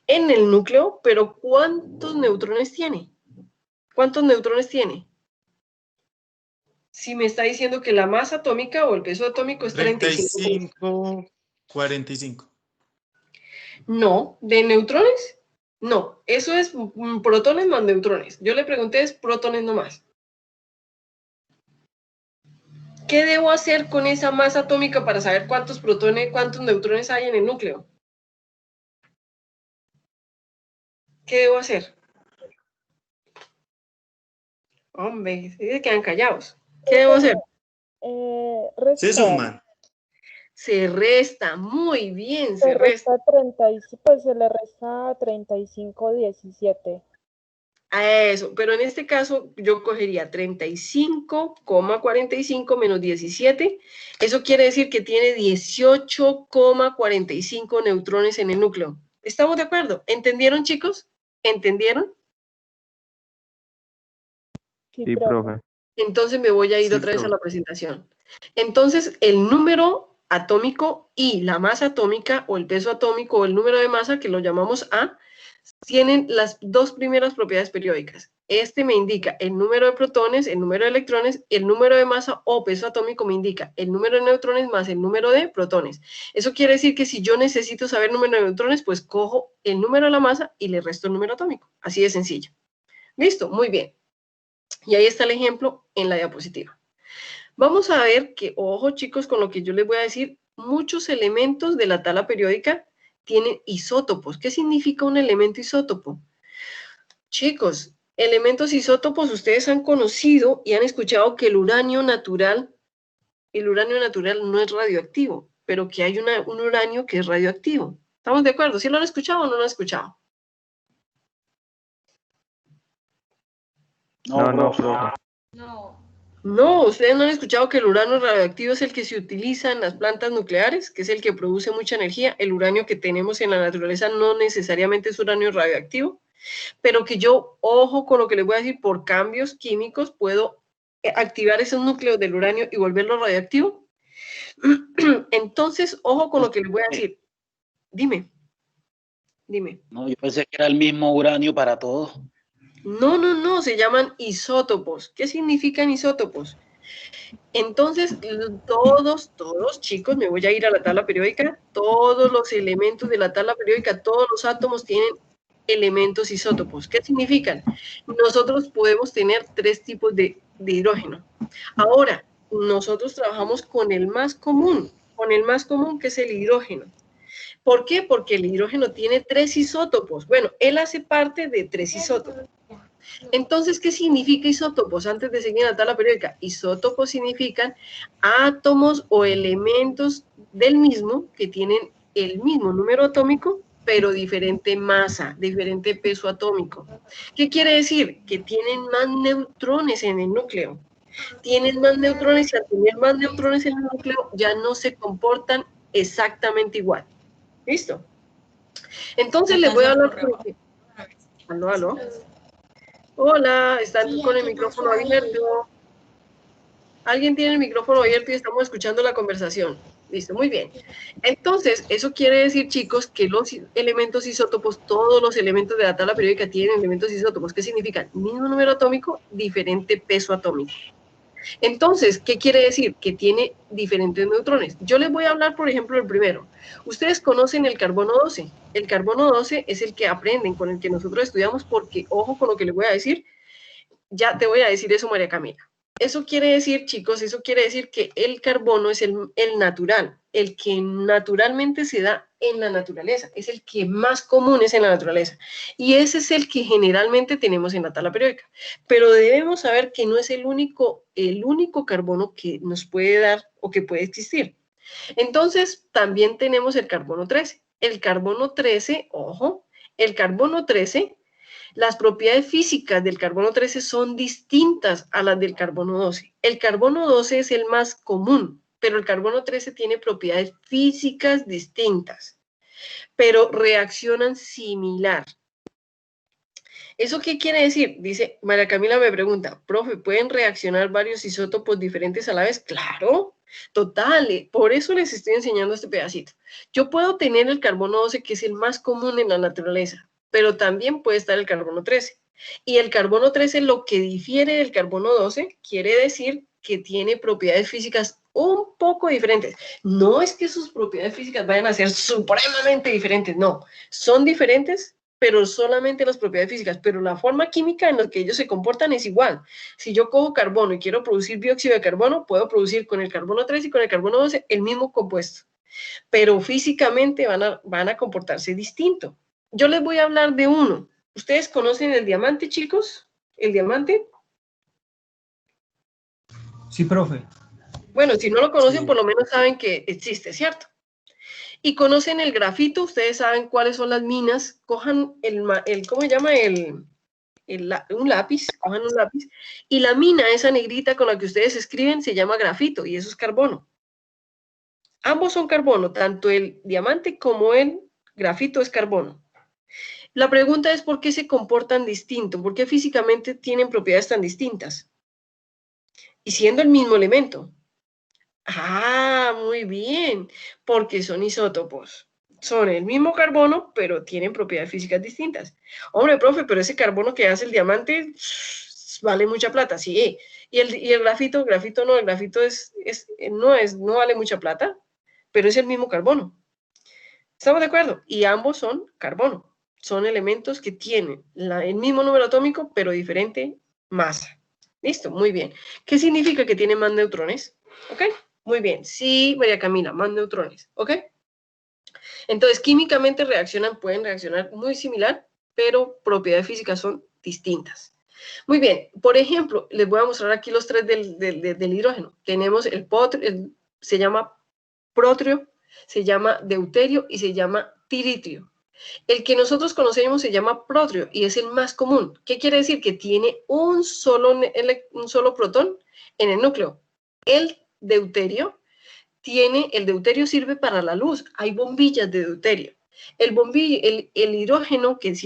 en el núcleo, pero ¿cuántos neutrones tiene? ¿Cuántos neutrones tiene? Si me está diciendo que la masa atómica o el peso atómico es 35, 45. No, ¿de neutrones? No, eso es protones más neutrones. Yo le pregunté es protones nomás. ¿Qué debo hacer con esa masa atómica para saber cuántos protones, cuántos neutrones hay en el núcleo? ¿Qué debo hacer? Hombre, se quedan callados. ¿Qué debo hacer? Se suman. Se resta, muy bien, Se resta 30, pues se le resta 35, 17. A eso, pero en este caso yo cogería 35,45 menos 17. Eso quiere decir que tiene 18,45 neutrones en el núcleo. ¿Estamos de acuerdo? ¿Entendieron, chicos? ¿Entendieron? Sí, profe. Entonces me voy a ir otra vez a la presentación. Entonces, el número atómico y la masa atómica o el peso atómico o el número de masa, que lo llamamos A, tienen las dos primeras propiedades periódicas. Este me indica el número de protones, el número de electrones, el número de masa o peso atómico me indica el número de neutrones más el número de protones. Eso quiere decir que si yo necesito saber el número de neutrones, pues cojo el número de la masa y le resto el número atómico. Así de sencillo. ¿Listo? Muy bien. Y ahí está el ejemplo en la diapositiva. Vamos a ver que, ojo chicos, con lo que yo les voy a decir, muchos elementos de la tabla periódica tienen isótopos. ¿Qué significa un elemento isótopo? Chicos, elementos isótopos ustedes han conocido y han escuchado que el uranio natural no es radioactivo, pero que hay un uranio que es radioactivo. ¿Estamos de acuerdo? ¿Sí lo han escuchado o no lo han escuchado? No. No, ustedes no han escuchado que el uranio radioactivo es el que se utiliza en las plantas nucleares, que es el que produce mucha energía. El uranio que tenemos en la naturaleza no necesariamente es uranio radioactivo, pero que yo, ojo con lo que les voy a decir, por cambios químicos puedo activar esos núcleos del uranio y volverlo radioactivo. Entonces, ojo con lo que les voy a decir. Dime. No, yo pensé que era el mismo uranio para todo. No, se llaman isótopos. ¿Qué significan isótopos? Entonces, todos, chicos, me voy a ir a la tabla periódica, todos los elementos de la tabla periódica, todos los átomos tienen elementos isótopos. ¿Qué significan? Nosotros podemos tener 3 tipos de hidrógeno. Ahora, nosotros trabajamos con el más común que es el hidrógeno. ¿Por qué? Porque el hidrógeno tiene 3 isótopos. Bueno, él hace parte de 3 isótopos. Entonces, ¿qué significa isótopos? Antes de seguir en la tabla periódica, isótopos significan átomos o elementos del mismo que tienen el mismo número atómico, pero diferente masa, diferente peso atómico. ¿Qué quiere decir? Que tienen más neutrones en el núcleo. Tienen más neutrones y al tener más neutrones en el núcleo ya no se comportan exactamente igual. ¿Listo? Entonces les voy a hablar... ¿Aló? Hola, están con el micrófono abierto. Alguien tiene el micrófono abierto y estamos escuchando la conversación. Listo, muy bien. Entonces, eso quiere decir, chicos, que los elementos isótopos, todos los elementos de la tabla periódica tienen elementos isótopos. ¿Qué significan? Mismo número atómico, diferente peso atómico. Entonces, ¿qué quiere decir? Que tiene diferentes neutrones. Yo les voy a hablar, por ejemplo, del primero. Ustedes conocen el carbono 12. El carbono 12 es el que aprenden, con el que nosotros estudiamos, porque, ojo con lo que les voy a decir, Ya te voy a decir eso, María Camila. Eso quiere decir, chicos, eso quiere decir que el carbono es el natural, el que naturalmente se da en la naturaleza, es el que más común es en la naturaleza. Y ese es el que generalmente tenemos en la tabla periódica. Pero debemos saber que no es el único carbono que nos puede dar o que puede existir. Entonces, también tenemos el carbono 13. El carbono 13, ojo, el carbono 13... Las propiedades físicas del carbono 13 son distintas a las del carbono 12. El carbono 12 es el más común, pero el carbono 13 tiene propiedades físicas distintas, pero reaccionan similar. ¿Eso qué quiere decir? Dice, María Camila me pregunta, profe, ¿pueden reaccionar varios isótopos diferentes a la vez? Claro, total, por eso les estoy enseñando este pedacito. Yo puedo tener el carbono 12, que es el más común en la naturaleza, pero también puede estar el carbono 13. Y el carbono 13, lo que difiere del carbono 12, quiere decir que tiene propiedades físicas un poco diferentes. No es que sus propiedades físicas vayan a ser supremamente diferentes, no. Son diferentes, pero solamente las propiedades físicas. Pero la forma química en la que ellos se comportan es igual. Si yo cojo carbono y quiero producir dióxido de carbono, puedo producir con el carbono 13 y con el carbono 12 el mismo compuesto. Pero físicamente van a comportarse distinto. Yo les voy a hablar de uno. ¿Ustedes conocen el diamante, chicos? ¿El diamante? Sí, profe. Bueno, si no lo conocen, por lo menos saben que existe, ¿cierto? Y conocen el grafito, ustedes saben cuáles son las minas. Cojan ¿cómo se llama? Un lápiz, cojan un lápiz. Y la mina, esa negrita con la que ustedes escriben, se llama grafito y eso es carbono. Ambos son carbono, tanto el diamante como el grafito es carbono. La pregunta es ¿por qué se comportan distinto? ¿Por qué físicamente tienen propiedades tan distintas? Y siendo el mismo elemento. Ah, muy bien, porque son isótopos. Son el mismo carbono, pero tienen propiedades físicas distintas. Hombre, profe, pero ese carbono que hace el diamante vale mucha plata, sí. Y el grafito no, el grafito no vale mucha plata, pero es el mismo carbono. ¿Estamos de acuerdo? Y ambos son carbono. Son elementos que tienen el mismo número atómico, pero diferente masa. ¿Listo? Muy bien. ¿Qué significa que tienen más neutrones? ¿Ok? Muy bien. Sí, María Camila, más neutrones. ¿Ok? Entonces, químicamente pueden reaccionar muy similar, pero propiedades físicas son distintas. Muy bien. Por ejemplo, les voy a mostrar aquí los tres del hidrógeno. Tenemos se llama protrio, se llama deuterio y se llama tiritrio. El que nosotros conocemos se llama protrio y es el más común. ¿Qué quiere decir? Que tiene un solo protón en el núcleo. El deuterio sirve para la luz. Hay bombillas de deuterio. El hidrógeno que es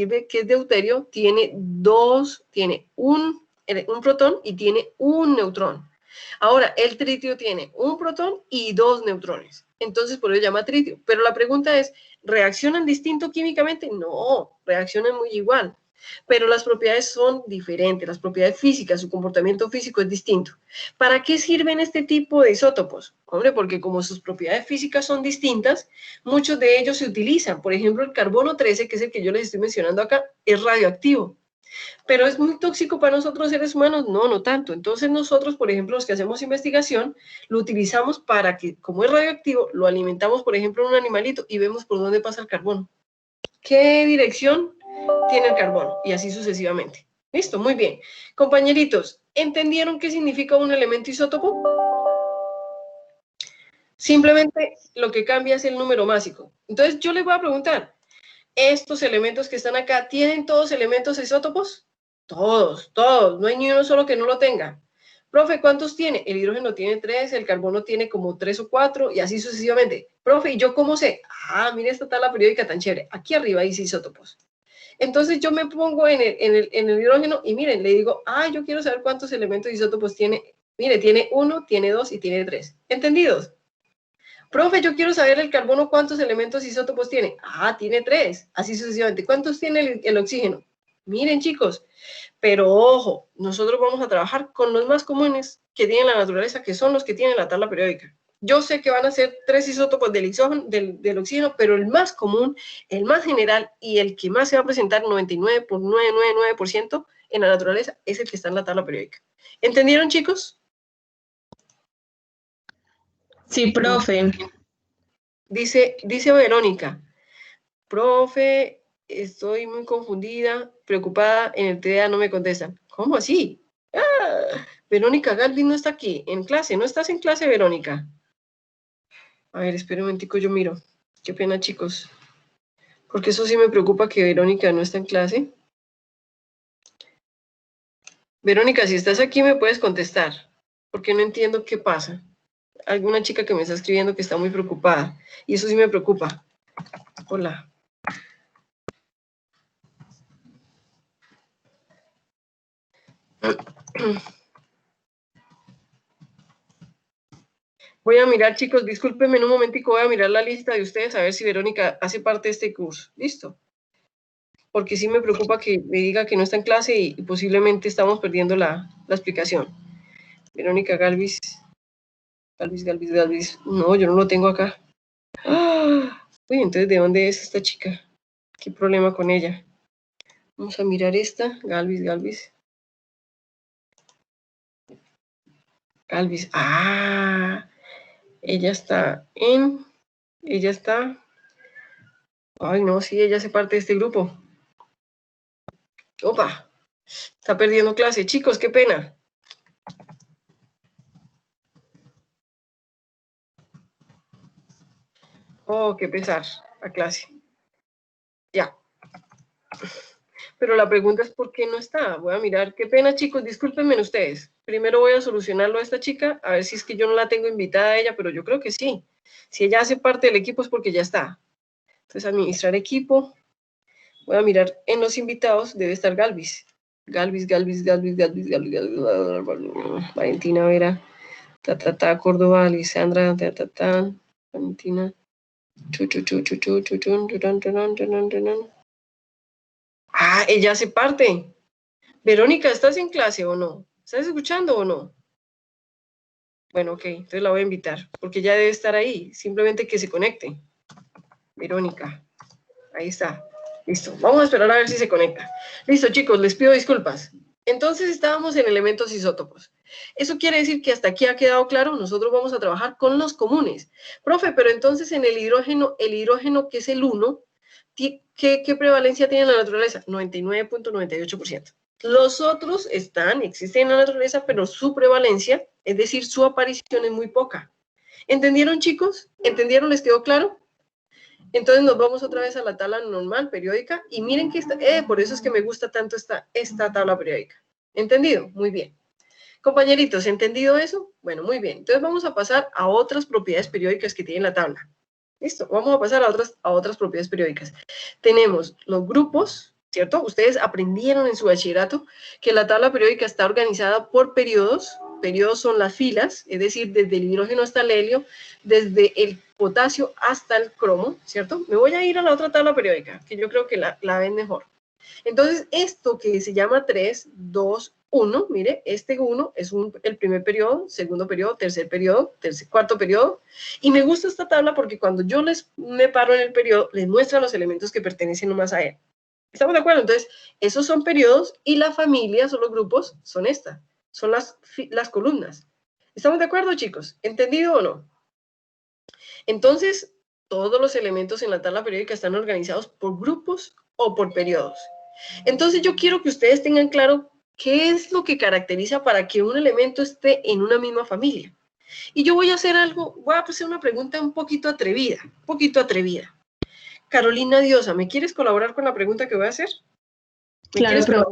deuterio tiene un protón y tiene un neutrón. Ahora, el tritio tiene un protón y 2 neutrones. Entonces, por eso se llama tritio. Pero la pregunta es, ¿reaccionan distinto químicamente? No, reaccionan muy igual. Pero las propiedades son diferentes, las propiedades físicas, su comportamiento físico es distinto. ¿Para qué sirven este tipo de isótopos? Hombre, porque como sus propiedades físicas son distintas, muchos de ellos se utilizan. Por ejemplo, el carbono 13, que es el que yo les estoy mencionando acá, es radioactivo. ¿Pero es muy tóxico para nosotros seres humanos? No, no tanto. Entonces nosotros, por ejemplo, los que hacemos investigación, lo utilizamos para que, como es radioactivo, lo alimentamos, por ejemplo, en un animalito y vemos por dónde pasa el carbono. ¿Qué dirección tiene el carbono? Y así sucesivamente. ¿Listo? Muy bien. Compañeritos, ¿entendieron qué significa un elemento isótopo? Simplemente lo que cambia es el número másico. Entonces yo les voy a preguntar, ¿estos elementos que están acá tienen todos elementos isótopos? Todos, no hay ni uno solo que no lo tenga. Profe, ¿cuántos tiene? El hidrógeno tiene 3, el carbono tiene como 3 o 4 y así sucesivamente. Profe, ¿y yo cómo sé? Ah, mira esta tabla periódica tan chévere. Aquí arriba dice isótopos. Entonces yo me pongo en el hidrógeno y miren, le digo, yo quiero saber cuántos elementos isótopos tiene. Mire, tiene 1, tiene 2 y tiene 3. ¿Entendidos? Profe, yo quiero saber el carbono cuántos elementos isótopos tiene. Tiene 3, así sucesivamente. ¿Cuántos tiene el oxígeno? Miren, chicos, pero ojo, nosotros vamos a trabajar con los más comunes que tiene la naturaleza, que son los que tienen la tabla periódica. Yo sé que van a ser 3 isótopos del oxígeno, pero el más común, el más general y el que más se va a presentar 99,999% en la naturaleza es el que está en la tabla periódica. ¿Entendieron, chicos? Sí, profe. Dice Verónica, profe, estoy muy confundida, preocupada, en el TDA no me contestan. ¿Cómo así? Verónica Galvin no está aquí, en clase. ¿No estás en clase, Verónica? A ver, espera un momentico, yo miro. Qué pena, chicos. Porque eso sí me preocupa que Verónica no está en clase. Verónica, si estás aquí me puedes contestar, porque no entiendo qué pasa. Alguna chica que me está escribiendo que está muy preocupada, y eso sí me preocupa. Hola. Voy a mirar, chicos, discúlpenme en un momentico, voy a mirar la lista de ustedes a ver si Verónica hace parte de este curso. ¿Listo? Porque sí me preocupa que me diga que no está en clase y posiblemente estamos perdiendo la explicación. Verónica Galvis. Galvis. No, yo no lo tengo acá. Uy, entonces, ¿de dónde es esta chica? ¿Qué problema con ella? Vamos a mirar esta. Galvis. Ella está. Ay, no, sí, ella hace parte de este grupo. Opa, está perdiendo clase. Chicos, qué pena. Oh, qué pesar, a clase. Ya. Pero la pregunta es ¿por qué no está? Voy a mirar. Qué pena, chicos, discúlpenme ustedes. Primero voy a solucionarlo a esta chica, a ver si es que yo no la tengo invitada a ella, pero yo creo que sí. Si ella hace parte del equipo es porque ya está. Entonces, administrar equipo. Voy a mirar en los invitados, debe estar Galvis. Galvis. Valentina Vera. Córdoba, Lisandra, Valentina. Ella hace parte. Verónica, ¿estás en clase o no? ¿Estás escuchando o no? Bueno, ok, entonces la voy a invitar, porque ya debe estar ahí, simplemente que se conecte. Verónica, ahí está. Listo, vamos a esperar a ver si se conecta. Listo, chicos, les pido disculpas. Entonces estábamos en elementos isótopos. Eso quiere decir que hasta aquí ha quedado claro, nosotros vamos a trabajar con los comunes. Profe, pero entonces en el hidrógeno que es el 1, ¿qué prevalencia tiene en la naturaleza? 99.98%. Los otros existen en la naturaleza, pero su prevalencia, es decir, su aparición es muy poca. ¿Entendieron, chicos? ¿Entendieron? ¿Les quedó claro? Entonces nos vamos otra vez a la tabla normal, periódica, y miren que por eso es que me gusta tanto esta tabla periódica. ¿Entendido? Muy bien. Compañeritos, ¿entendido eso? Bueno, muy bien. Entonces vamos a pasar a otras propiedades periódicas que tiene la tabla. ¿Listo? Vamos a pasar a otras propiedades periódicas. Tenemos los grupos, ¿cierto? Ustedes aprendieron en su bachillerato que la tabla periódica está organizada por periodos. Periodos son las filas, es decir, desde el hidrógeno hasta el helio, desde el potasio hasta el cromo, ¿cierto? Me voy a ir a la otra tabla periódica, que yo creo que la ven mejor. Entonces, esto que se llama 3, 2, 1, mire, este 1 es el primer periodo, segundo periodo, tercer periodo, cuarto periodo, y me gusta esta tabla porque cuando yo me paro en el periodo, les muestra los elementos que pertenecen nomás a él. ¿Estamos de acuerdo? Entonces, esos son periodos y la familia, son los grupos, son son las columnas. ¿Estamos de acuerdo, chicos? ¿Entendido o no? Entonces, todos los elementos en la tabla periódica están organizados por grupos o por periodos. Entonces, yo quiero que ustedes tengan claro qué es lo que caracteriza para que un elemento esté en una misma familia. Y yo voy a hacer una pregunta un poquito atrevida, Carolina Diosa, ¿me quieres colaborar con la pregunta que voy a hacer? Claro, pero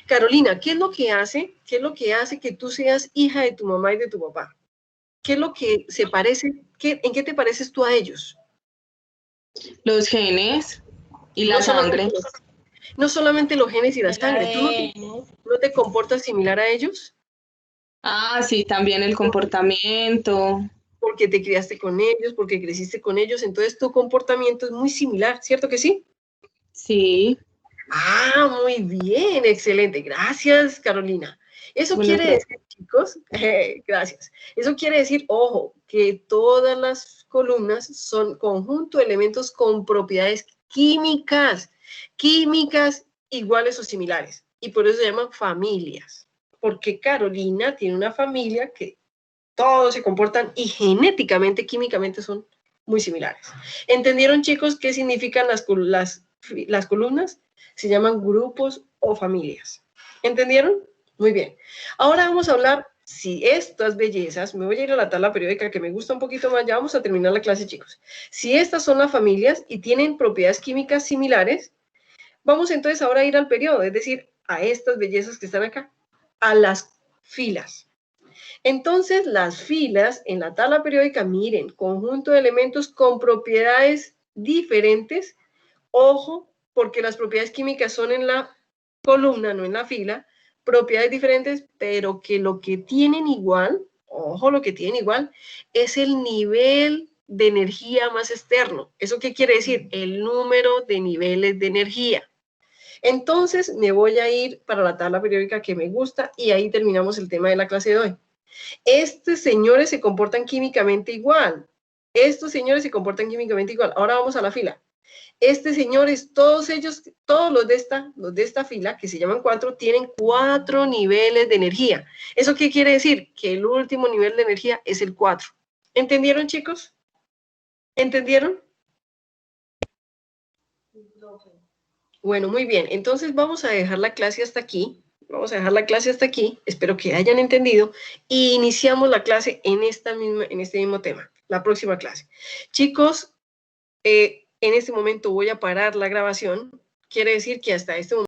Carolina, ¿qué es lo que hace que tú seas hija de tu mamá y de tu papá? ¿Qué es lo que se parece? ¿En qué te pareces tú a ellos? Los genes y la sangre. No solamente los genes y la sangre. ¿Tú no te comportas similar a ellos? Ah, sí, también el comportamiento. Porque te criaste con ellos, porque creciste con ellos, entonces tu comportamiento es muy similar, ¿cierto que sí? Sí. Ah, muy bien, excelente. Gracias, Carolina. Eso quiere decir, chicos, gracias. Eso quiere decir, ojo, que todas las columnas son conjunto de elementos con propiedades químicas iguales o similares. y por eso se llaman familias. Porque Carolina tiene una familia que todos se comportan y genéticamente, químicamente son muy similares. ¿Entendieron, chicos, qué significan las columnas? Se llaman grupos o familias. ¿Entendieron? Muy bien. Ahora vamos a hablar, si estas bellezas, me voy a ir a la tabla periódica que me gusta un poquito más, ya vamos a terminar la clase, chicos. Si estas son las familias y tienen propiedades químicas similares, vamos entonces ahora a ir al periodo, es decir, a estas bellezas que están acá, a las filas. Entonces, las filas en la tabla periódica, miren, conjunto de elementos con propiedades diferentes. Ojo, porque las propiedades químicas son en la columna, no en la fila. Propiedades diferentes, pero que lo que tienen igual, ojo, lo que tienen igual, es el nivel de energía más externo. ¿Eso qué quiere decir? El número de niveles de energía. Entonces, me voy a ir para la tabla periódica que me gusta y ahí terminamos el tema de la clase de hoy. Estos señores se comportan químicamente igual. Estos señores se comportan químicamente igual. Ahora vamos a la fila. Señores, todos ellos, todos los de esta fila, que se llaman 4, tienen 4 niveles de energía. ¿Eso qué quiere decir? Que el último nivel de energía es el 4. ¿Entendieron, chicos? ¿Entendieron? Bueno, muy bien. Entonces vamos a dejar la clase hasta aquí. Vamos a dejar la clase hasta aquí. Espero que hayan entendido. Y iniciamos la clase en este mismo tema, la próxima clase. Chicos, en este momento voy a parar la grabación. Quiere decir que hasta este momento